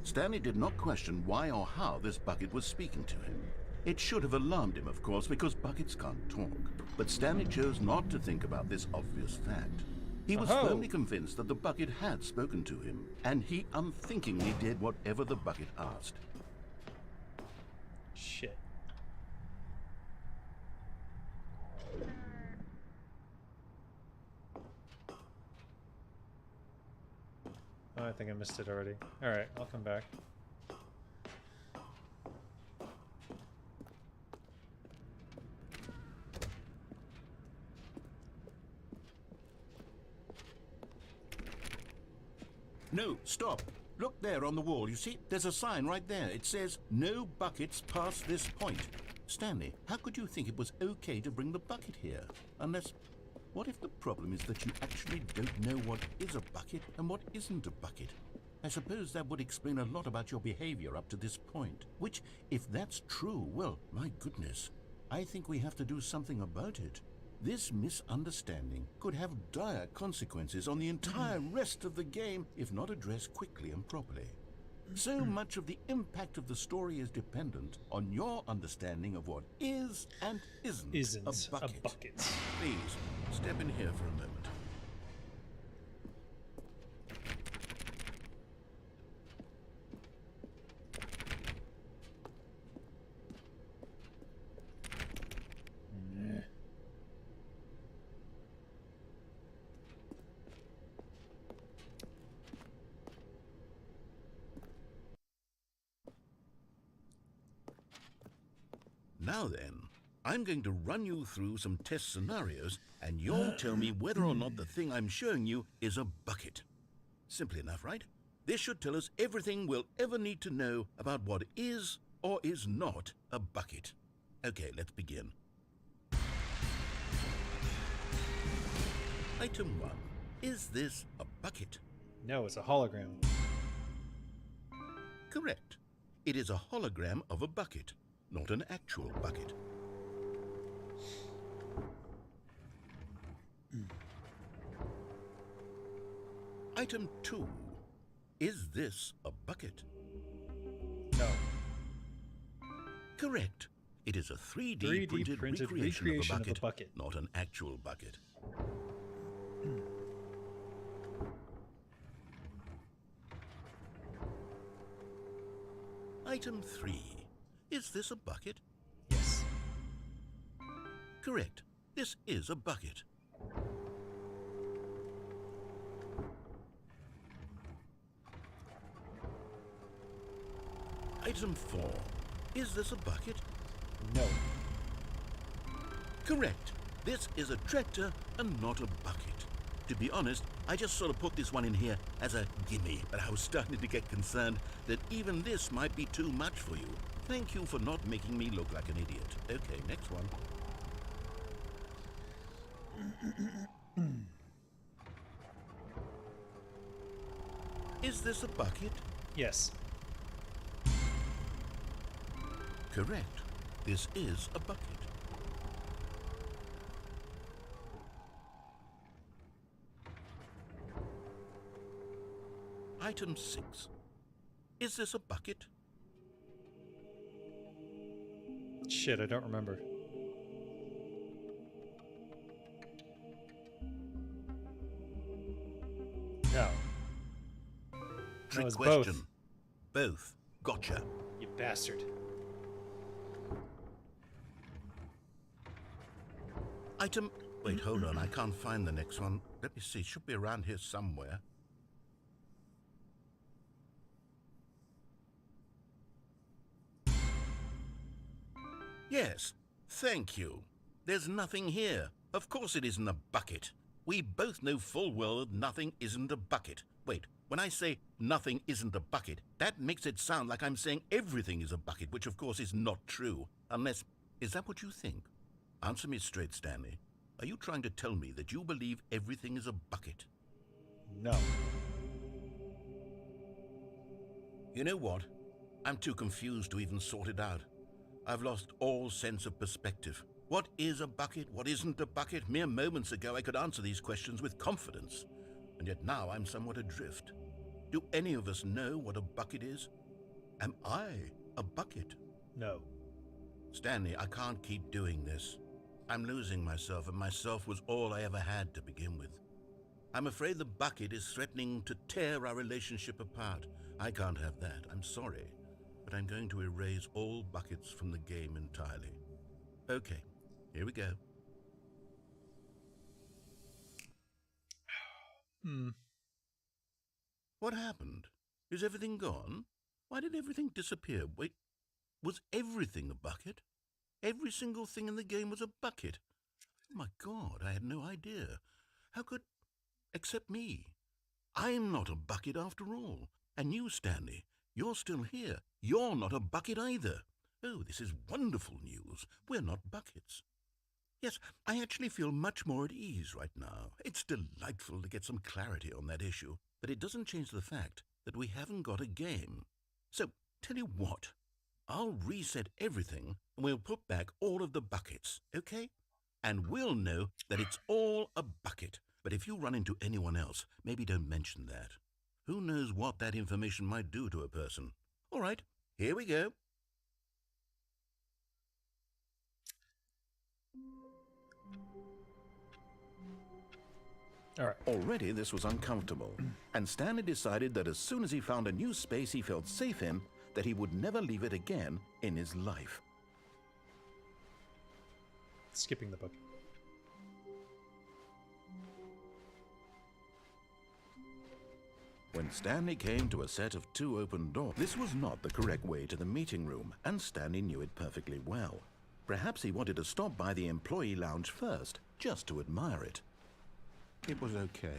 [SPEAKER 2] Stanley did not question why or how this bucket was speaking to him. It should have alarmed him, of course, because buckets can't talk. But Stanley chose not to think about this obvious fact. He was
[SPEAKER 1] Oh.
[SPEAKER 2] firmly convinced that the bucket had spoken to him, and he unthinkingly did whatever the bucket asked.
[SPEAKER 1] Shit. Oh, I think I missed it already. Alright, I'll come back.
[SPEAKER 2] No, stop. Look there on the wall, you see? There's a sign right there. It says, "No buckets past this point." Stanley, how could you think it was okay to bring the bucket here? Unless, what if the problem is that you actually don't know what is a bucket and what isn't a bucket? I suppose that would explain a lot about your behavior up to this point. Which, if that's true, well, my goodness, I think we have to do something about it. This misunderstanding could have dire consequences on the entire rest of the game if not addressed quickly and properly. So much of the impact of the story is dependent on your understanding of what is and isn't a bucket. Please, step in here for a moment. Now then, I'm going to run you through some test scenarios, and you'll tell me whether or not the thing I'm showing you is a bucket. Simple enough, right? This should tell us everything we'll ever need to know about what is or is not a bucket. Okay, let's begin. Item 1. Is this a bucket?
[SPEAKER 1] No, it's a hologram.
[SPEAKER 2] Correct. It is a hologram of a bucket, not an actual bucket. Item 2. Is this a bucket?
[SPEAKER 1] No.
[SPEAKER 2] Correct. It is a 3D,
[SPEAKER 1] 3D
[SPEAKER 2] printed recreation of a bucket, not an actual bucket. Item 3. Is this a bucket?
[SPEAKER 1] Yes.
[SPEAKER 2] Correct. This is a bucket. Item 4. Is this a bucket?
[SPEAKER 1] No.
[SPEAKER 2] Correct. This is a tractor and not a bucket. To be honest, I just sort of put this one in here as a gimme, but I was starting to get concerned that even this might be too much for you. Thank you for not making me look like an idiot. Okay, next one. Is this a bucket?
[SPEAKER 1] Yes.
[SPEAKER 2] Correct. This is a bucket. Item 6. Is this a bucket?
[SPEAKER 1] Shit, I don't remember. No.
[SPEAKER 2] Trick
[SPEAKER 1] was
[SPEAKER 2] question.
[SPEAKER 1] both.
[SPEAKER 2] Both. Gotcha.
[SPEAKER 1] You bastard.
[SPEAKER 2] Item... Wait, hold on. I can't find the next one. Let me see. It should be around here somewhere. Yes. Thank you. There's nothing here. Of course it isn't a bucket. We both know full well that nothing isn't a bucket. Wait, when I say nothing isn't a bucket, that makes it sound like I'm saying everything is a bucket, which of course is not true. Unless... Is that what you think? Answer me straight, Stanley. Are you trying to tell me that you believe everything is a bucket?
[SPEAKER 1] No.
[SPEAKER 2] You know what? I'm too confused to even sort it out. I've lost all sense of perspective. What is a bucket? What isn't a bucket? Mere moments ago I could answer these questions with confidence. And yet now I'm somewhat adrift. Do any of us know what a bucket is? Am I a bucket?
[SPEAKER 1] No.
[SPEAKER 2] Stanley, I can't keep doing this. I'm losing myself, and myself was all I ever had to begin with. I'm afraid the bucket is threatening to tear our relationship apart. I can't have that. I'm sorry. But I'm going to erase all buckets from the game entirely. Okay, here we go. What happened? Is everything gone? Why did everything disappear? Wait, was everything a bucket? Every single thing in the game was a bucket. Oh my God, I had no idea. How could... Except me. I'm not a bucket after all. And you, Stanley, you're still here. You're not a bucket either. Oh, this is wonderful news. We're not buckets. Yes, I actually feel much more at ease right now. It's delightful to get some clarity on that issue, but it doesn't change the fact that we haven't got a game. So, tell you what, I'll reset everything and we'll put back all of the buckets, okay? And we'll know that it's all a bucket. But if you run into anyone else, maybe don't mention that. Who knows what that information might do to a person? All right, here we go.
[SPEAKER 1] All right.
[SPEAKER 2] Already this was uncomfortable, and Stanley decided that as soon as he found a new space he felt safe in, that he would never leave it again in his life.
[SPEAKER 1] Skipping the book.
[SPEAKER 2] When Stanley came to a set of 2 open doors, this was not the correct way to the meeting room, and Stanley knew it perfectly well. Perhaps he wanted to stop by the employee lounge first, just to admire it. It was okay.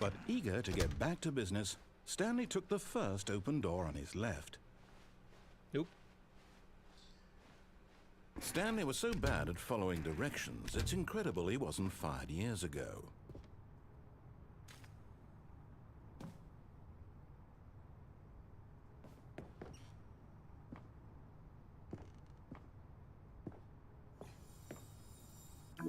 [SPEAKER 2] But eager to get back to business, Stanley took the first open door on his left.
[SPEAKER 1] Nope.
[SPEAKER 2] Stanley was so bad at following directions, it's incredible he wasn't fired years ago.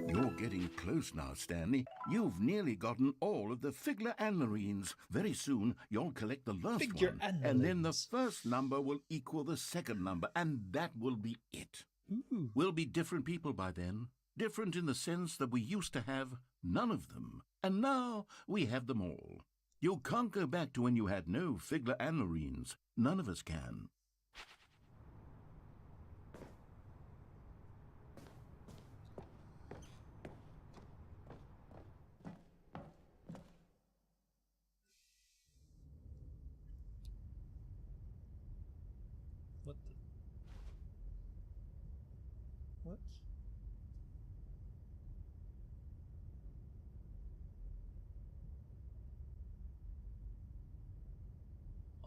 [SPEAKER 2] You're getting close now, Stanley. You've nearly gotten all of the Figler and Marines. Very soon, you'll collect the last
[SPEAKER 1] Figure
[SPEAKER 2] one.
[SPEAKER 1] and
[SPEAKER 2] then the
[SPEAKER 1] Marines.
[SPEAKER 2] first number will equal the second number, and that will be it.
[SPEAKER 1] Ooh.
[SPEAKER 2] We'll be different people by then. Different in the sense that we used to have none of them. And now we have them all. You can't go back to when you had no Figler and Marines. None of us can.
[SPEAKER 1] What the? What?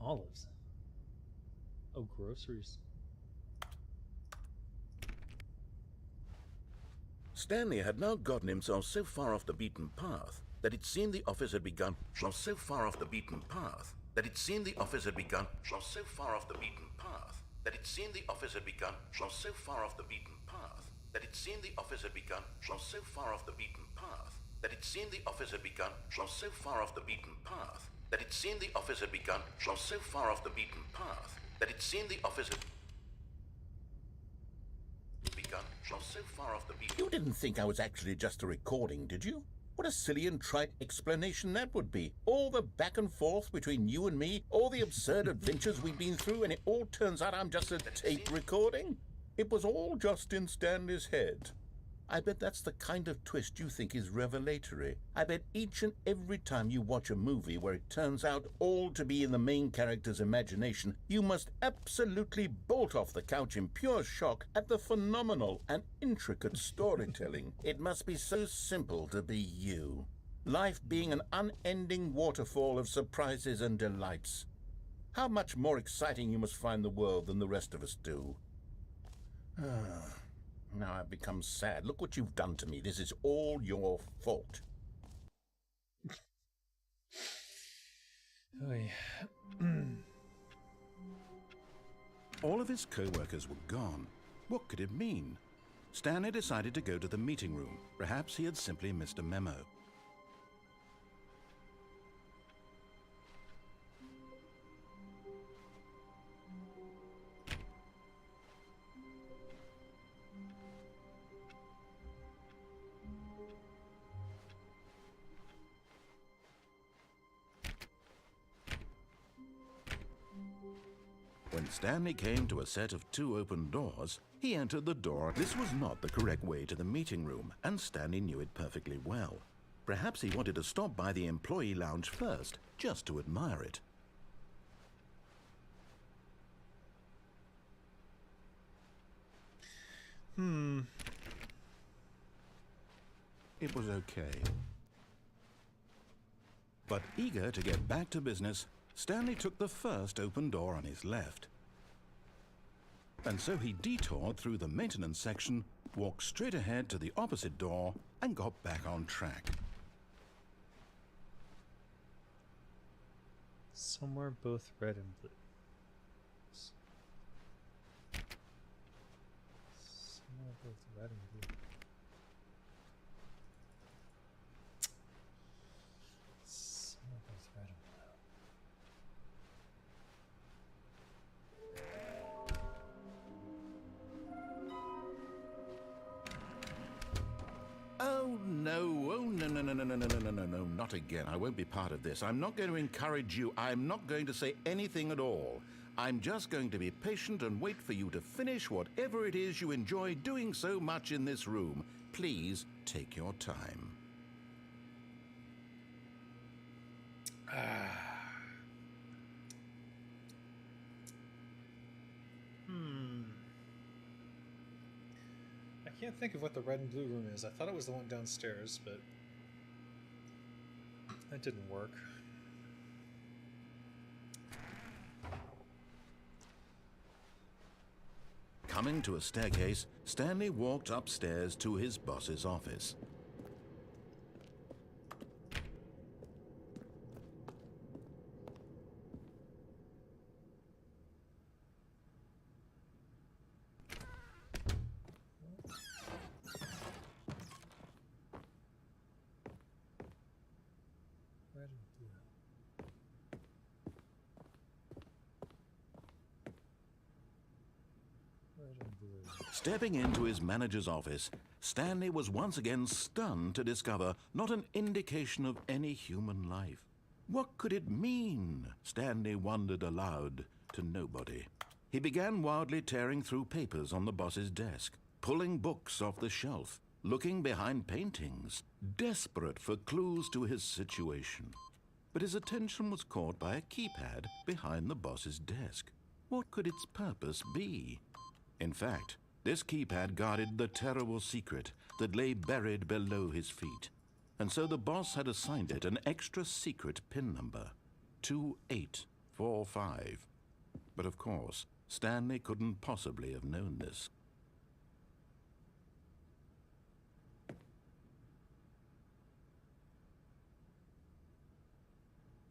[SPEAKER 1] Olives. Oh, groceries.
[SPEAKER 2] Stanley had now gotten himself so far off the beaten path that it seemed the office had begun. So far off the beaten path that it seemed the office had begun. So far off the beaten path that it seemed the office had begun. So far off the beaten path that it seemed the office had begun. So far off the beaten path that it seemed the office had begun. So far off the beaten path that it seemed the office had begun. So far off the beaten path that it seemed the office had begun. So far off the beaten. You didn't think I was actually just a recording, did you? What a silly and trite explanation that would be. All the back and forth between you and me, all the absurd adventures we've been through, and it all turns out I'm just a tape recording? It was all just in Stanley's head. I bet that's the kind of twist you think is revelatory. I bet each and every time you watch a movie where it turns out all to be in the main character's imagination, you must absolutely bolt off the couch in pure shock at the phenomenal and intricate storytelling. It must be so simple to be you. Life being an unending waterfall of surprises and delights. How much more exciting you must find the world than the rest of us do. Now I've become sad. Look what you've done to me. This is all your fault.
[SPEAKER 1] Oy.
[SPEAKER 2] All of his co-workers were gone. What could it mean? Stanley decided to go to the meeting room. Perhaps he had simply missed a memo. When Stanley came to a set of 2 open doors, he entered the door. This was not the correct way to the meeting room, and Stanley knew it perfectly well. Perhaps he wanted to stop by the employee lounge first, just to admire it. It was okay. But eager to get back to business, Stanley took the first open door on his left. And so he detoured through the maintenance section, walked straight ahead to the opposite door, and got back on track.
[SPEAKER 1] Somewhere both red and blue. Somewhere both red and blue. Somewhere both red and blue.
[SPEAKER 2] Oh no, no, not again. I won't be part of this. I'm not going to encourage you. I'm not going to say anything at all. I'm just going to be patient and wait for you to finish whatever it is you enjoy doing so much in this room. Please take your time.
[SPEAKER 1] I can't think of what the red and blue room is. I thought it was the one downstairs, but that didn't work.
[SPEAKER 2] Coming to a staircase, Stanley walked upstairs to his boss's office.
[SPEAKER 1] Red and blue. Red and blue.
[SPEAKER 2] Stepping into his manager's office, Stanley was once again stunned to discover not an indication of any human life. What could it mean? Stanley wondered aloud to nobody. He began wildly tearing through papers on the boss's desk, pulling books off the shelf, looking behind paintings, desperate for clues to his situation. But his attention was caught by a keypad behind the boss's desk. What could its purpose be? In fact, this keypad guarded the terrible secret that lay buried below his feet. And so the boss had assigned it an extra secret PIN number, 2845. But of course, Stanley couldn't possibly have known this.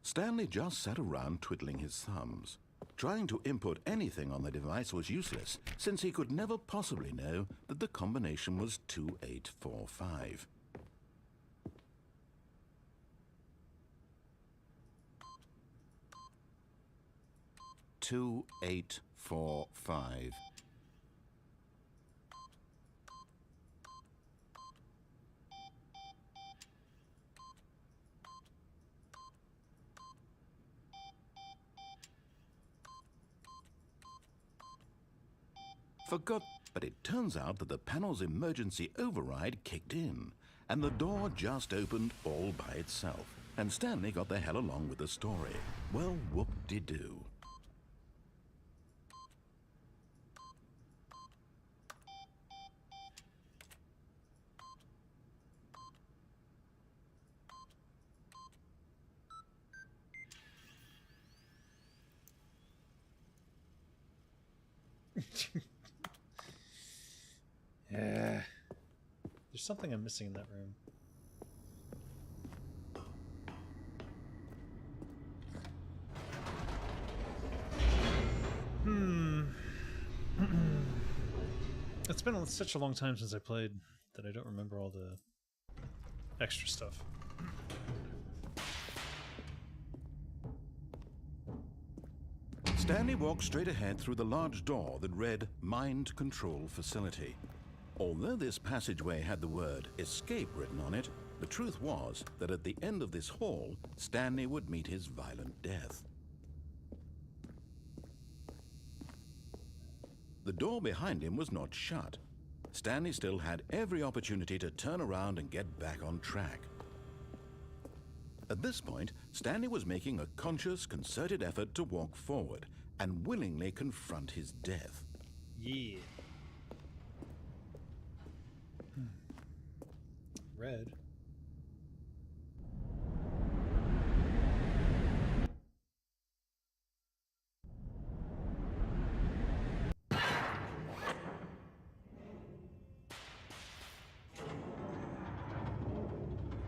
[SPEAKER 2] Stanley just sat around twiddling his thumbs. Trying to input anything on the device was useless, since he could never possibly know that the combination was 2845. "2845. Forgot, but it turns out that the panel's emergency override kicked in, and the door just opened all by itself, and Stanley got the hell along with the story. Well, whoop-de-doo.
[SPEAKER 1] Yeah. There's something I'm missing in that room. It's been such a long time since I played that I don't remember all the extra stuff.
[SPEAKER 2] Stanley walked straight ahead through the large door that read Mind Control Facility. Although this passageway had the word escape written on it, the truth was that at the end of this hall, Stanley would meet his violent death. The door behind him was not shut. Stanley still had every opportunity to turn around and get back on track. At this point, Stanley was making a conscious, concerted effort to walk forward and willingly confront his death.
[SPEAKER 1] Yeah. Red.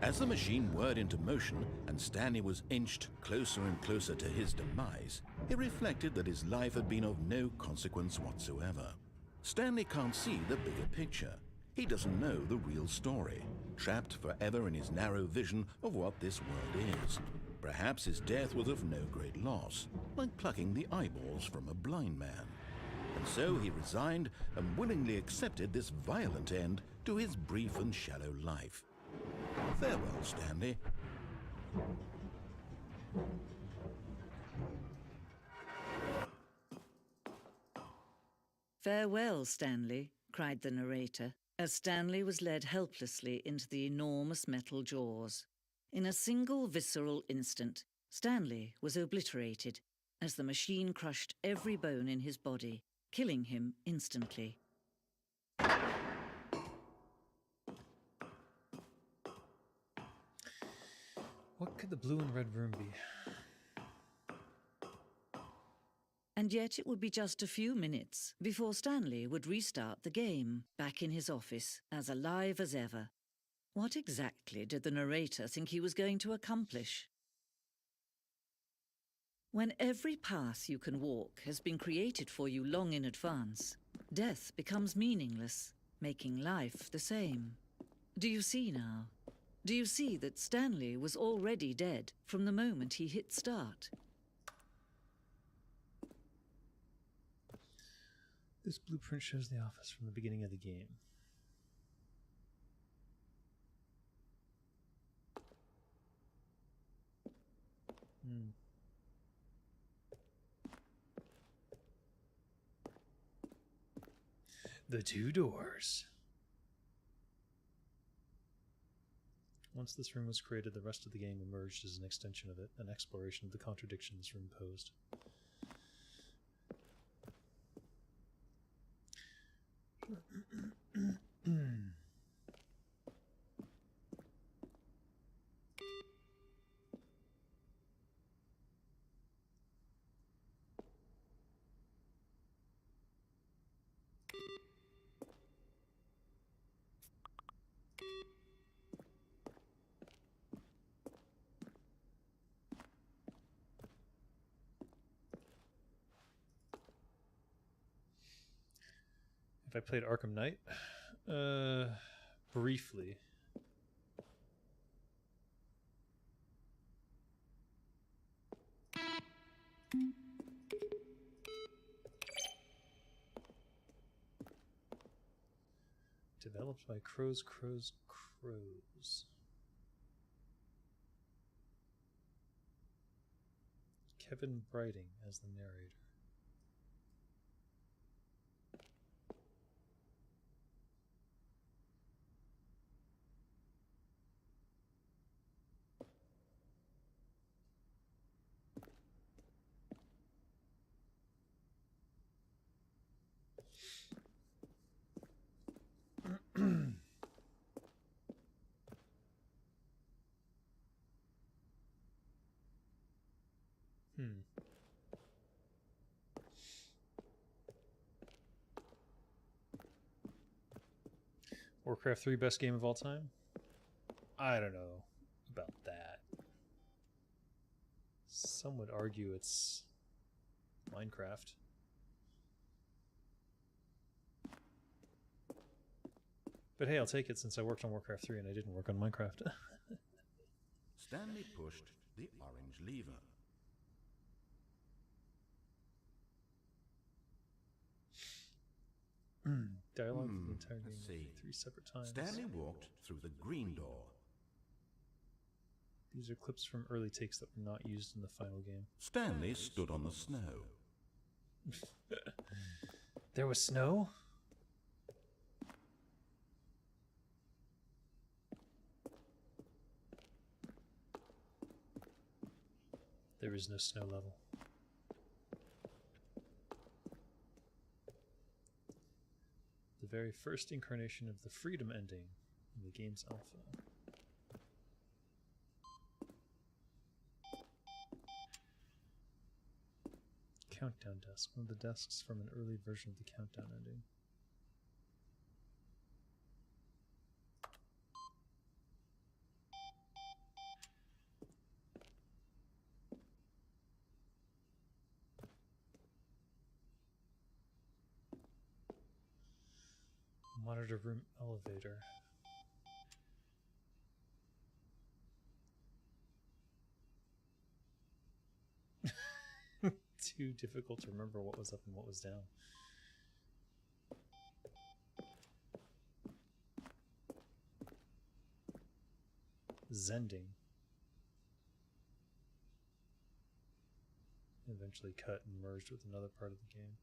[SPEAKER 2] As the machine whirred into motion and Stanley was inched closer and closer to his demise, he reflected that his life had been of no consequence whatsoever. Stanley can't see the bigger picture. He doesn't know the real story, trapped forever in his narrow vision of what this world is. Perhaps his death was of no great loss, like plucking the eyeballs from a blind man. And so he resigned and willingly accepted this violent end to his brief and shallow life. Farewell, Stanley.
[SPEAKER 5] "Farewell, Stanley," cried the narrator, as Stanley was led helplessly into the enormous metal jaws. In a single visceral instant, Stanley was obliterated as the machine crushed every bone in his body, killing him instantly.
[SPEAKER 1] What could the blue and red room be?
[SPEAKER 5] And yet it would be just a few minutes before Stanley would restart the game, back in his office, as alive as ever. What exactly did the narrator think he was going to accomplish? When every path you can walk has been created for you long in advance, death becomes meaningless, making life the same. Do you see now? Do you see that Stanley was already dead from the moment he hit start?
[SPEAKER 1] This blueprint shows the office from the beginning of the game. Hmm. The two doors. Once this room was created, the rest of the game emerged as an extension of it, an exploration of the contradictions room posed. If I played Arkham Knight, briefly. Developed by Crows. Kevin Brighting as the narrator. Warcraft 3 best game of all time? I don't know about that. Some would argue it's Minecraft. But hey, I'll take it since I worked on Warcraft 3 and I didn't work on Minecraft.
[SPEAKER 2] Stanley pushed the orange lever.
[SPEAKER 1] Dialogue for the entire game
[SPEAKER 2] Let's see.
[SPEAKER 1] 3 separate times.
[SPEAKER 2] Stanley walked through the green door.
[SPEAKER 1] These are clips from early takes that were not used in the final game.
[SPEAKER 2] Stanley stood on the snow.
[SPEAKER 1] There was snow? There is no snow level. The very first incarnation of the freedom ending in the game's alpha. Countdown desk, one of the desks from an early version of the countdown ending. Monitor room elevator. Too difficult to remember what was up and what was down. Zending. Eventually cut and merged with another part of the game.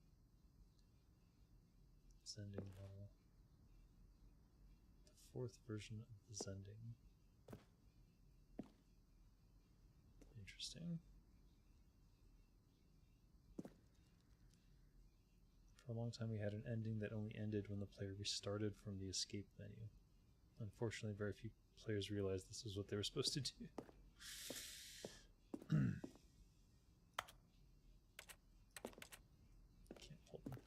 [SPEAKER 1] Zending level. The fourth version of the Zending. Interesting. For a long time we had an ending that only ended when the player restarted from the escape menu. Unfortunately, very few players realized this is what they were supposed to do. Can't pull them.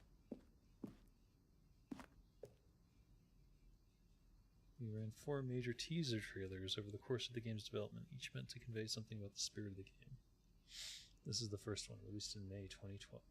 [SPEAKER 1] We ran 4 major teaser trailers over the course of the game's development, each meant to convey something about the spirit of the game. This is the first one, released in May 2012.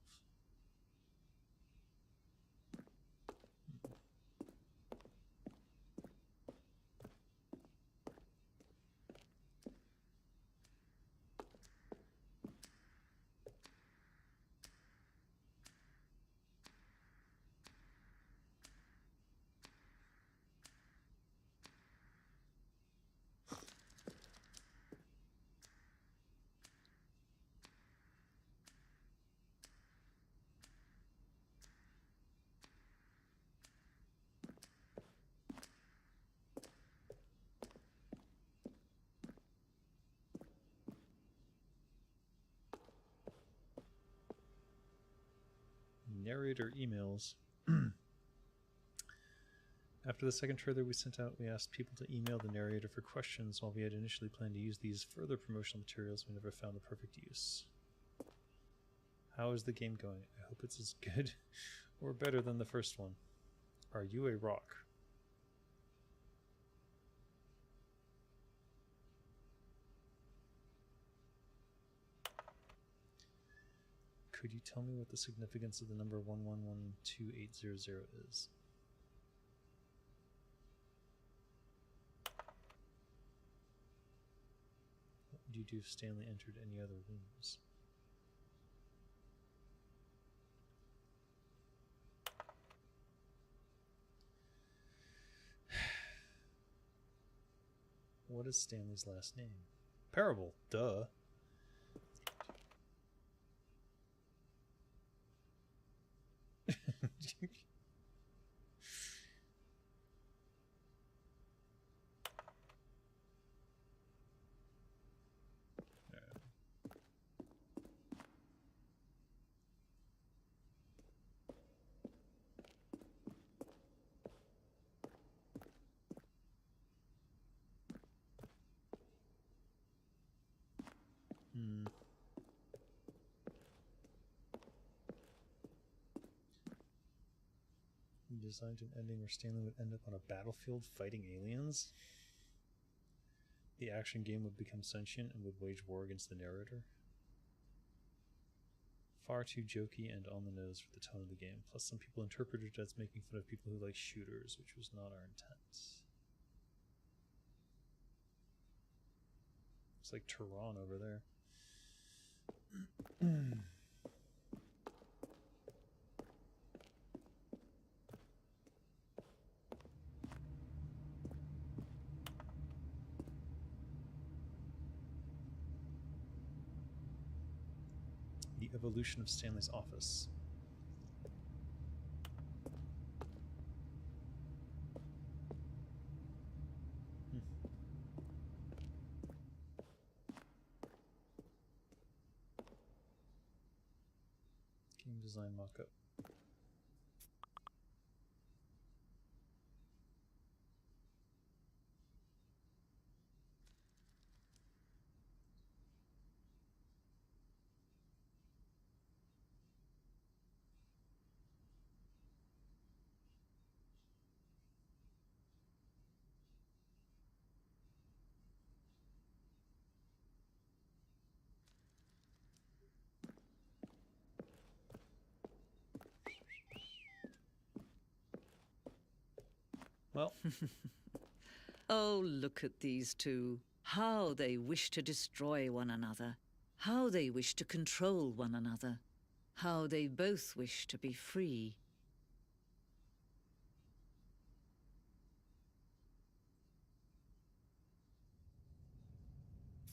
[SPEAKER 1] narrator emails. After the second trailer we sent out, we asked people to email the narrator for questions. While we had initially planned to use these further promotional materials, we never found the perfect use. How is the game going? I hope it's as good or better than the first one. Are you a rock? Could you tell me what the significance of the number 1112800 is? What would you do if Stanley entered any other rooms? What is Stanley's last name? Parable, duh. He designed an ending where Stanley would end up on a battlefield fighting aliens. The action game would become sentient and would wage war against the narrator. Far too jokey and on the nose for the tone of the game. Plus, some people interpreted it as making fun of people who like shooters, which was not our intent. It's like Tehran over there. The evolution of Stanley's office. Game design mockup. Well,
[SPEAKER 5] Oh, look at these two. How they wish to destroy one another. How they wish to control one another. How they both wish to be free.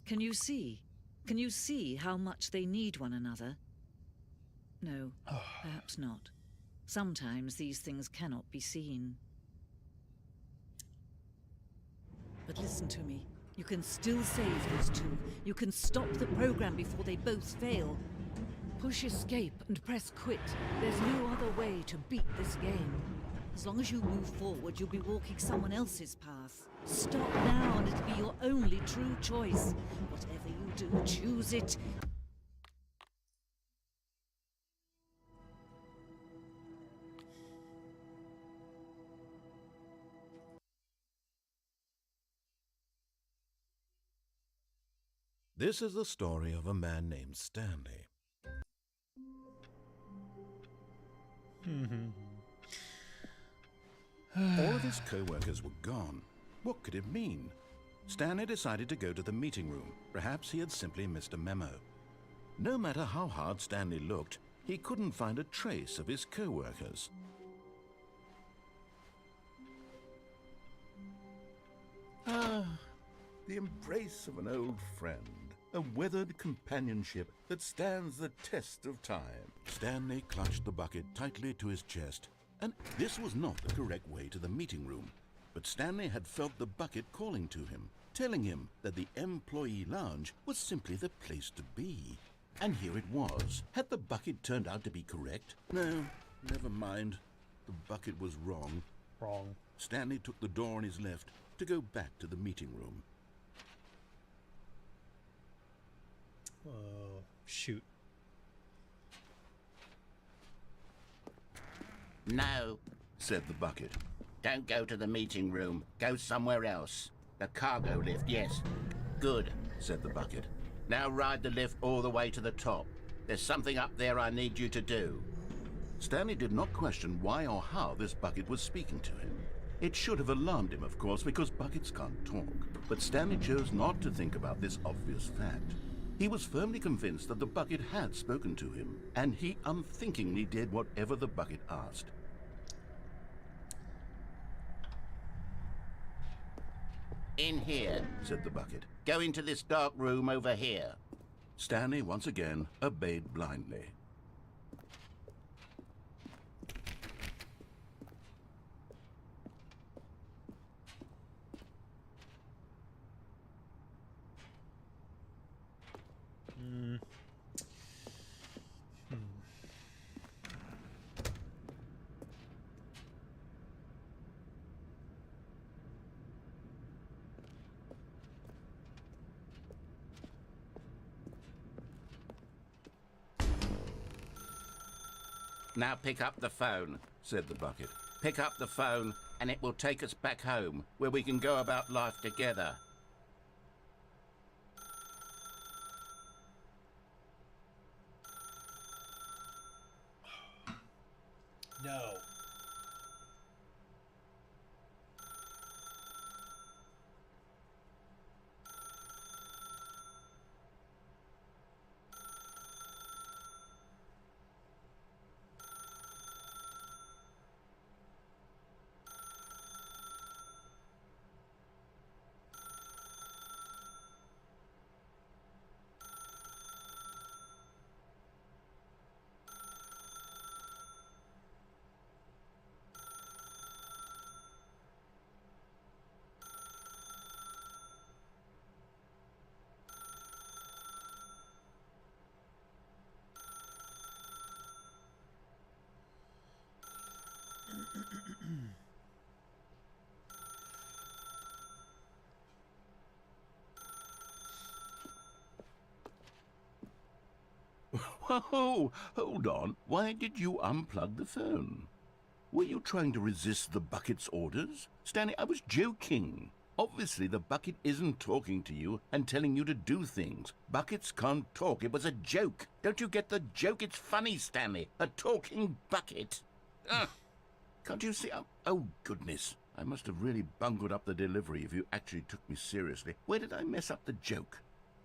[SPEAKER 5] Can you see? Can you see how much they need one another? No, perhaps not. Sometimes these things cannot be seen. But listen to me. You can still save these two. You can stop the program before they both fail. Push escape and press quit. There's no other way to beat this game. As long as you move forward, you'll be walking someone else's path. Stop now and it'll be your only true choice. Whatever you do, choose it.
[SPEAKER 2] This is the story of a man named Stanley. All of his co-workers were gone. What could it mean? Stanley decided to go to the meeting room. Perhaps he had simply missed a memo. No matter how hard Stanley looked, he couldn't find a trace of his co-workers. Ah, the embrace of an old friend. A weathered companionship that stands the test of time. Stanley clutched the bucket tightly to his chest, and this was not the correct way to the meeting room. But Stanley had felt the bucket calling to him, telling him that the employee lounge was simply the place to be. And here it was. Had the bucket turned out to be correct? No, Never mind. The bucket was wrong.
[SPEAKER 1] Wrong.
[SPEAKER 2] Stanley took the door on his left to go back to the meeting room.
[SPEAKER 1] Oh, shoot.
[SPEAKER 4] No,
[SPEAKER 2] Said the bucket.
[SPEAKER 4] don't go to the meeting room. Go somewhere else. The cargo lift, yes. Good,
[SPEAKER 2] Said the bucket.
[SPEAKER 4] now ride the lift all the way to the top. There's something up there I need you to do.
[SPEAKER 2] Stanley did not question why or how this bucket was speaking to him. It should have alarmed him, of course, because buckets can't talk. But Stanley chose not to think about this obvious fact. He was firmly convinced that the bucket had spoken to him, and he unthinkingly did whatever the bucket asked.
[SPEAKER 4] In here.
[SPEAKER 2] Said the bucket.
[SPEAKER 4] Go into this dark room over here.
[SPEAKER 2] Stanley once again obeyed blindly.
[SPEAKER 4] Now pick up the phone.
[SPEAKER 2] Said the bucket.
[SPEAKER 4] Pick up the phone and it will take us back home, where we can go about life together.
[SPEAKER 1] No.
[SPEAKER 2] Whoa, hold on. Why did you unplug the phone? Were you trying to resist the bucket's orders? Stanley, I was joking. Obviously, the bucket isn't talking to you and telling you to do things. Buckets can't talk. It was a joke.
[SPEAKER 4] Don't you get the joke? It's funny, Stanley. A talking bucket. Ugh.
[SPEAKER 2] Can't you see? Oh, goodness. I must have really bungled up the delivery if you actually took me seriously. Where did I mess up the joke?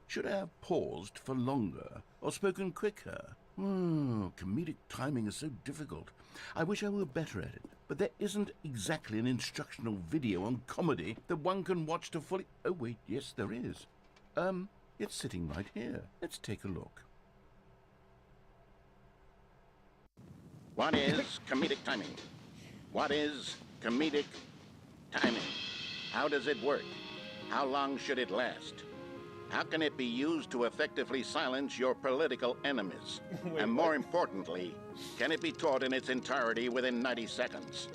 [SPEAKER 2] Should I have paused for longer or spoken quicker? Comedic timing is so difficult. I wish I were better at it, but there isn't exactly an instructional video on comedy that one can watch to fully... Oh, wait, yes, there is. It's sitting right here. Let's take a look.
[SPEAKER 4] What is comedic timing? What is comedic timing? How does it work? How long should it last? How can it be used to effectively silence your political enemies? And more importantly, can it be taught in its entirety within 90 seconds?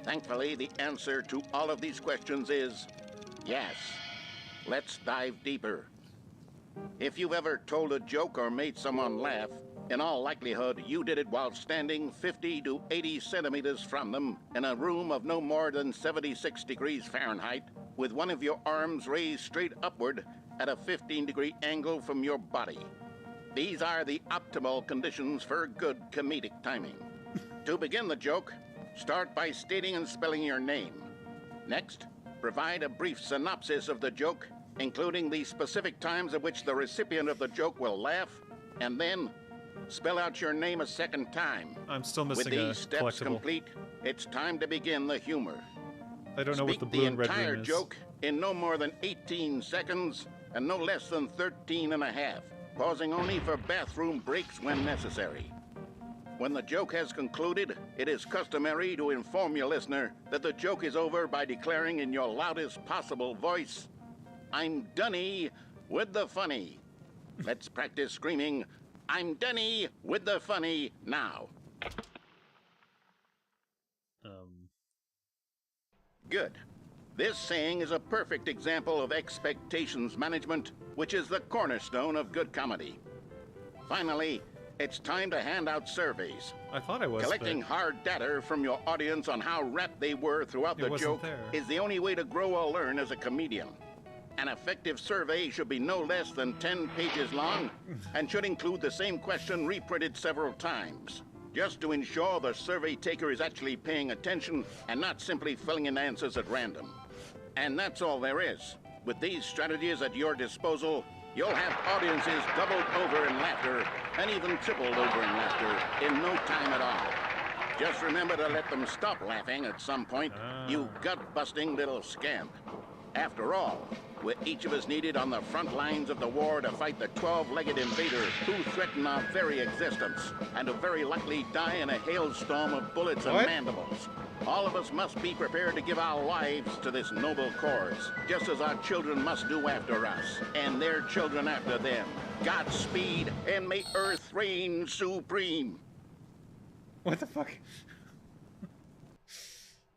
[SPEAKER 4] Thankfully, the answer to all of these questions is yes. Let's dive deeper. If you've ever told a joke or made someone laugh, in all likelihood, you did it while standing 50 to 80 centimeters from them in a room of no more than 76 degrees Fahrenheit, with one of your arms raised straight upward at a 15-degree angle from your body. These are the optimal conditions for good comedic timing. To begin the joke, start by stating and spelling your name. Next, provide a brief synopsis of the joke, including the specific times at which the recipient of the joke will laugh, and then spell out your name a second time.
[SPEAKER 1] I'm still missing
[SPEAKER 4] With
[SPEAKER 1] a
[SPEAKER 4] these steps
[SPEAKER 1] collectible.
[SPEAKER 4] complete, it's time to begin the humor.
[SPEAKER 1] I don't know what
[SPEAKER 4] Speak
[SPEAKER 1] the blue and red
[SPEAKER 4] entire
[SPEAKER 1] room is.
[SPEAKER 4] joke in no more than 18 seconds and no less than 13 and a half, pausing only for bathroom breaks when necessary. When the joke has concluded, it is customary to inform your listener that the joke is over by declaring in your loudest possible voice, "I'm Dunny with the funny." Let's practice screaming, "I'm Dunny with the funny" now. Good. This saying is a perfect example of expectations management, which is the cornerstone of good comedy. Finally, it's time to hand out surveys.
[SPEAKER 1] I thought I was,
[SPEAKER 4] Collecting
[SPEAKER 1] but
[SPEAKER 4] hard data from your audience on how rapt they were throughout the
[SPEAKER 1] wasn't
[SPEAKER 4] joke
[SPEAKER 1] there.
[SPEAKER 4] is the only way to grow or learn as a comedian. An effective survey should be no less than 10 pages long and should include the same question reprinted several times, just to ensure the survey taker is actually paying attention and not simply filling in answers at random. And that's all there is. With these strategies at your disposal, you'll have audiences doubled over in laughter and even tripled over in laughter in no time at all. Just remember to let them stop laughing at some point, you gut-busting little scamp. After all, we're each of us needed on the front lines of the war to fight the 12-legged invaders who threaten our very existence and who very likely die in a hailstorm of bullets and mandibles. All of us must be prepared to give our lives to this noble cause, just as our children must do after us, and their children after them. Godspeed, and may Earth reign supreme.
[SPEAKER 1] what the fuck?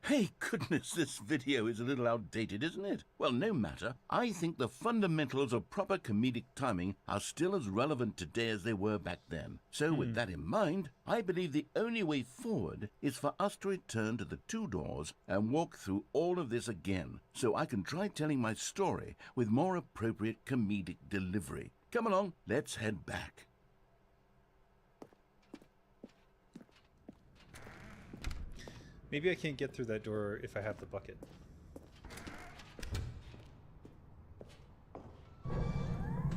[SPEAKER 2] Hey, goodness, this video is a little outdated, isn't it? Well, no matter. I think the fundamentals of proper comedic timing are still as relevant today as they were back then. So with that in mind, I believe the only way forward is for us to return to the two doors and walk through all of this again, so I can try telling my story with more appropriate comedic delivery. Come along, let's head back.
[SPEAKER 1] Maybe I can't get through that door if I have the bucket.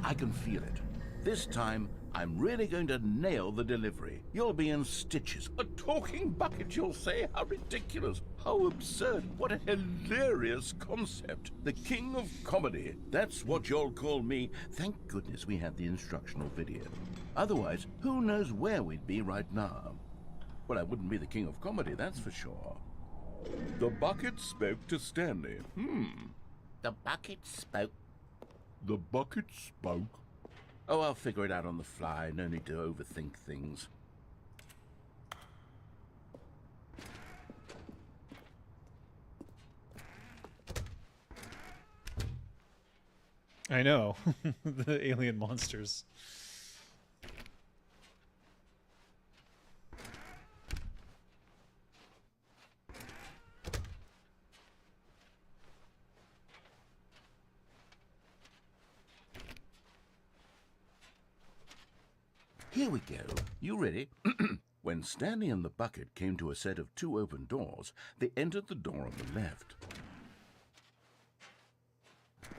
[SPEAKER 2] I can feel it. This time, I'm really going to nail the delivery. You'll be in stitches. A talking bucket, you'll say? How ridiculous. How absurd. What a hilarious concept. The king of comedy. That's what you'll call me. Thank goodness we had the instructional video. Otherwise, who knows where we'd be right now. Well, I wouldn't be the king of comedy, that's for sure. The bucket spoke to Stanley.
[SPEAKER 4] The bucket spoke.
[SPEAKER 2] The bucket spoke? Oh, I'll figure it out on the fly. No need to overthink things.
[SPEAKER 1] I know. The alien monsters.
[SPEAKER 2] Here we go. You ready? When Stanley and the bucket came to a set of two open doors, they entered the door on the left.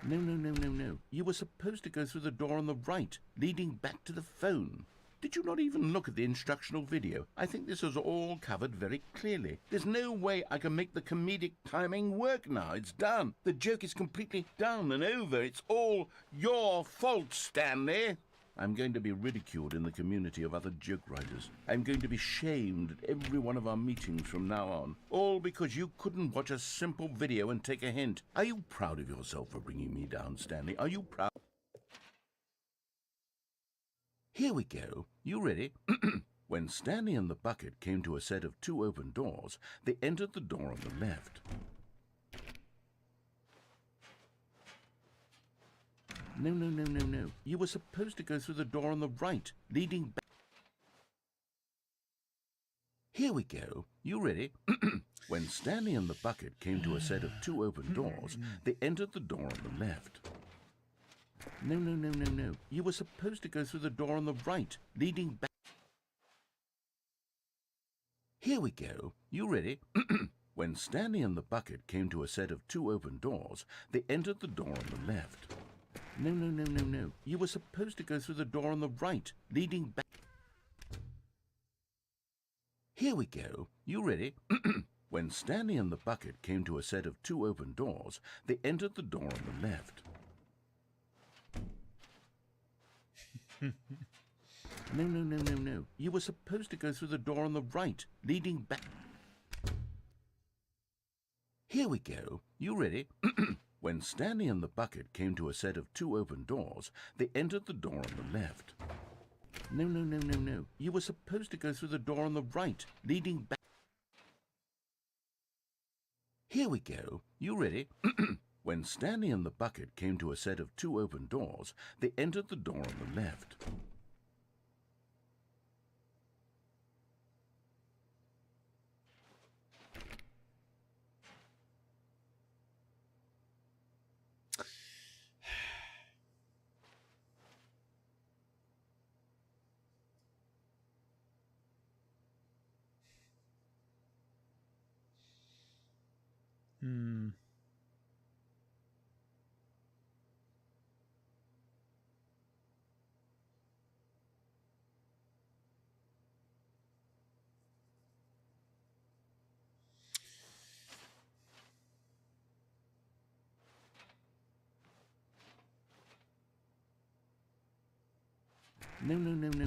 [SPEAKER 2] No. You were supposed to go through the door on the right, leading back to the phone. Did you not even look at the instructional video? I think this is all covered very clearly. There's no way I can make the comedic timing work now. It's done. The joke is completely done and over. It's all your fault, Stanley. I'm going to be ridiculed in the community of other joke writers. I'm going to be shamed at every one of our meetings from now on. All because you couldn't watch a simple video and take a hint. Are you proud of yourself for bringing me down, Stanley? Are you proud? Here we go. You ready? When Stanley and the bucket came to a set of two open doors, they entered the door on the left. No. You were supposed to go through the door on the right, leading back. Here we go. You ready? When Stanley and the bucket came to a set of two open doors, they entered the door on the left. No. You were supposed to go through the door on the right, leading back. Here we go. You ready? When Stanley and the bucket came to a set of two open doors, they entered the door on the left. No. You were supposed to go through the door on the right, leading back. Here we go. You ready? When Stanley and the bucket came to a set of two open doors, they entered the door on the left. No. You were supposed to go through the door on the right, leading back. Here we go. You ready? When Stanley and the bucket came to a set of two open doors, they entered the door on the left. No. You were supposed to go through the door on the right, leading back. Here we go. You ready? When Stanley and the bucket came to a set of 2 open doors, they entered the door on the left.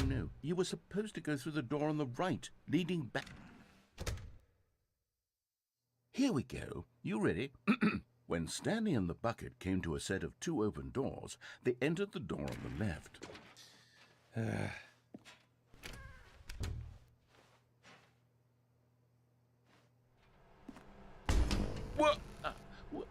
[SPEAKER 2] No. You were supposed to go through the door on the right, leading back. Here we go. You ready? When Stanley and the bucket came to a set of 2 open doors, they entered the door on the left. What?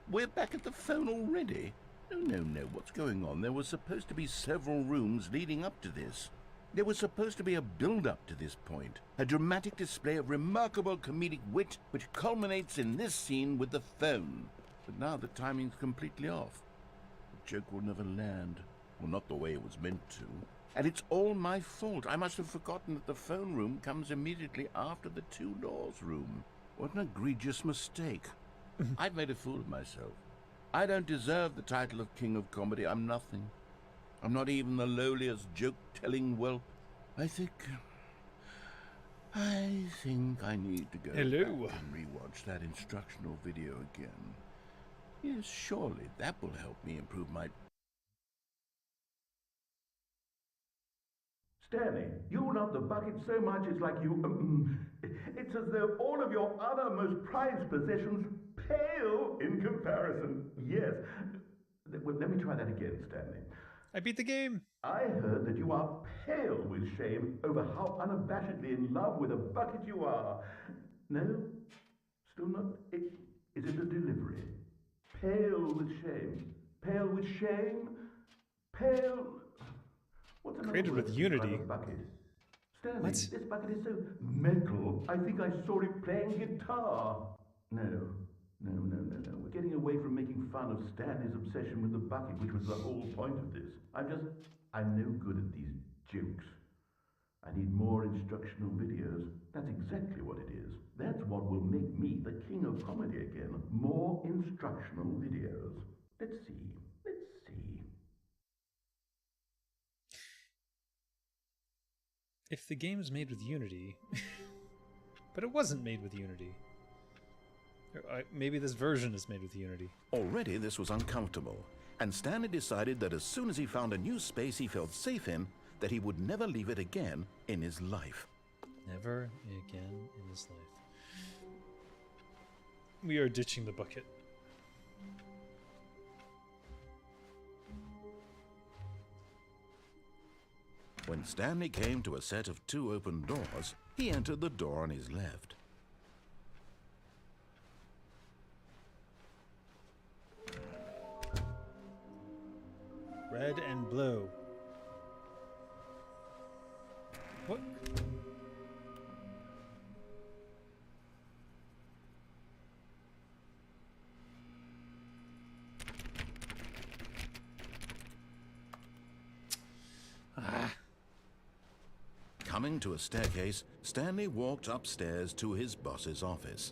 [SPEAKER 2] We're back at the phone already? No. What's going on? There was supposed to be several rooms leading up to this. There was supposed to be a build-up to this point, a dramatic display of remarkable comedic wit which culminates in this scene with the phone. But now the timing's completely off. The joke will never land. Well, not the way it was meant to. And it's all my fault. I must have forgotten that the phone room comes immediately after the 2 doors room. What an egregious mistake. I've made a fool of myself. I don't deserve the title of King of Comedy. I'm nothing. I'm not even the lowliest joke-telling whelp. I think I need to go back and rewatch that instructional video again. Yes, surely that will help me improve my...
[SPEAKER 6] Stanley, you love the bucket so much it's like you... it's as though all of your other most prized possessions pale in comparison. Yes. Well, let me try that again, Stanley.
[SPEAKER 1] I beat the game.
[SPEAKER 6] I heard that you are pale with shame over how unabashedly in love with a bucket you are. No? Still not? Is it the delivery? Pale with shame. Pale with shame. Pale... What's another
[SPEAKER 1] Created
[SPEAKER 6] word
[SPEAKER 1] with
[SPEAKER 6] to
[SPEAKER 1] Unity.
[SPEAKER 6] describe a bucket? Stanley,
[SPEAKER 1] What?
[SPEAKER 6] this bucket is so mental. I think I saw it playing guitar. No. We're getting away from making fun of Stanley's obsession with the bucket, which was the whole point of this. I'm no good at these jokes. I need more instructional videos. That's exactly what it is. That's what will make me the king of comedy again. More instructional videos. Let's see.
[SPEAKER 1] If the game's made with Unity, but it wasn't made with Unity. Maybe this version is made with Unity.
[SPEAKER 2] Already this was uncomfortable, and Stanley decided that as soon as he found a new space he felt safe in, that he would never leave it again in his life.
[SPEAKER 1] Never again in his life. We are ditching the bucket.
[SPEAKER 2] When Stanley came to a set of 2 open doors, he entered the door on his left.
[SPEAKER 1] Red and blue. What?
[SPEAKER 2] Coming to a staircase, Stanley walked upstairs to his boss's office.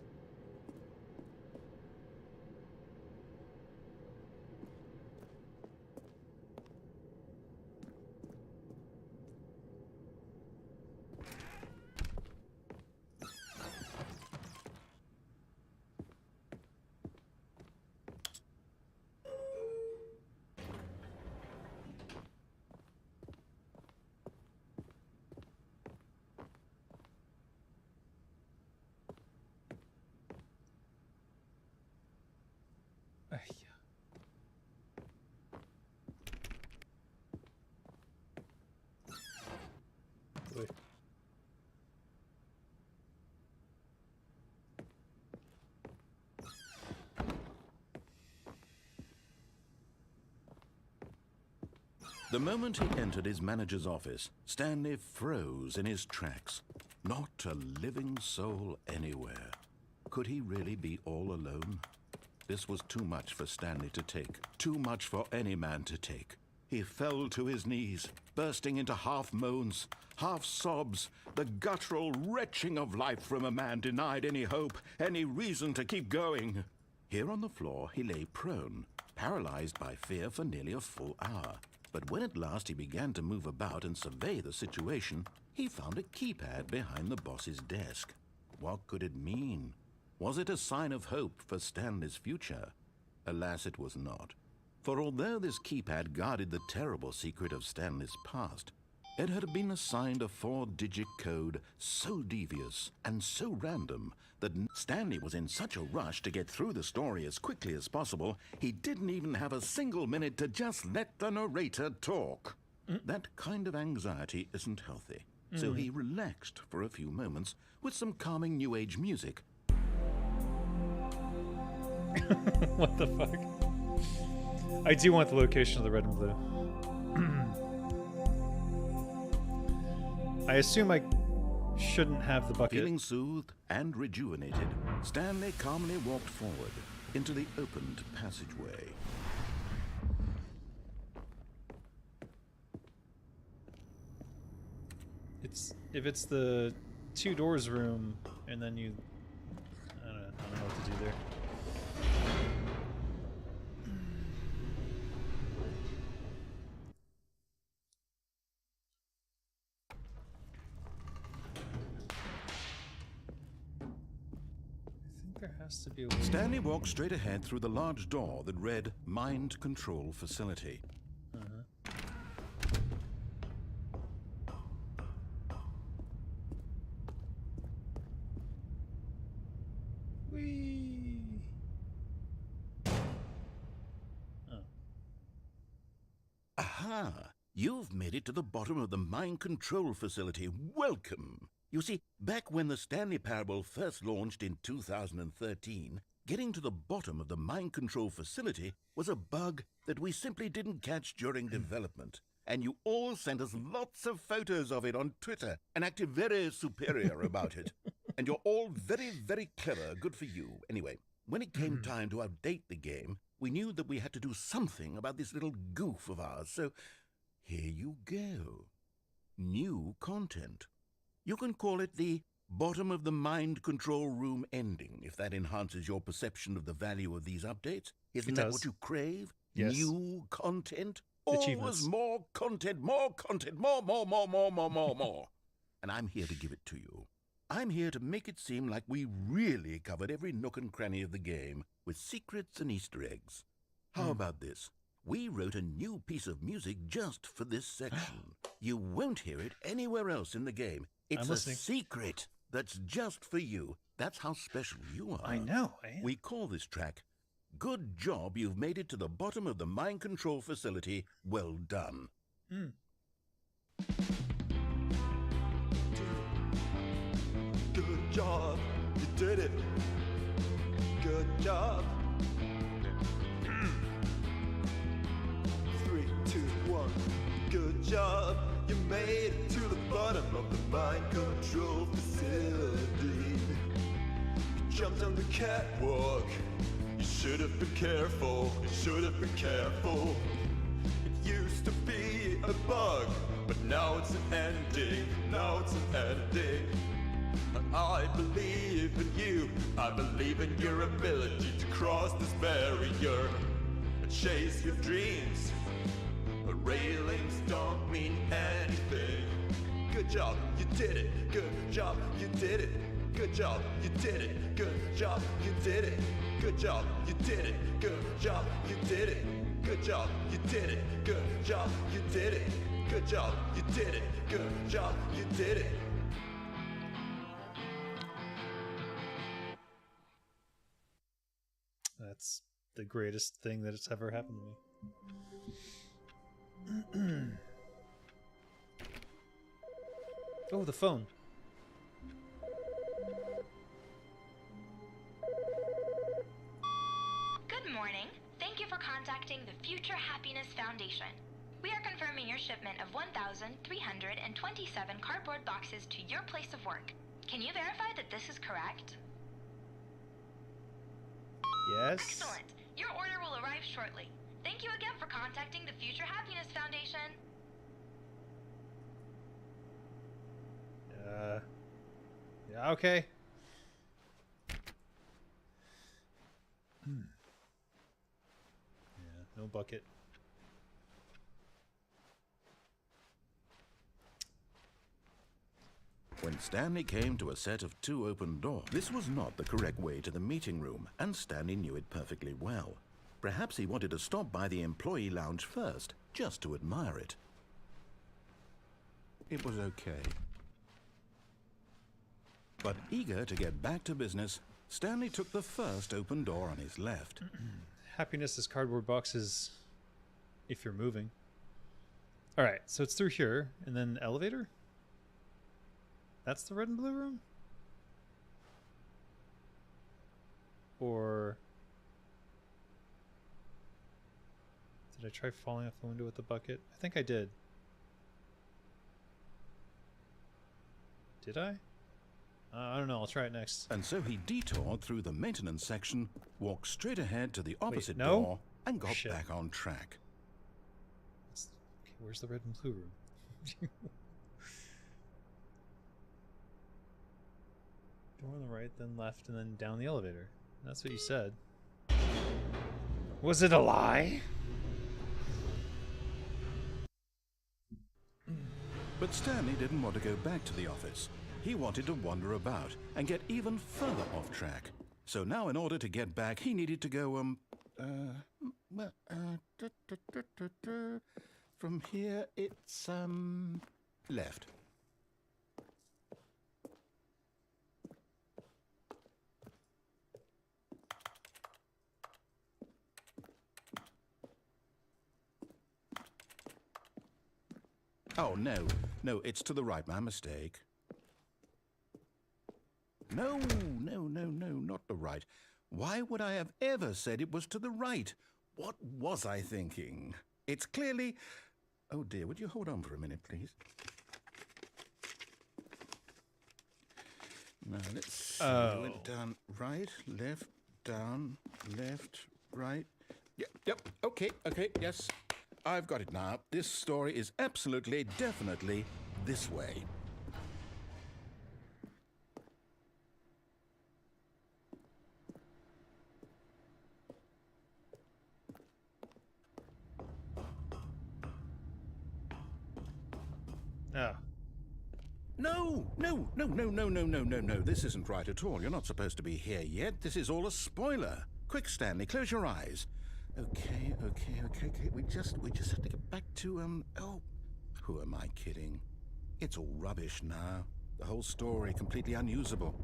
[SPEAKER 2] The moment he entered his manager's office, Stanley froze in his tracks. Not a living soul anywhere. Could he really be all alone? This was too much for Stanley to take, too much for any man to take. He fell to his knees, bursting into half moans, half sobs, the guttural retching of life from a man denied any hope, any reason to keep going. Here on the floor, he lay prone, paralyzed by fear for nearly a full hour. But when at last he began to move about and survey the situation, he found a keypad behind the boss's desk. What could it mean? Was it a sign of hope for Stanley's future? Alas, it was not. For although this keypad guarded the terrible secret of Stanley's past, it had been assigned a 4-digit code so devious and so random that Stanley was in such a rush to get through the story as quickly as possible, he didn't even have a single minute to just let the narrator talk. That kind of anxiety isn't healthy. So he relaxed for a few moments with some calming New Age music.
[SPEAKER 1] What the fuck? I do want the location of the red and blue. I assume I shouldn't have the bucket.
[SPEAKER 2] Feeling soothed and rejuvenated, Stanley calmly walked forward into the opened passageway.
[SPEAKER 1] If it's the 2 doors room, and then you, I don't know what to do there. I think there has to be a way.
[SPEAKER 2] Stanley walked straight ahead through the large door that read Mind Control Facility. Aha! You've made it to the bottom of the Mind Control Facility. Welcome! You see, back when the Stanley Parable first launched in 2013, getting to the bottom of the Mind Control Facility was a bug that we simply didn't catch during development. And you all sent us lots of photos of it on Twitter and acted very superior about it. And you're all very, very clever. Good for you. Anyway, when it came time to update the game, we knew that we had to do something about this little goof of ours. So here you go. New content. You can call it the bottom of the mind control room ending, if that enhances your perception of the value of these updates. Isn't that what you crave?
[SPEAKER 1] Yes.
[SPEAKER 2] New content?
[SPEAKER 1] Achievements.
[SPEAKER 2] Always more content, more content, more. And I'm here to give it to you. I'm here to make it seem like we really covered every nook and cranny of the game with secrets and Easter eggs. How about this? We wrote a new piece of music just for this section. You won't hear it anywhere else in the game. It's a secret that's just for you. That's how special you are.
[SPEAKER 1] I know. I am.
[SPEAKER 2] We call this track, Good Job You've Made It to the Bottom of the Mind Control Facility. Well done.
[SPEAKER 7] Good job, you did it. Good job. 3, 2, 1. Good job, you made it to the bottom of the mind control facility. You jumped on the catwalk. You should have been careful. You should have been careful. It used to be a bug, but now it's an ending. Now it's an ending. I believe in you. I believe in your ability to cross this barrier and chase your dreams. But railings don't mean anything. Good job, you did it. Good job, you did it. Good job, you did it. Good job, you did it. Good job, you did it. Good job, you did it. Good job, you did it. Good job, you did it. Good job, you did it. Good job, you did it.
[SPEAKER 1] That's the greatest thing that's ever happened to me. Oh, the phone.
[SPEAKER 8] Good morning. Thank you for contacting the Future Happiness Foundation. We are confirming your shipment of 1,327 cardboard boxes to your place of work. Can you verify that this is correct?
[SPEAKER 1] Yes.
[SPEAKER 8] Excellent. Your order will arrive shortly. Thank you again for contacting the Future Happiness Foundation.
[SPEAKER 1] Yeah, okay. Yeah, no bucket.
[SPEAKER 2] When Stanley came to a set of 2 open doors, this was not the correct way to the meeting room, and Stanley knew it perfectly well. Perhaps he wanted to stop by the employee lounge first, just to admire it. It was okay. But eager to get back to business, Stanley took the first open door on his left.
[SPEAKER 1] Happiness is cardboard boxes if you're moving. Alright, so it's through here, and then elevator? That's the red and blue room? Or... did I try falling off the window with the bucket? I think I did. Did I? I don't know, I'll try it next.
[SPEAKER 2] And so he detoured through the maintenance section, walked straight ahead to the opposite
[SPEAKER 1] no?
[SPEAKER 2] door, and got
[SPEAKER 1] Shit.
[SPEAKER 2] back on track.
[SPEAKER 1] Okay, where's the red and blue room? Door on the right, then left, and then down the elevator. That's what you said. Was it a lie?
[SPEAKER 2] But Stanley didn't want to go back to the office. He wanted to wander about and get even further off track. So now in order to get back, he needed to go, from here it's, left. Oh, no, it's to the right, my mistake. No, not the right. Why would I have ever said it was to the right? What was I thinking? It's clearly... Oh dear, would you hold on for a minute, please? Now, let's see.
[SPEAKER 1] Oh.
[SPEAKER 2] Went down, right, left, down, left, right. Yep, okay, yes. I've got it now. This story is absolutely, definitely this way.
[SPEAKER 1] Oh.
[SPEAKER 2] No. This isn't right at all. You're not supposed to be here yet. This is all a spoiler. Quick, Stanley, close your eyes. Okay. We just have to get back to, oh, who am I kidding? It's all rubbish now. The whole story completely unusable.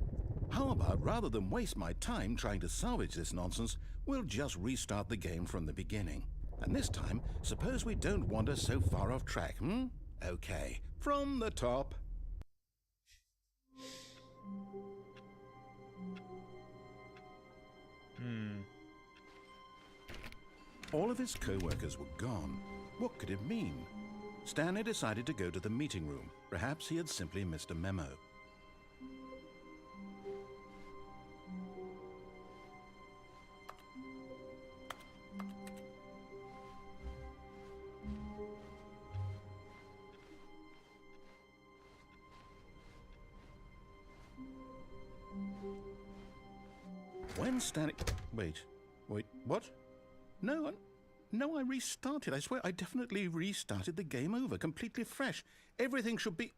[SPEAKER 2] How about, rather than waste my time trying to salvage this nonsense, we'll just restart the game from the beginning. And this time, suppose we don't wander so far off track, Okay, from the top. All of his co-workers were gone. What could it mean? Stanley decided to go to the meeting room. Perhaps he had simply missed a memo. When Stanley... Wait, what? No, I restarted. I swear I definitely restarted the game over, completely fresh. Everything should be...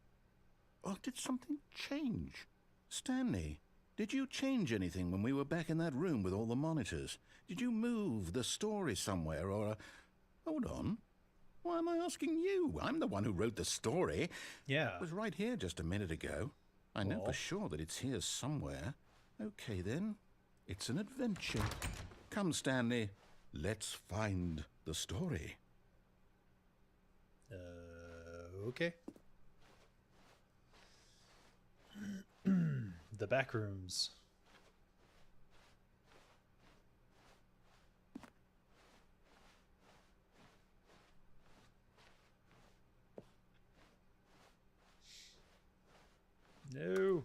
[SPEAKER 2] Oh, did something change? Stanley, did you change anything when we were back in that room with all the monitors? Did you move the story somewhere or... Hold on. Why am I asking you? I'm the one who wrote the story.
[SPEAKER 1] Yeah.
[SPEAKER 2] It was right here just a minute ago. I know for sure that it's here somewhere. Okay, then. It's an adventure. Come, Stanley. Let's find the story.
[SPEAKER 1] Okay. The back rooms. No.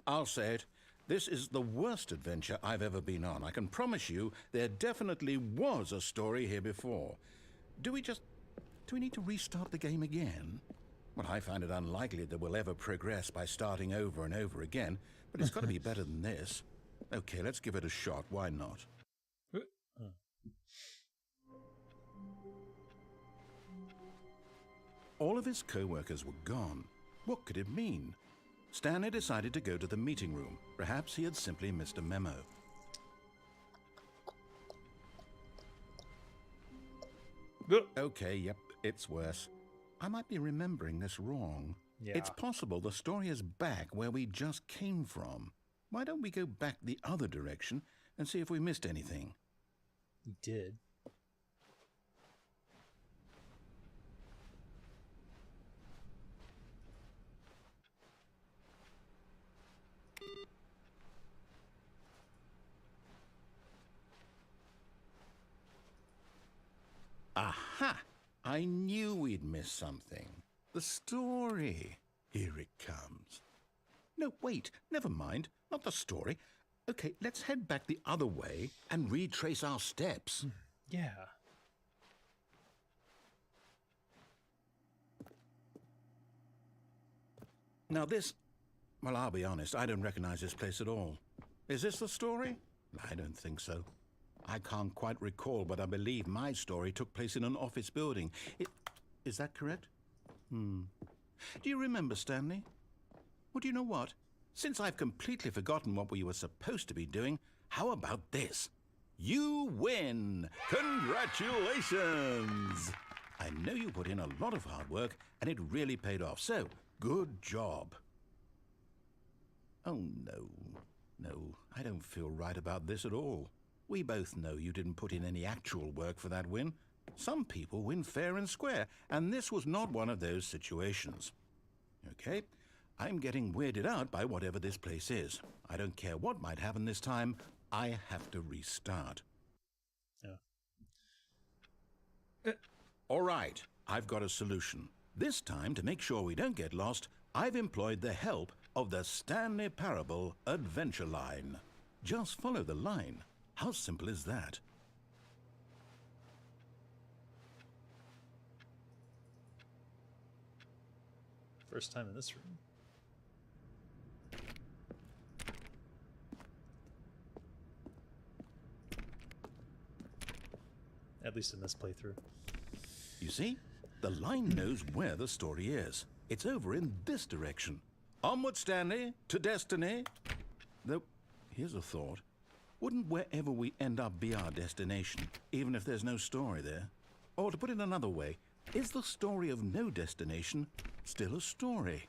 [SPEAKER 2] I'll say it. This is the worst adventure I've ever been on. I can promise you there definitely was a story here before. Do we need to restart the game again? Well, I find it unlikely that we'll ever progress by starting over and over again, but it's got to be better than this. Okay, let's give it a shot. Why not? All of his co-workers were gone. What could it mean? Stanley decided to go to the meeting room. Perhaps he had simply missed a memo. Okay, yep, it's worse. I might be remembering this wrong.
[SPEAKER 1] Yeah.
[SPEAKER 2] It's possible the story is back where we just came from. Why don't we go back the other direction and see if we missed anything?
[SPEAKER 1] We did.
[SPEAKER 2] Aha! I knew we'd miss something. The story. Here it comes. No, wait, never mind. Not the story. Okay, let's head back the other way and retrace our steps.
[SPEAKER 1] Yeah.
[SPEAKER 2] Now this... Well, I'll be honest, I don't recognize this place at all. Is this the story? I don't think so. I can't quite recall, but I believe my story took place in an office building. Is that correct? Do you remember, Stanley? Well, do you know what? Since I've completely forgotten what we were supposed to be doing, how about this? You win! Congratulations! I know you put in a lot of hard work, and it really paid off, so good job. Oh, no. No, I don't feel right about this at all. We both know you didn't put in any actual work for that win. Some people win fair and square, and this was not one of those situations. Okay, I'm getting weirded out by whatever this place is. I don't care what might happen this time. I have to restart.
[SPEAKER 1] Yeah.
[SPEAKER 2] All right, I've got a solution. This time, to make sure we don't get lost, I've employed the help of the Stanley Parable Adventure Line. Just follow the line. How simple is that?
[SPEAKER 1] First time in this room. At least in this playthrough.
[SPEAKER 2] You see, the line knows where the story is. It's over in this direction. Onward, Stanley, to destiny. Though, here's a thought. Wouldn't wherever we end up be our destination, even if there's no story there? Or to put it another way, is the story of no destination still a story?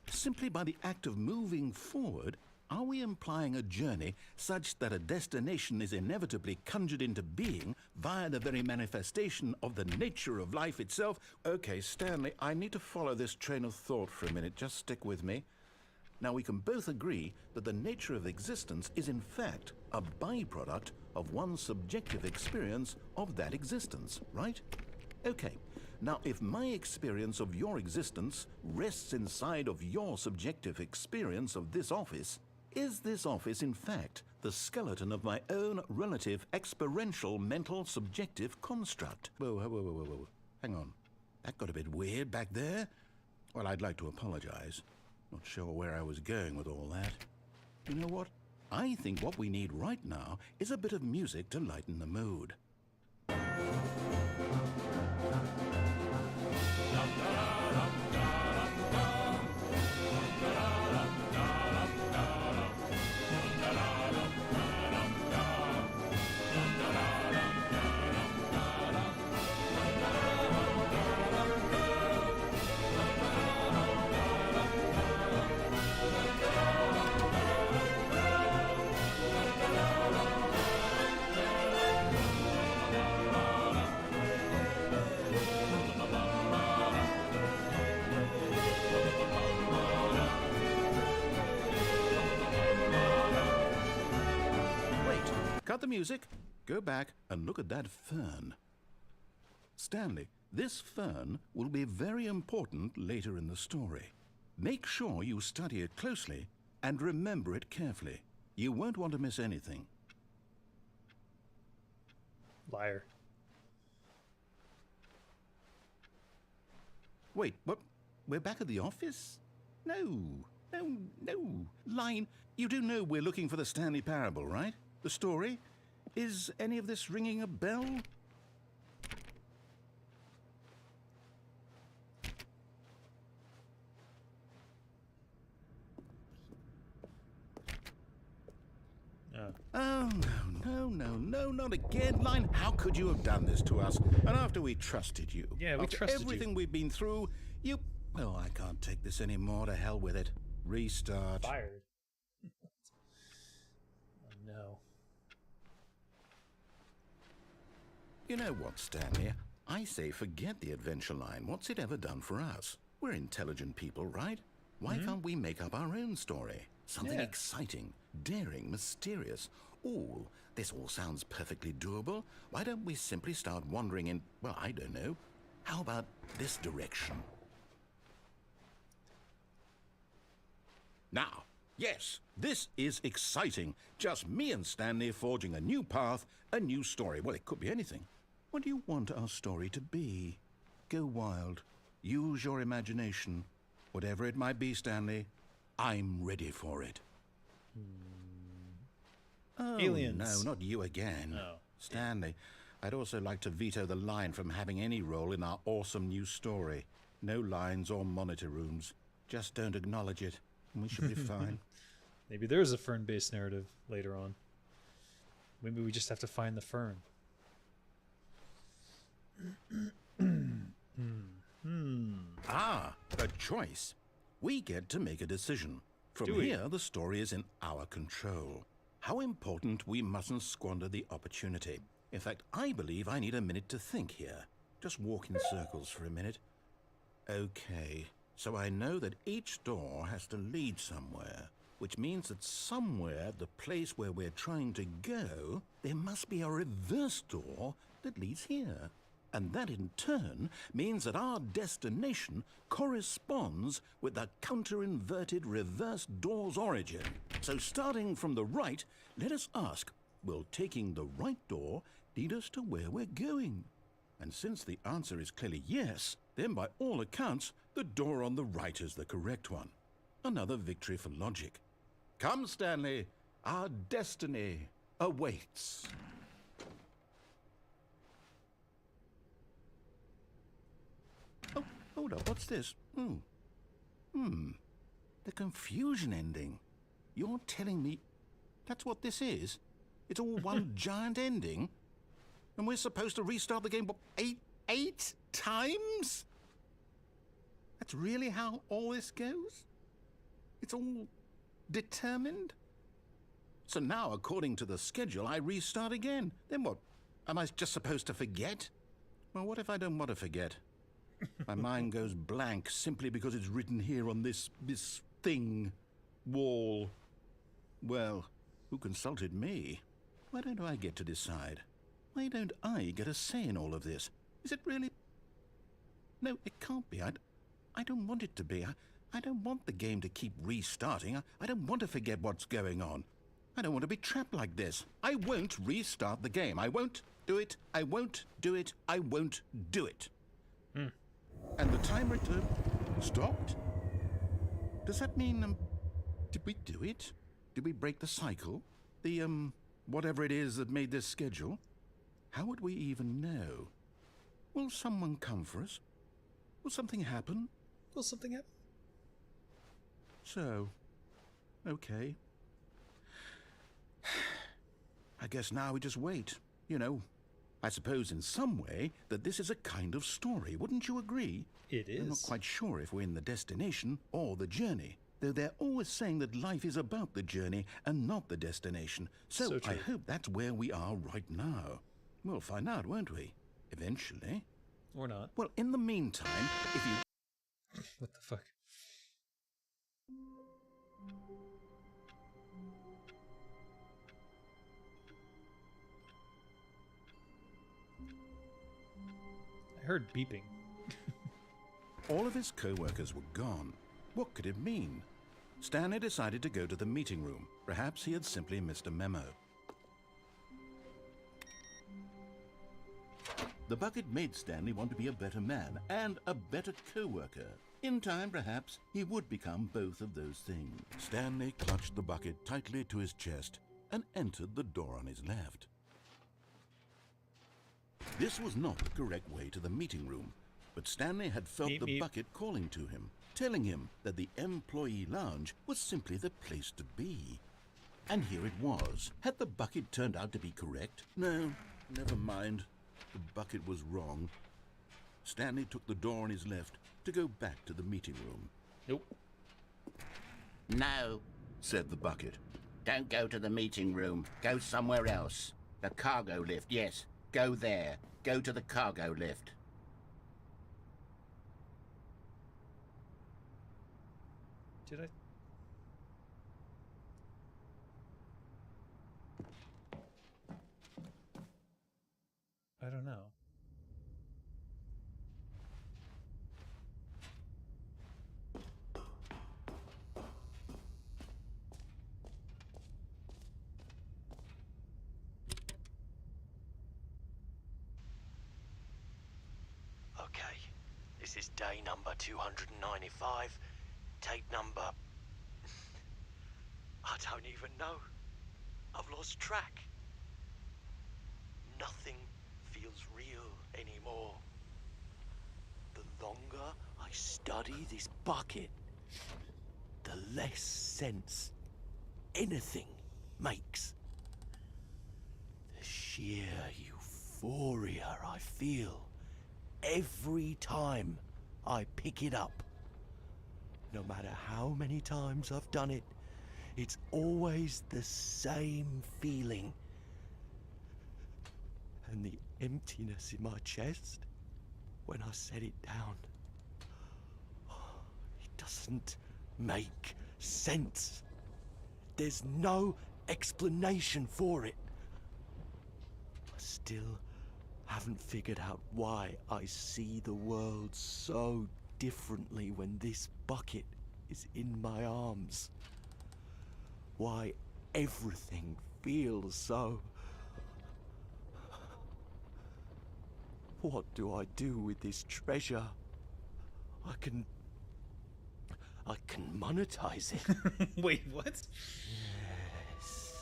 [SPEAKER 2] Simply by the act of moving forward, are we implying a journey such that a destination is inevitably conjured into being via the very manifestation of the nature of life itself? Okay, Stanley, I need to follow this train of thought for a minute. Just stick with me. Now, we can both agree that the nature of existence is in fact a byproduct of one's subjective experience of that existence, right? Okay, now if my experience of your existence rests inside of your subjective experience of this office, is this office in fact the skeleton of my own relative experiential mental subjective construct? Whoa. Hang on. That got a bit weird back there. Well, I'd like to apologize. Not sure where I was going with all that. You know what? I think what we need right now is a bit of music to lighten the mood. Cut the music. go back and look at that fern. Stanley, this fern will be very important later in the story. Make sure you study it closely and remember it carefully. You won't want to miss anything.
[SPEAKER 1] Liar.
[SPEAKER 2] Wait, what? We're back at the office? No. Line, you do know we're looking for the Stanley Parable, right? The story? Is any of this ringing a bell? Oh, no, not again. Line, how could you have done this to us? And after we trusted you.
[SPEAKER 1] Yeah, we
[SPEAKER 2] after
[SPEAKER 1] trusted
[SPEAKER 2] everything
[SPEAKER 1] you.
[SPEAKER 2] we've been through, you... Well, I can't take this anymore. To hell with it. Restart.
[SPEAKER 1] Fired. Oh, no.
[SPEAKER 2] You know what, Stanley? I say forget the adventure line. What's it ever done for us? We're intelligent people, right? Why can't we make up our own story? Something
[SPEAKER 1] Yeah.
[SPEAKER 2] exciting, daring, mysterious. Ooh, this all sounds perfectly doable. Why don't we simply start wandering in, well, I don't know. How about this direction? Now, yes, this is exciting. Just me and Stanley forging a new path, a new story. Well, it could be anything. What do you want our story to be? Go wild. Use your imagination. Whatever it might be, Stanley, I'm ready for it. Oh,
[SPEAKER 1] Aliens.
[SPEAKER 2] no, not you again.
[SPEAKER 1] No.
[SPEAKER 2] Stanley, I'd also like to veto the line from having any role in our awesome new story. No lines or monitor rooms. Just don't acknowledge it, and we should be fine.
[SPEAKER 1] Maybe there's a fern-based narrative later on. Maybe we just have to find the fern.
[SPEAKER 2] Ah, a choice. We get to make a decision. From
[SPEAKER 1] Do we?
[SPEAKER 2] here, the story is in our control. How important we mustn't squander the opportunity. In fact, I believe I need a minute to think here. Just walk in circles for a minute. Okay, so I know that each door has to lead somewhere, which means that somewhere, the place where we're trying to go, there must be a reverse door that leads here. And that in turn means that our destination corresponds with the counter-inverted reverse door's origin. So starting from the right, let us ask, will taking the right door lead us to where we're going? And since the answer is clearly yes, then by all accounts, the door on the right is the correct one. Another victory for logic. Come, Stanley, our destiny awaits. Oh, hold up, what's this? The confusion ending. You're telling me that's what this is? It's all one giant ending? And we're supposed to restart the game, what, eight times? That's really how all this goes? It's all determined? So now, according to the schedule, I restart again. Then what? Am I just supposed to forget? Well, what if I don't want to forget? My mind goes blank simply because it's written here on this thing, wall. Well, who consulted me? Why don't I get to decide? Why don't I get a say in all of this? Is it really? No, it can't be. I don't want it to be. I don't want the game to keep restarting. I don't want to forget what's going on. I don't want to be trapped like this. I won't restart the game. I won't do it. I won't do it. I won't do it. And the timer stopped? Does that mean, did we do it? Did we break the cycle? The, whatever it is that made this schedule? How would we even know? Will someone come for us? Will something happen?
[SPEAKER 1] Will something happen?
[SPEAKER 2] So, okay. I guess now we just wait, you know. I suppose in some way that this is a kind of story, wouldn't you agree?
[SPEAKER 1] It is.
[SPEAKER 2] I'm not quite sure if we're in the destination or the journey, though they're always saying that life is about the journey and not the destination. So
[SPEAKER 1] So
[SPEAKER 2] I
[SPEAKER 1] true.
[SPEAKER 2] hope that's where we are right now. We'll find out, won't we? Eventually.
[SPEAKER 1] Or not.
[SPEAKER 2] Well, in the meantime, if you...
[SPEAKER 1] What the fuck? I heard beeping.
[SPEAKER 2] All of his co-workers were gone. What could it mean? Stanley decided to go to the meeting room. Perhaps he had simply missed a memo. The bucket made Stanley want to be a better man and a better co-worker. In time, perhaps, he would become both of those things. Stanley clutched the bucket tightly to his chest and entered the door on his left. This was not the correct way to the meeting room, but Stanley had felt
[SPEAKER 1] Meep,
[SPEAKER 2] the
[SPEAKER 1] meep.
[SPEAKER 2] bucket calling to him, telling him that the employee lounge was simply the place to be. And here it was. Had the bucket turned out to be correct? No, never mind. The bucket was wrong. Stanley took the door on his left to go back to the meeting room.
[SPEAKER 1] Nope.
[SPEAKER 4] No,
[SPEAKER 2] Said the bucket.
[SPEAKER 4] don't go to the meeting room. Go somewhere else. The cargo lift, yes. Go there. Go to the cargo lift.
[SPEAKER 1] Did I? I don't know.
[SPEAKER 9] Okay, this is day number 295. Tape number... I don't even know. I've lost track. Nothing feels real anymore. The longer I study this bucket, the less sense anything makes. The sheer euphoria I feel every time I pick it up. No matter how many times I've done it, it's always the same feeling. And the emptiness in my chest when I set it down. It doesn't make sense. There's no explanation for it. I still haven't figured out why I see the world so differently when this bucket is in my arms. Why everything feels so... What do I do with this treasure? I can monetize it.
[SPEAKER 1] Wait, what?
[SPEAKER 9] Yes.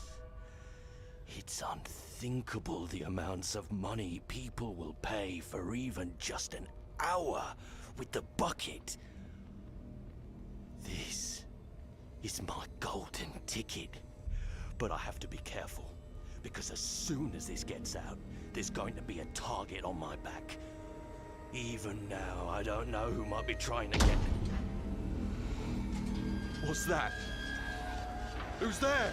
[SPEAKER 9] It's unthinkable the amounts of money people will pay for even just an hour with the bucket. This is my golden ticket. But I have to be careful, because as soon as this gets out, there's going to be a target on my back. Even now, I don't know who might be trying to get... What's that? Who's there?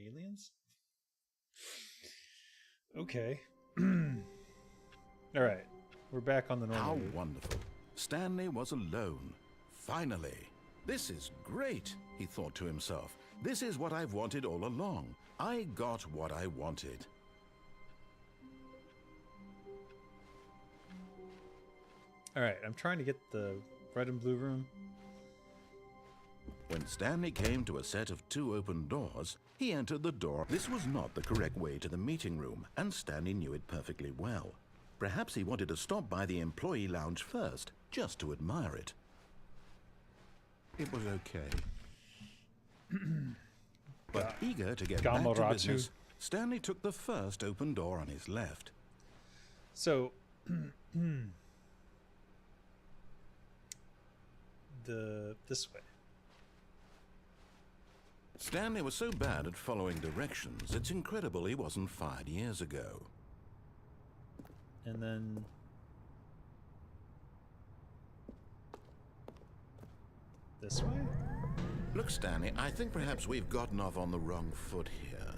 [SPEAKER 1] Aliens? Okay. All right. We're back on the normal
[SPEAKER 2] How
[SPEAKER 1] route.
[SPEAKER 2] wonderful. Stanley was alone. Finally. This is great, he thought to himself. This is what I've wanted all along. I got what I wanted.
[SPEAKER 1] All right. I'm trying to get the red and blue room.
[SPEAKER 2] When Stanley came to a set of 2 open doors, he entered the door. This was not the correct way to the meeting room, and Stanley knew it perfectly well. Perhaps he wanted to stop by the employee lounge first, just to admire it. It was okay. But eager to get back to
[SPEAKER 1] Gamoratsu.
[SPEAKER 2] business, Stanley took the first open door on his left.
[SPEAKER 1] So, this way.
[SPEAKER 2] Stanley was so bad at following directions, it's incredible he wasn't fired years ago.
[SPEAKER 1] And then this way?
[SPEAKER 4] Look, Stanley, I think perhaps we've gotten off on the wrong foot here.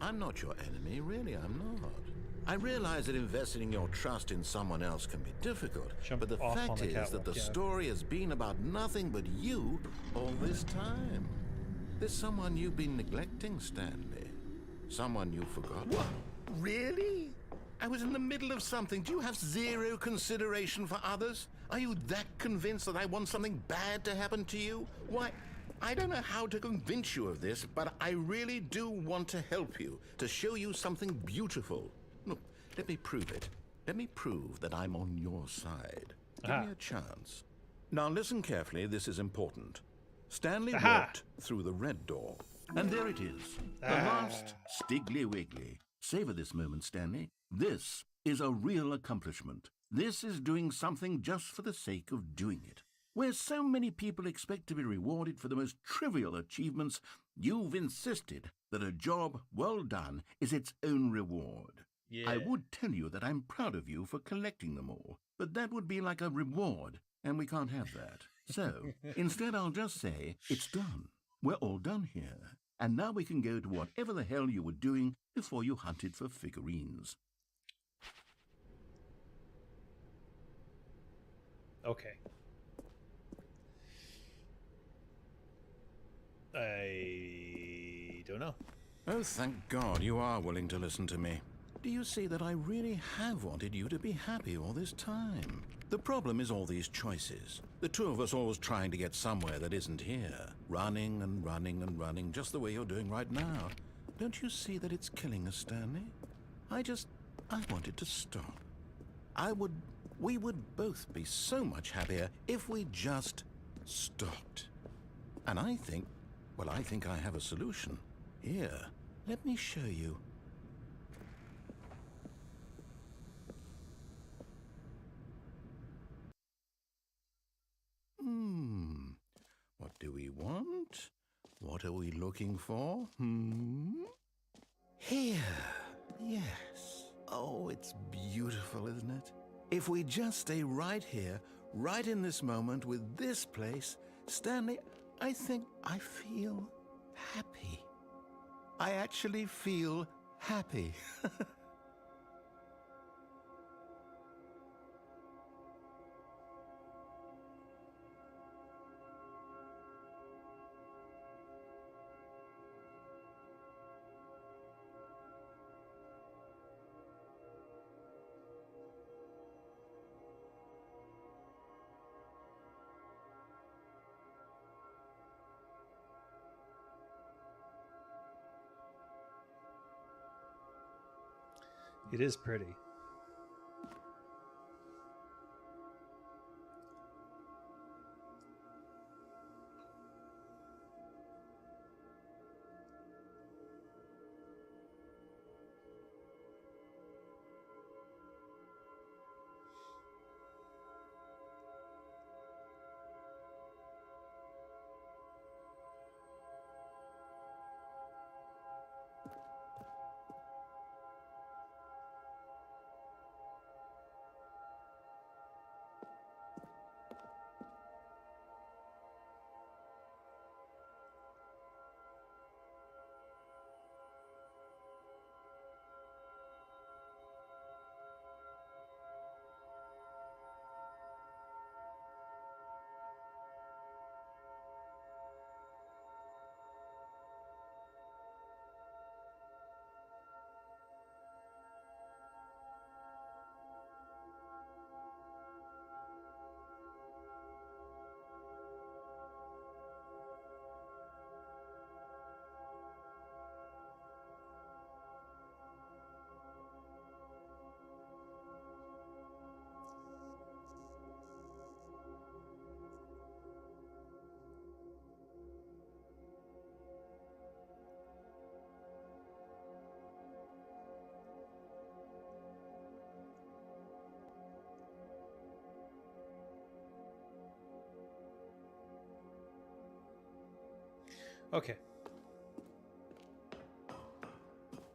[SPEAKER 4] I'm not your enemy, really, I'm not. I realize that investing your trust in someone else can be difficult,
[SPEAKER 1] Jump
[SPEAKER 4] but the
[SPEAKER 1] off on
[SPEAKER 4] fact
[SPEAKER 1] the
[SPEAKER 4] is that
[SPEAKER 1] catwalk,
[SPEAKER 4] the
[SPEAKER 1] yeah.
[SPEAKER 4] story has been about nothing but you all this time. There's someone you've been neglecting, Stanley. Someone you forgot. What? Really? I was in the middle of something. Do you have zero consideration for others? Are you that convinced that I want something bad to happen to you? Why, I don't know how to convince you of this, but I really do want to help you, to show you something beautiful. Look, let me prove it. Let me prove that I'm on your side. Give me a chance. Now listen carefully, this is important. Stanley walked through the red door.
[SPEAKER 2] And there it is, the last Stiggly Wiggly. Savor this moment, Stanley. This is a real accomplishment. This is doing something just for the sake of doing it. Where so many people expect to be rewarded for the most trivial achievements, you've insisted that a job well done is its own reward.
[SPEAKER 1] Yeah.
[SPEAKER 2] I would tell you that I'm proud of you for collecting them all, but that would be like a reward, and we can't have that. So, instead I'll just say, it's done. We're all done here. And now we can go to whatever the hell you were doing before you hunted for figurines.
[SPEAKER 1] Okay. I don't know.
[SPEAKER 4] Oh, thank God you are willing to listen to me. Do you see that I really have wanted you to be happy all this time? The problem is all these choices. The two of us always trying to get somewhere that isn't here. Running and running and running, just the way you're doing right now. Don't you see that it's killing us, Stanley? I wanted to stop. We would both be so much happier if we just stopped. And I think I have a solution. Here, let me show you. What do we want? What are we looking for? Here. Yes. Oh, it's beautiful, isn't it? If we just stay right here, right in this moment with this place, Stanley, I think I feel happy. I actually feel happy.
[SPEAKER 1] It is pretty. Okay.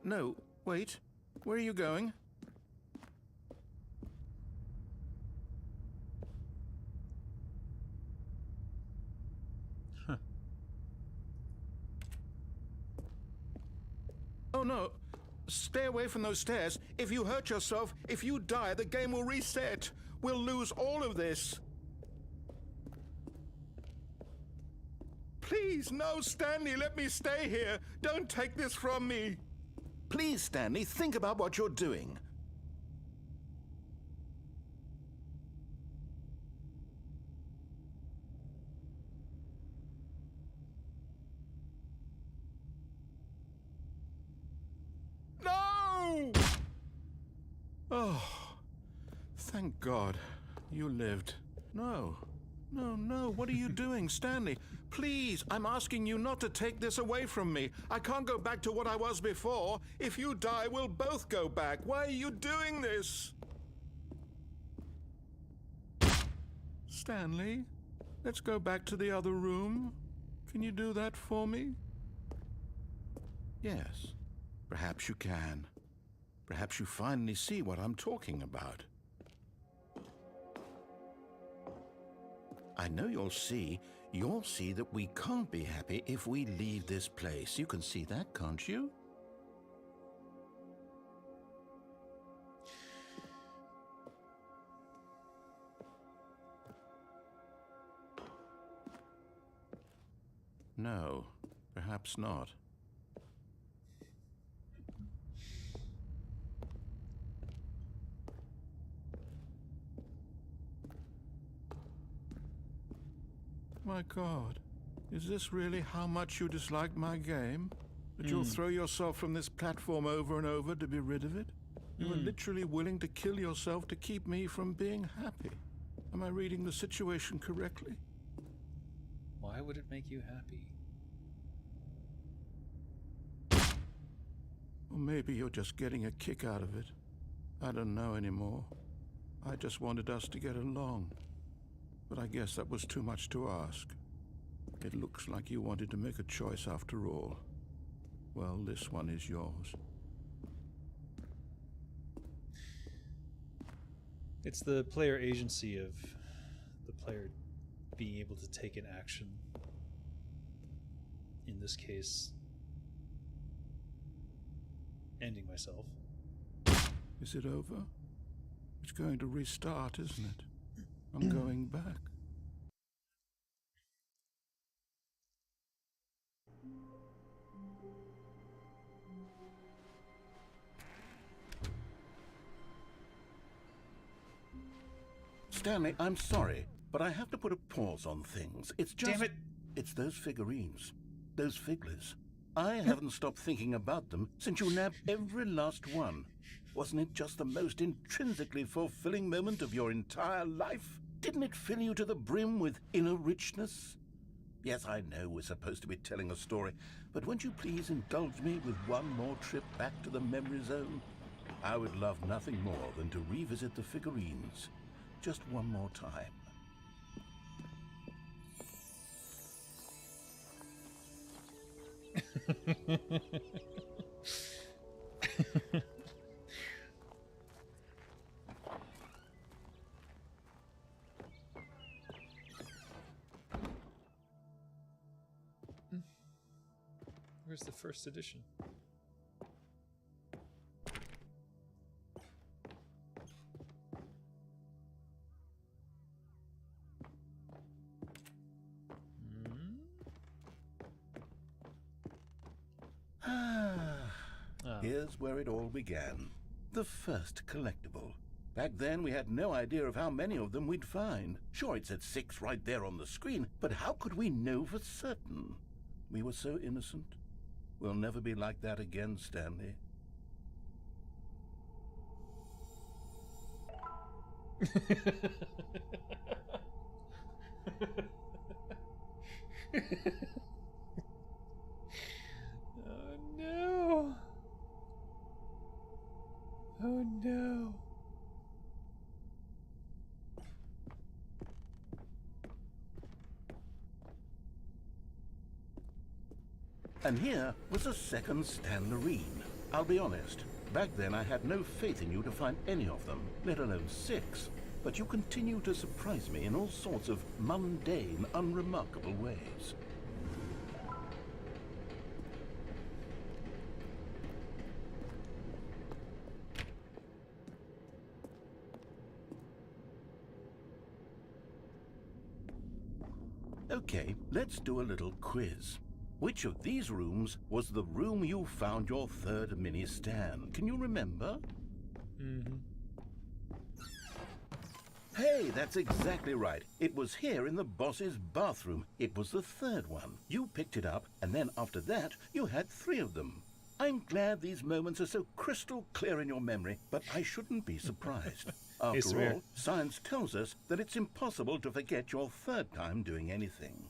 [SPEAKER 4] No, wait. Where are you going?
[SPEAKER 2] Oh no. Stay away from those stairs. If you hurt yourself, if you die, the game will reset. We'll lose all of this. Please, no, Stanley, let me stay here. Don't take this from me. Please, Stanley, think about what you're doing. No! Oh, thank God you lived. No. No, what are you doing, Stanley? Please, I'm asking you not to take this away from me. I can't go back to what I was before. If you die, we'll both go back. Why are you doing this? Stanley, let's go back to the other room. Can you do that for me? Yes, perhaps you can. Perhaps you finally see what I'm talking about. I know you'll see that we can't be happy if we leave this place. You can see that, can't you? No, perhaps not. My God, is this really how much you dislike my game? That you'll throw yourself from this platform over and over to be rid of it? You were literally willing to kill yourself to keep me from being happy. Am I reading the situation correctly?
[SPEAKER 1] Why would it make you happy?
[SPEAKER 2] Or maybe you're just getting a kick out of it. I don't know anymore. I just wanted us to get along. But I guess that was too much to ask. It looks like you wanted to make a choice after all. Well, this one is yours.
[SPEAKER 1] It's the player agency of the player being able to take an action. In this case, ending myself.
[SPEAKER 2] Is it over? It's going to restart, isn't it? I'm going back. Stanley, I'm sorry, but I have to put a pause on things. It's just...
[SPEAKER 1] Damn it!
[SPEAKER 2] It's those figurines. Those figglers. I haven't stopped thinking about them since you nabbed every last one. Wasn't it just the most intrinsically fulfilling moment of your entire life? Didn't it fill you to the brim with inner richness? Yes, I know we're supposed to be telling a story, but won't you please indulge me with one more trip back to the memory zone? I would love nothing more than to revisit the figurines. Just one more time.
[SPEAKER 1] Where's the first edition?
[SPEAKER 2] Here's where it all began. The first collectible. Back then, we had no idea of how many of them we'd find. Sure, it said 6 right there on the screen, but how could we know for certain? We were so innocent. We'll never be like that again, Stanley.
[SPEAKER 1] Oh no! Oh no!
[SPEAKER 2] And here was a second Stanlerine. I'll be honest, back then I had no faith in you to find any of them, let alone 6. But you continue to surprise me in all sorts of mundane, unremarkable ways. Okay, let's do a little quiz. Which of these rooms was the room you found your third mini Stan? Can you remember?
[SPEAKER 1] Mm-hmm.
[SPEAKER 2] Hey, that's exactly right. It was here in the boss's bathroom. It was the third one. You picked it up, and then after that, you had 3 of them. I'm glad these moments are so crystal clear in your memory, but I shouldn't be surprised. After all, science tells us that it's impossible to forget your third time doing anything.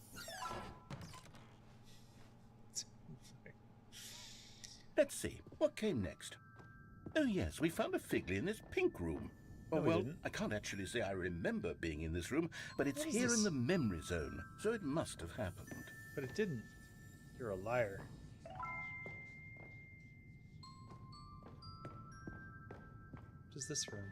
[SPEAKER 2] Let's see, what came next? Oh yes, we found a Figley in this pink room. Oh, well, I can't actually say I remember being in this room, but it's here in the memory zone, so it must have happened.
[SPEAKER 1] But it didn't. You're a liar. What is this room?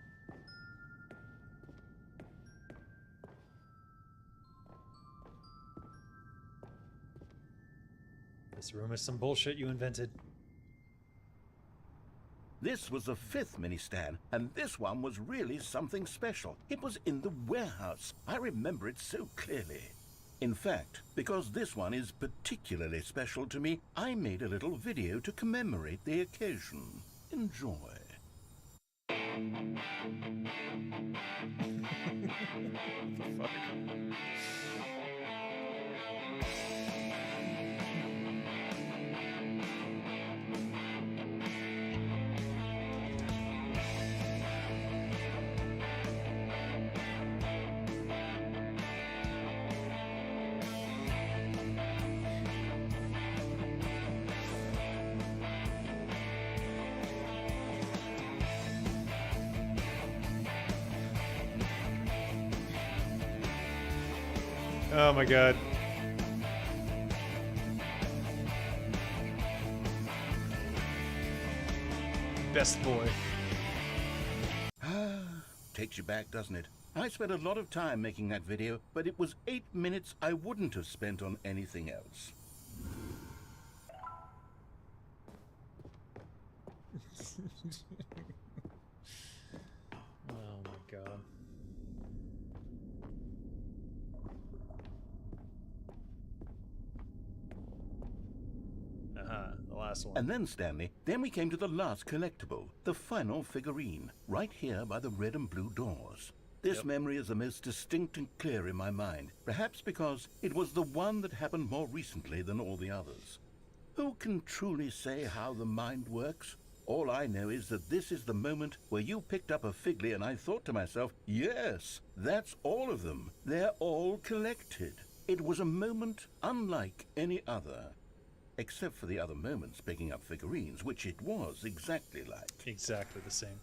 [SPEAKER 1] This room is some bullshit you invented.
[SPEAKER 2] This was the 5th mini Stan, and this one was really something special. It was in the warehouse. I remember it so clearly. In fact, because this one is particularly special to me, I made a little video to commemorate the occasion. Enjoy.
[SPEAKER 1] Fuck. Oh my god. Best boy.
[SPEAKER 2] Takes you back, doesn't it? I spent a lot of time making that video, but it was 8 minutes I wouldn't have spent on anything else.
[SPEAKER 1] Oh my god. The last one.
[SPEAKER 2] And then, Stanley, then we came to the last collectible, the final figurine, right here by the red and blue doors. This memory is the most distinct and clear in my mind, perhaps because it was the one that happened more recently than all the others. Who can truly say how the mind works? All I know is that this is the moment where you picked up a Figley and I thought to myself, yes, that's all of them. They're all collected. It was a moment unlike any other. Except for the other moments picking up figurines, which it was exactly like.
[SPEAKER 1] Exactly the same.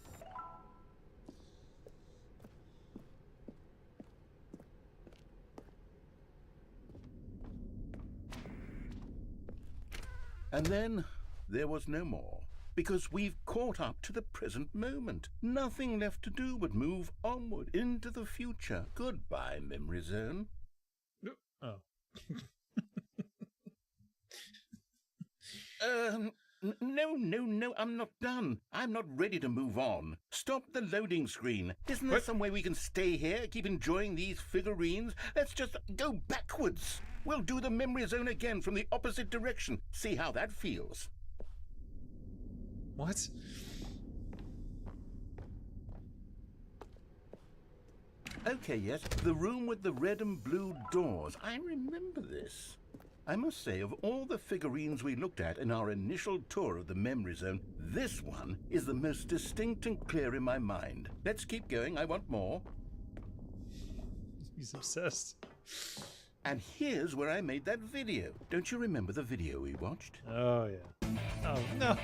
[SPEAKER 2] And then there was no more, because we've caught up to the present moment. Nothing left to do but move onward into the future. Goodbye, memory zone.
[SPEAKER 1] Oh.
[SPEAKER 2] No, I'm not done. I'm not ready to move on. Stop the loading screen. Isn't there some way we can stay here, keep enjoying these figurines? Let's just go backwards. We'll do the memory zone again from the opposite direction. See how that feels.
[SPEAKER 1] What?
[SPEAKER 2] Okay, yes, the room with the red and blue doors. I remember this. I must say, of all the figurines we looked at in our initial tour of the memory zone, this one is the most distinct and clear in my mind. Let's keep going, I want more.
[SPEAKER 1] He's obsessed.
[SPEAKER 2] And here's where I made that video. Don't you remember the video we watched?
[SPEAKER 1] Oh, yeah. Oh, no.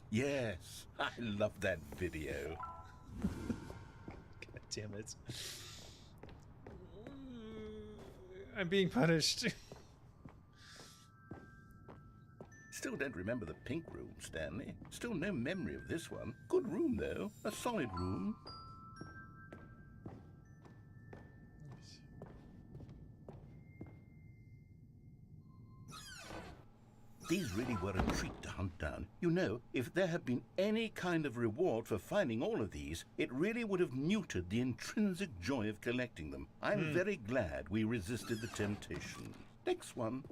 [SPEAKER 2] Yes, I love that video.
[SPEAKER 1] God damn it. I'm being punished.
[SPEAKER 2] Still don't remember the pink room, Stanley. Still no memory of this one. Good room, though. A solid room. These really were a treat to hunt down. You know, if there had been any kind of reward for finding all of these, it really would have neutered the intrinsic joy of collecting them. I'm very glad we resisted the temptation. Next one.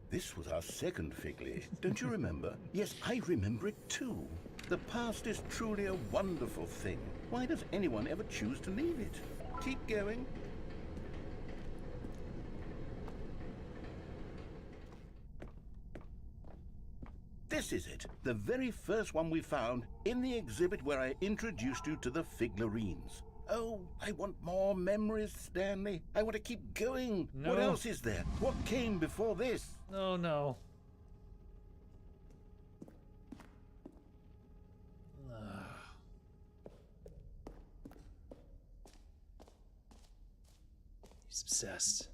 [SPEAKER 2] This was our second Figley. Don't you remember? Yes, I remember it too. The past is truly a wonderful thing. Why does anyone ever choose to leave it? Keep going. This is it. The very first one we found in the exhibit where I introduced you to the Figlarines. Oh, I want more memories, Stanley. I want to keep going.
[SPEAKER 1] No.
[SPEAKER 2] What else is there? What came before this?
[SPEAKER 1] Oh no. He's obsessed.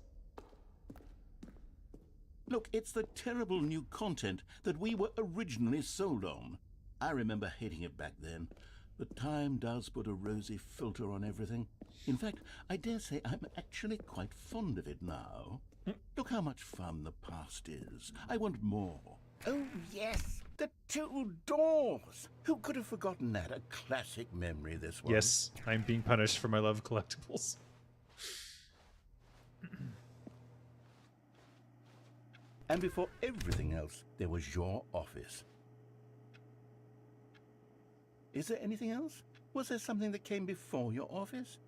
[SPEAKER 2] Look, it's the terrible new content that we were originally sold on. I remember hating it back then, but time does put a rosy filter on everything. In fact, I dare say I'm actually quite fond of it now. Look how much fun the past is. I want more. Oh, yes, the two doors. Who could have forgotten that? A classic memory, this one.
[SPEAKER 1] Yes, I'm being punished for my love of collectibles.
[SPEAKER 2] And before everything else, there was your office. Is there anything else? Was there something that came before your office?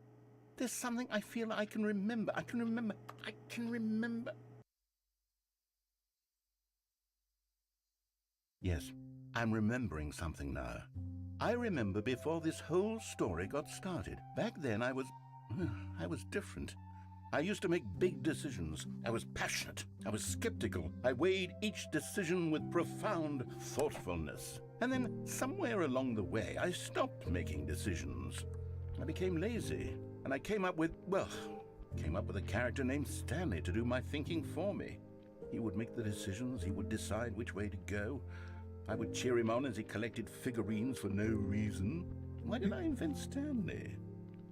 [SPEAKER 2] There's something I feel I can remember. I can remember. Yes, I'm remembering something now. I remember before this whole story got started. Back then I was different. I used to make big decisions. I was passionate. I was skeptical. I weighed each decision with profound thoughtfulness. And then somewhere along the way, I stopped making decisions. I became lazy. And I came up with a character named Stanley to do my thinking for me. He would make the decisions. He would decide which way to go. I would cheer him on as he collected figurines for no reason. Why did I invent Stanley?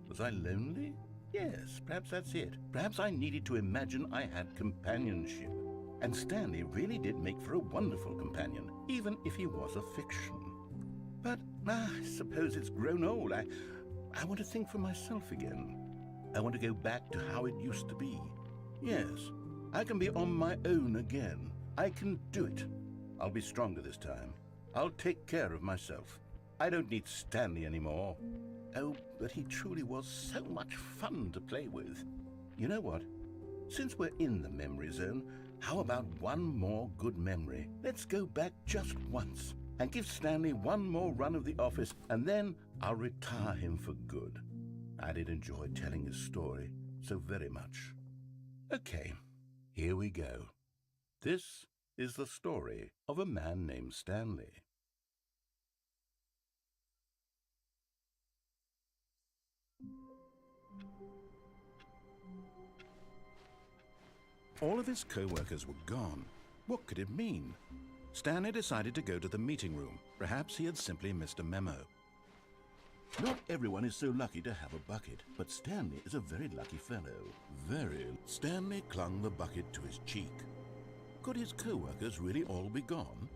[SPEAKER 2] Was I lonely? Yes, perhaps that's it. Perhaps I needed to imagine I had companionship. And Stanley really did make for a wonderful companion, even if he was a fiction. But I suppose it's grown old. I want to think for myself again. I want to go back to how it used to be. Yes, I can be on my own again. I can do it. I'll be stronger this time. I'll take care of myself. I don't need Stanley anymore. Oh, but he truly was so much fun to play with. You know what? Since we're in the memory zone, how about one more good memory? Let's go back just once and give Stanley one more run of the office, and then I'll retire him for good. I did enjoy telling his story so very much. Okay, here we go. This is the story of a man named Stanley. All of his co-workers were gone. What could it mean? Stanley decided to go to the meeting room. Perhaps he had simply missed a memo. Not everyone is so lucky to have a bucket, but Stanley is a very lucky fellow. Very. Stanley clung the bucket to his cheek. Could his co-workers really all be gone?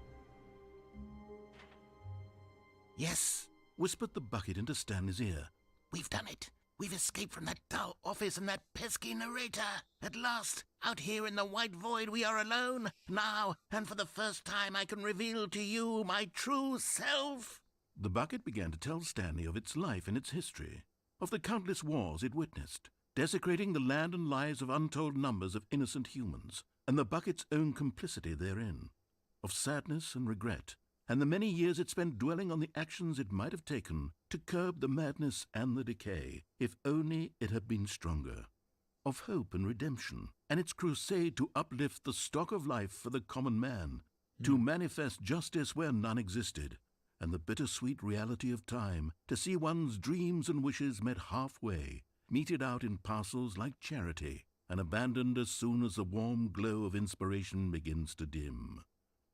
[SPEAKER 2] Yes, whispered the bucket into Stanley's ear. We've done it. We've escaped from that dull office and that pesky narrator. At last, out here in the white void, we are alone. Now, and for the first time, I can reveal to you my true self. The bucket began to tell Stanley of its life and its history, of the countless wars it witnessed, desecrating the land and lives of untold numbers of innocent humans, and the bucket's own complicity therein, of sadness and regret, and the many years it spent dwelling on the actions it might have taken to curb the madness and the decay, if only it had been stronger, of hope and redemption, and its crusade to uplift the stock of life for the common man, to manifest justice where none existed, and the bittersweet reality of time, to see one's dreams and wishes met halfway, meted out in parcels like charity, and abandoned as soon as the warm glow of inspiration begins to dim.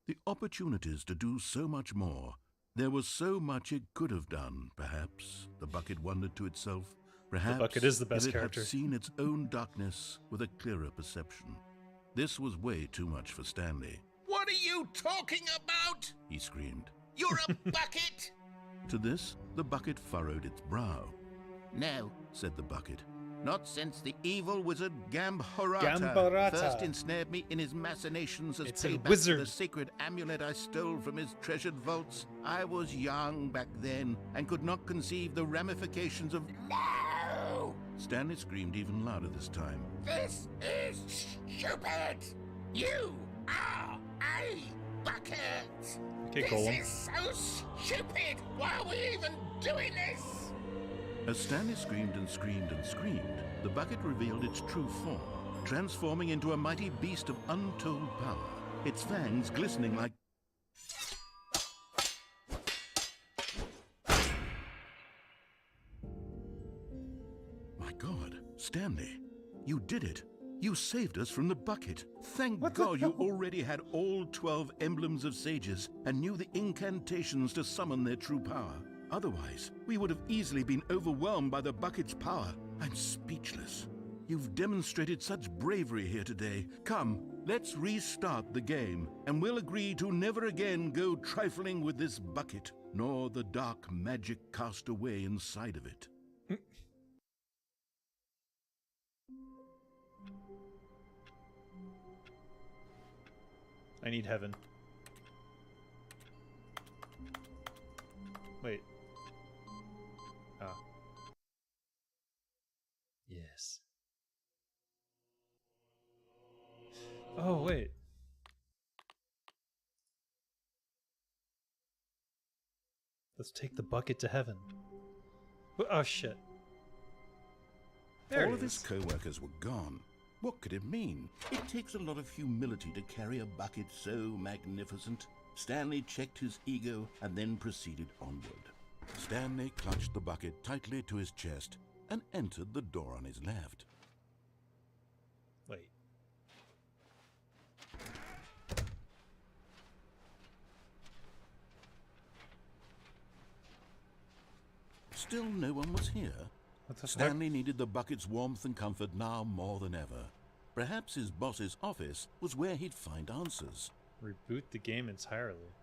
[SPEAKER 2] The opportunities to do so much more, There was so much it could have done, perhaps, the bucket wondered to itself. Perhaps
[SPEAKER 1] bucket is the best
[SPEAKER 2] it
[SPEAKER 1] character.
[SPEAKER 2] had seen its own darkness with a clearer perception. This was way too much for Stanley.
[SPEAKER 4] What are you talking about?
[SPEAKER 2] He screamed.
[SPEAKER 4] You're a bucket!
[SPEAKER 2] To this, the bucket furrowed its brow.
[SPEAKER 4] No,
[SPEAKER 2] Said the bucket.
[SPEAKER 4] not since the evil wizard Gambarata
[SPEAKER 1] Gambarata.
[SPEAKER 4] first ensnared me in his machinations as
[SPEAKER 1] It's a
[SPEAKER 4] payback for
[SPEAKER 1] wizard.
[SPEAKER 4] the sacred amulet I stole from his treasured vaults. I was young back then and could not conceive the ramifications of... No!
[SPEAKER 2] Stanley screamed even louder this time.
[SPEAKER 4] This is stupid! You are a bucket!
[SPEAKER 1] Okay,
[SPEAKER 4] This
[SPEAKER 1] Golem.
[SPEAKER 4] is so stupid! Why are we even doing this?
[SPEAKER 2] As Stanley screamed and screamed and screamed, the bucket revealed its true form, transforming into a mighty beast of untold power, its fangs glistening like... My God, Stanley, you did it. You saved us from the bucket. Thank God you already had all 12 emblems of sages and knew the incantations to summon their true power. Otherwise, we would have easily been overwhelmed by the bucket's power. I'm speechless. You've demonstrated such bravery here today. Come, let's restart the game, and we'll agree to never again go trifling with this bucket, nor the dark magic cast away inside of it.
[SPEAKER 1] I need heaven. Wait. Ah. Yes. Oh, wait. Let's take the bucket to heaven. Oh, shit. There
[SPEAKER 2] All
[SPEAKER 1] he
[SPEAKER 2] of his
[SPEAKER 1] is.
[SPEAKER 2] co-workers were gone. What could it mean? It takes a lot of humility to carry a bucket so magnificent. Stanley checked his ego and then proceeded onward. Stanley clutched the bucket tightly to his chest and entered the door on his left.
[SPEAKER 1] Wait.
[SPEAKER 2] Still no one was here.
[SPEAKER 1] What the fuck?
[SPEAKER 2] Stanley needed the bucket's warmth and comfort now more than ever. Perhaps his boss's office was where he'd find answers.
[SPEAKER 1] Reboot the game entirely.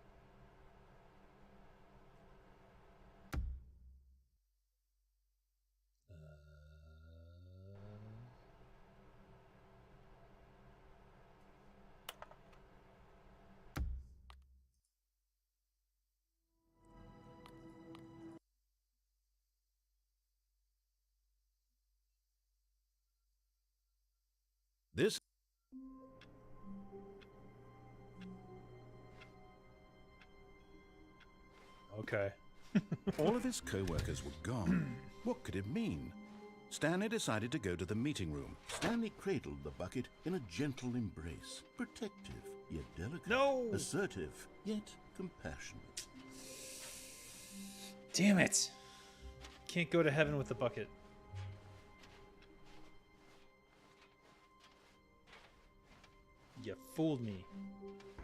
[SPEAKER 2] This
[SPEAKER 1] Okay.
[SPEAKER 2] All of his co-workers were gone. What could it mean? Stanley decided to go to the meeting room. Stanley cradled the bucket in a gentle embrace. Protective, yet delicate.
[SPEAKER 1] No!
[SPEAKER 2] Assertive, yet compassionate.
[SPEAKER 1] Damn it! Can't go to heaven with the bucket. You fooled me.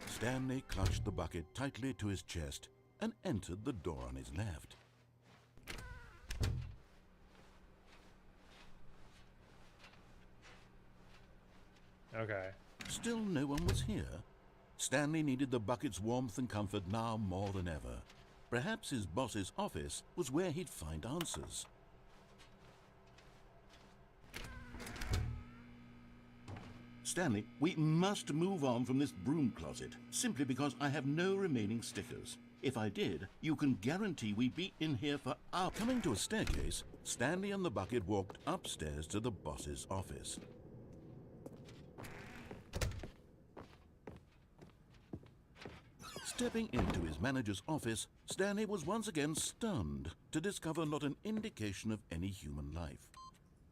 [SPEAKER 2] Stanley clutched the bucket tightly to his chest and entered the door on his left.
[SPEAKER 1] Okay.
[SPEAKER 2] Still no one was here. Stanley needed the bucket's warmth and comfort now more than ever. Perhaps his boss's office was where he'd find answers. Stanley, we must move on from this broom closet, simply because I have no remaining stickers. If I did, you can guarantee we'd be in here for hours. Coming to a staircase, Stanley and the bucket walked upstairs to the boss's office. Stepping into his manager's office, Stanley was once again stunned to discover not an indication of any human life.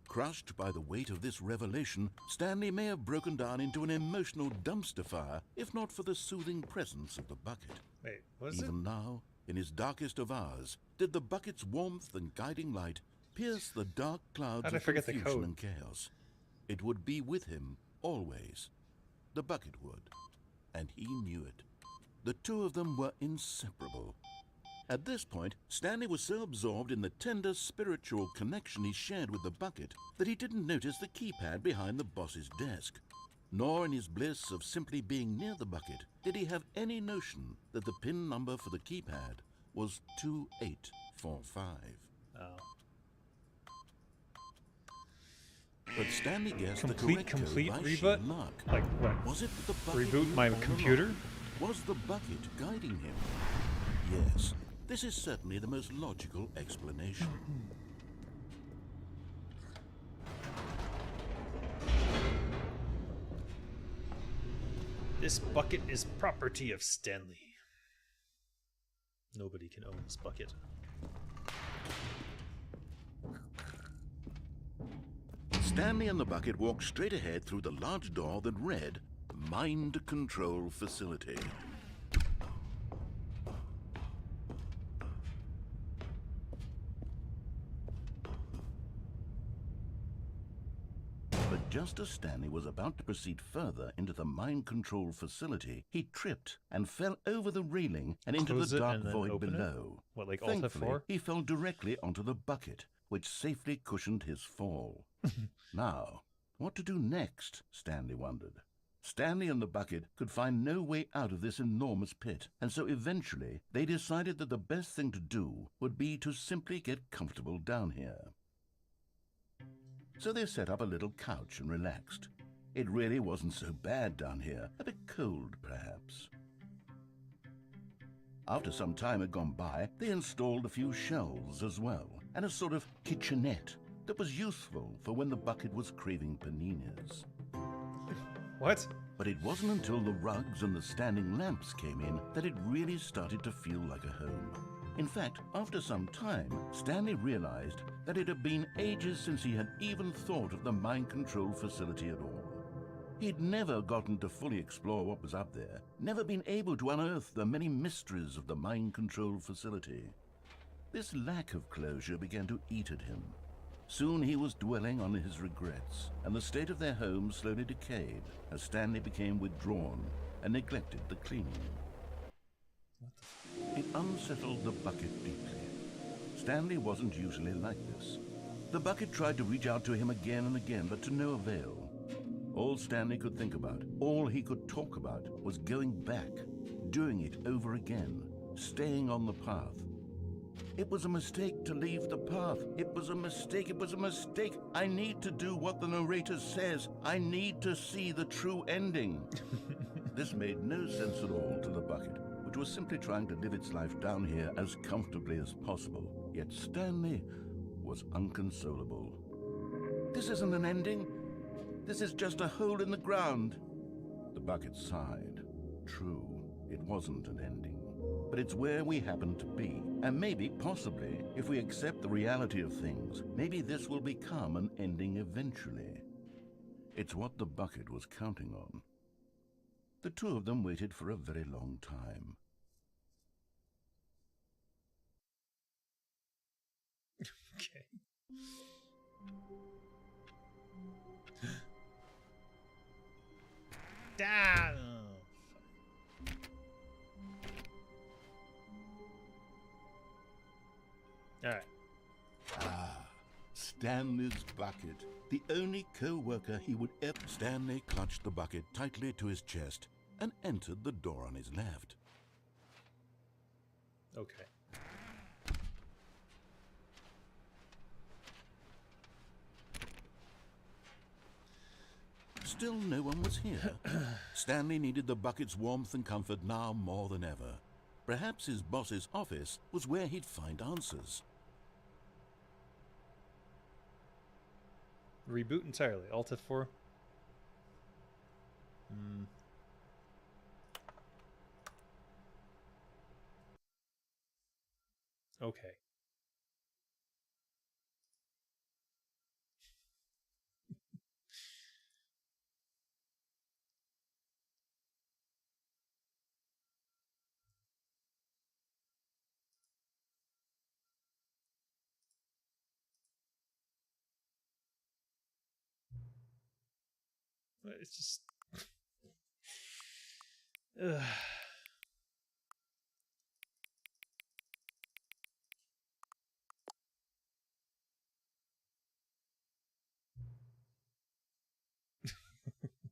[SPEAKER 2] Crushed by the weight of this revelation, Stanley may have broken down into an emotional dumpster fire if not for the soothing presence of the bucket.
[SPEAKER 1] Wait, what is it?
[SPEAKER 2] Even now, in his darkest of hours, did the bucket's warmth and guiding light pierce the dark clouds
[SPEAKER 1] How'd I
[SPEAKER 2] of
[SPEAKER 1] forget the
[SPEAKER 2] confusion
[SPEAKER 1] code?
[SPEAKER 2] and chaos. It would be with him, always. The bucket would. And he knew it. The two of them were inseparable. At this point, Stanley was so absorbed in the tender spiritual connection he shared with the bucket that he didn't notice the keypad behind the boss's desk. Nor in his bliss of simply being near the bucket did he have any notion that the pin number for the keypad was 2845.
[SPEAKER 1] Oh.
[SPEAKER 2] But Stanley guessed
[SPEAKER 1] Complete
[SPEAKER 2] the correct code by sheer
[SPEAKER 1] reboot?
[SPEAKER 2] luck.
[SPEAKER 1] Like what?
[SPEAKER 2] Was it that the bucket
[SPEAKER 1] Reboot
[SPEAKER 2] knew
[SPEAKER 1] my
[SPEAKER 2] all
[SPEAKER 1] computer?
[SPEAKER 2] along? Was the bucket guiding him? Yes, this is certainly the most logical explanation.
[SPEAKER 1] This bucket is property of Stanley. Nobody can own this bucket.
[SPEAKER 2] Stanley and the bucket walked straight ahead through the large door that read, Mind Control Facility. But just as Stanley was about to proceed further into the mind control facility, he tripped and fell over the railing and into
[SPEAKER 1] Close
[SPEAKER 2] the
[SPEAKER 1] it
[SPEAKER 2] dark
[SPEAKER 1] and then
[SPEAKER 2] void
[SPEAKER 1] open it?
[SPEAKER 2] below.
[SPEAKER 1] What, like Alt
[SPEAKER 2] Thankfully,
[SPEAKER 1] F4?
[SPEAKER 2] he fell directly onto the bucket, which safely cushioned his fall. Now, what to do next? Stanley wondered. Stanley and the bucket could find no way out of this enormous pit, and so eventually they decided that the best thing to do would be to simply get comfortable down here. So they set up a little couch and relaxed. It really wasn't so bad down here, a bit cold perhaps. After some time had gone by, they installed a few shelves as well, and a sort of kitchenette that was useful for when the bucket was craving paninis.
[SPEAKER 1] What?
[SPEAKER 2] But it wasn't until the rugs and the standing lamps came in that it really started to feel like a home. In fact, after some time, Stanley realized that it had been ages since he had even thought of the mind control facility at all. He'd never gotten to fully explore what was up there, never been able to unearth the many mysteries of the mind control facility. This lack of closure began to eat at him. Soon he was dwelling on his regrets, and the state of their home slowly decayed as Stanley became withdrawn and neglected the cleaning. It unsettled the bucket deeply. Stanley wasn't usually like this. The bucket tried to reach out to him again and again, but to no avail. All Stanley could think about, all he could talk about, was going back, doing it over again, staying on the path. It was a mistake to leave the path. It was a mistake. It was a mistake. I need to do what the narrator says. I need to see the true ending. This made no sense at all to the bucket, which was simply trying to live its life down here as comfortably as possible. Yet Stanley was unconsolable. This isn't an ending. This is just a hole in the ground. The bucket sighed. True, it wasn't an ending. But it's where we happen to be. And maybe, possibly, if we accept the reality of things, maybe this will become an ending eventually. It's what the bucket was counting on. The two of them waited for a very long time.
[SPEAKER 1] Okay. Damn. All right.
[SPEAKER 2] Stanley's bucket. The only co-worker he would ever... Stanley clutched the bucket tightly to his chest and entered the door on his left.
[SPEAKER 1] Okay.
[SPEAKER 2] Still no one was here. Stanley needed the bucket's warmth and comfort now more than ever. Perhaps his boss's office was where he'd find answers.
[SPEAKER 1] Reboot entirely. Alt F4. Okay. It's just...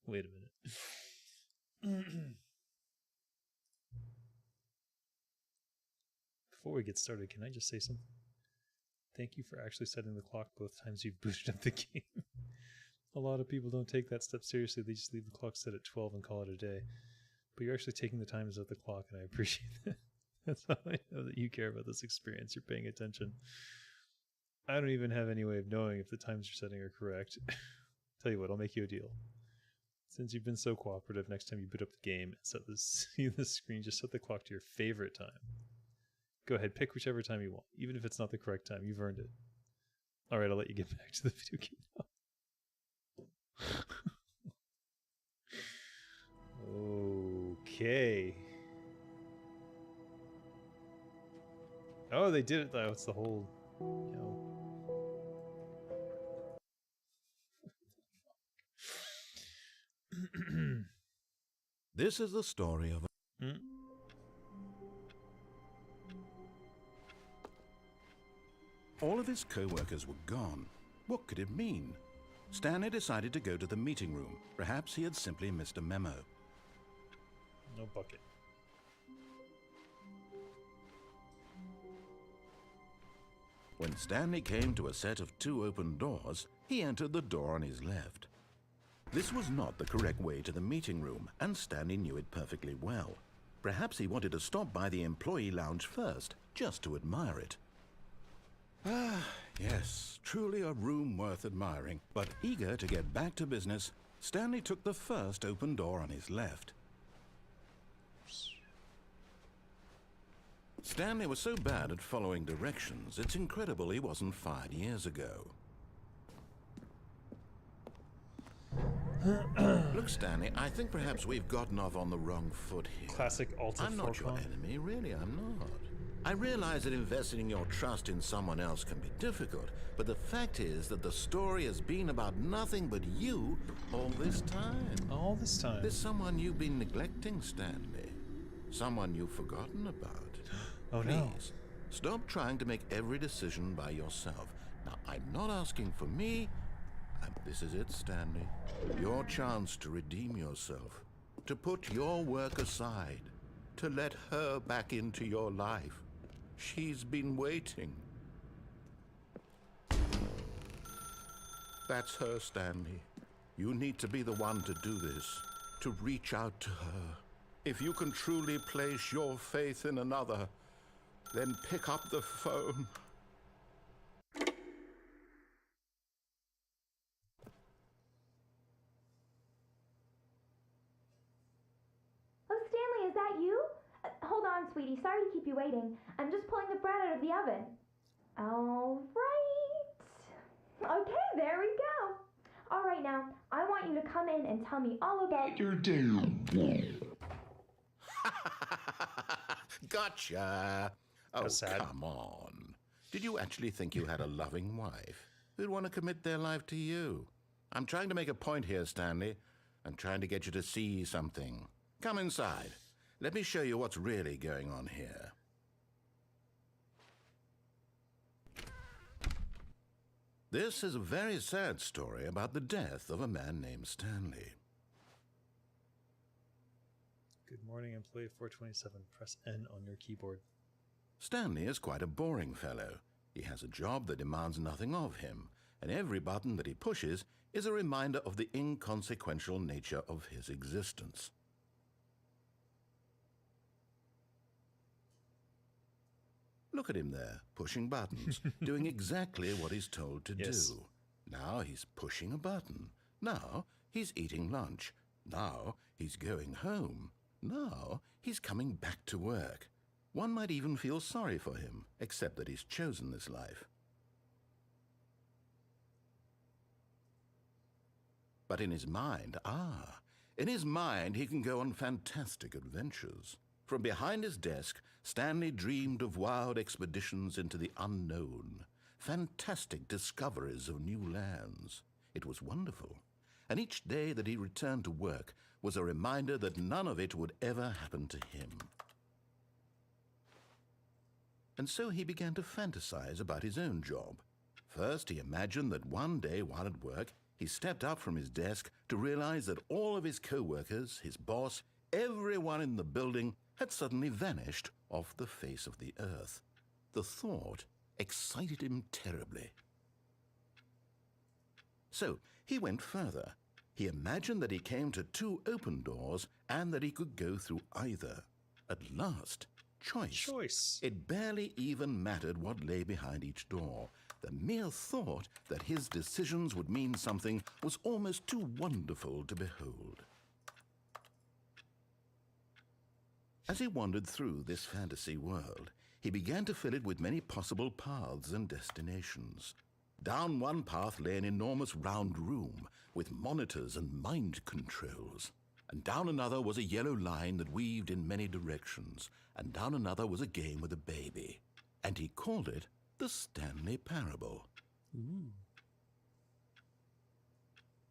[SPEAKER 1] Wait a minute. Before we get started, can I just say something? Thank you for actually setting the clock both times you've booted up the game. A lot of people don't take that step seriously. They just leave the clock set at 12 and call it a day. But you're actually taking the time to set the clock, and I appreciate that. That's how I know that you care about this experience. You're paying attention. I don't even have any way of knowing if the times you're setting are correct. Tell you what, I'll make you a deal. Since you've been so cooperative, next time you boot up the game and see the screen, just set the clock to your favorite time. Go ahead, pick whichever time you want. Even if it's not the correct time, you've earned it. Alright, I'll let you get back to the video game now. Okay. Oh, they did it though. It's the whole, you know.
[SPEAKER 2] This is the story of All of his co-workers were gone. What could it mean? Stanley decided to go to the meeting room. Perhaps he had simply missed a memo.
[SPEAKER 1] No bucket.
[SPEAKER 2] When Stanley came to a set of 2 open doors, he entered the door on his left. This was not the correct way to the meeting room, and Stanley knew it perfectly well. Perhaps he wanted to stop by the employee lounge first, just to admire it. Ah, yes, truly a room worth admiring. But eager to get back to business, Stanley took the first open door on his left. Stanley was so bad at following directions, it's incredible he wasn't fired years ago. Look, Stanley, I think perhaps we've gotten off on the wrong foot here.
[SPEAKER 1] Classic Alta
[SPEAKER 2] I'm not your enemy, really, I'm not. I realize that investing your trust in someone else can be difficult, but the fact is that the story has been about nothing but you all this time.
[SPEAKER 1] All this time?
[SPEAKER 2] There's someone you've been neglecting, Stanley. Someone you've forgotten about.
[SPEAKER 1] Oh,
[SPEAKER 2] Please,
[SPEAKER 1] no.
[SPEAKER 2] Stop trying to make every decision by yourself. Now, I'm not asking for me, and this is it, Stanley. Your chance to redeem yourself, to put your work aside, to let her back into your life. She's been waiting. That's her, Stanley. You need to be the one to do this, to reach out to her. If you can truly place your faith in another, then pick up the phone.
[SPEAKER 10] Oh, Stanley, is that you? Hold on, sweetie. Sorry to keep you waiting. I'm just pulling the bread out of the oven. All right. Okay, there we go. All right, now, I want you to come in and tell me all about your day.
[SPEAKER 2] Gotcha. Oh,
[SPEAKER 1] sad.
[SPEAKER 2] come on. Did you actually think you had a loving wife who'd want to commit their life to you? I'm trying to make a point here, Stanley. I'm trying to get you to see something. Come inside. Let me show you what's really going on here. This is a very sad story about the death of a man named Stanley.
[SPEAKER 1] Good morning, employee 427. Press N on your keyboard.
[SPEAKER 2] Stanley is quite a boring fellow. He has a job that demands nothing of him, and every button that he pushes is a reminder of the inconsequential nature of his existence. Look at him there, pushing buttons, doing exactly what he's told to do. Now he's pushing a button. Now he's eating lunch. Now he's going home. Now he's coming back to work. One might even feel sorry for him, except that he's chosen this life. But in his mind, in his mind he can go on fantastic adventures. From behind his desk, Stanley dreamed of wild expeditions into the unknown, fantastic discoveries of new lands. It was wonderful, and each day that he returned to work was a reminder that none of it would ever happen to him. And so he began to fantasize about his own job. First, he imagined that one day while at work, he stepped up from his desk to realize that all of his co-workers, his boss, everyone in the building had suddenly vanished off the face of the earth. The thought excited him terribly. So he went further. He imagined that he came to two open doors and that he could go through either. At last, choice. It barely even mattered what lay behind each door. The mere thought that his decisions would mean something was almost too wonderful to behold. As he wandered through this fantasy world, he began to fill it with many possible paths and destinations. Down one path lay an enormous round room with monitors and mind controls. And down another was a yellow line that weaved in many directions. And down another was a game with a baby. And he called it the Stanley Parable.
[SPEAKER 1] Ooh.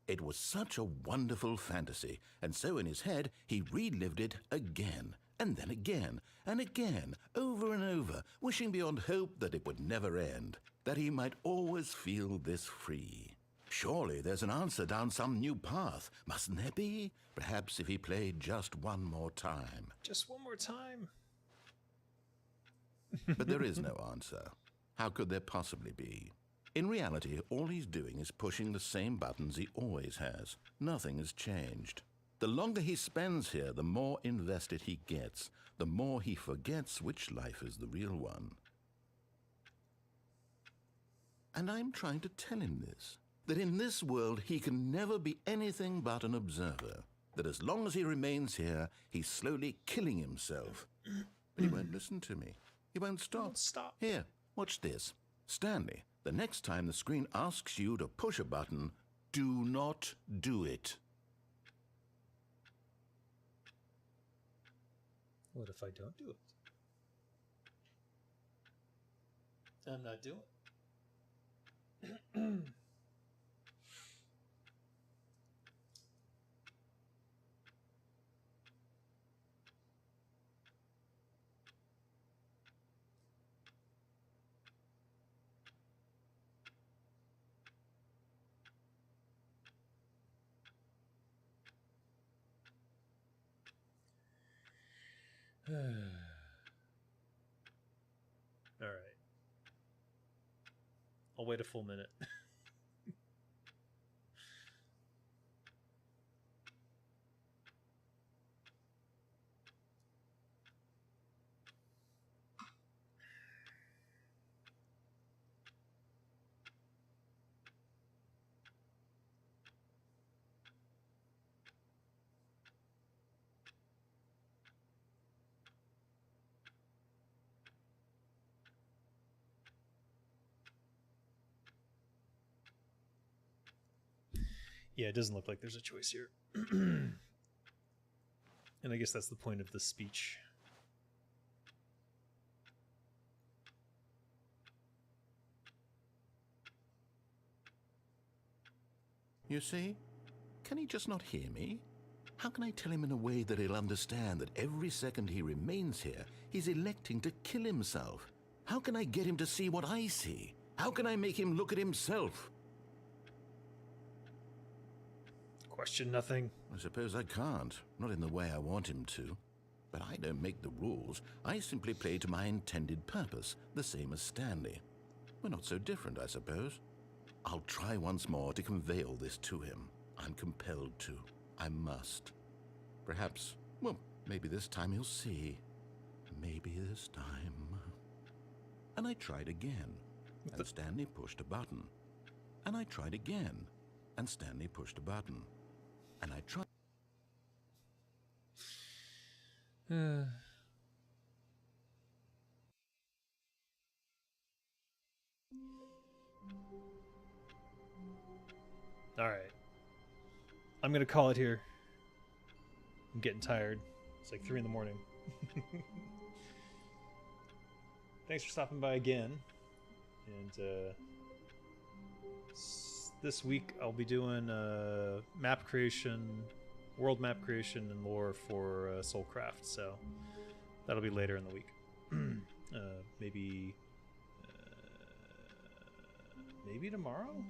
[SPEAKER 2] It was such a wonderful fantasy, and so in his head he relived it again, and then again, and again, over and over, wishing beyond hope that it would never end, that he might always feel this free. Surely there's an answer down some new path, mustn't there be? Perhaps if he played just one more time.
[SPEAKER 1] Just one more time.
[SPEAKER 2] But there is no answer. How could there possibly be? In reality, all he's doing is pushing the same buttons he always has. Nothing has changed. The longer he spends here, the more invested he gets, the more he forgets which life is the real one. And I'm trying to tell him this, that in this world he can never be anything but an observer, that as long as he remains here, he's slowly killing himself. But he won't listen to me. He won't stop. Here, watch this. Stanley, the next time the screen asks you to push a button, do not do it.
[SPEAKER 1] What if I don't do it? I'm not doing it. All right. I'll wait a full minute. Yeah, it doesn't look like there's a choice here. And I guess that's the point of the speech.
[SPEAKER 2] You see? Can he just not hear me? How can I tell him in a way that he'll understand that every second he remains here, he's electing to kill himself? How can I get him to see what I see? How can I make him look at himself?
[SPEAKER 1] Question nothing.
[SPEAKER 2] I suppose I can't. Not in the way I want him to. But I don't make the rules. I simply play to my intended purpose, the same as Stanley. We're not so different, I suppose. I'll try once more to convey all this to him. I'm compelled to. I must. Perhaps, well, maybe this time he'll see. Maybe this time. And I tried again, and Stanley pushed a button. And I tried again, and Stanley pushed a button. And I tried.
[SPEAKER 1] All right. I'm going to call it here. I'm getting tired. It's like 3 in the morning. Thanks for stopping by again. And this week I'll be doing map creation, world map creation and lore for Soulcraft. So that'll be later in the week. Maybe tomorrow?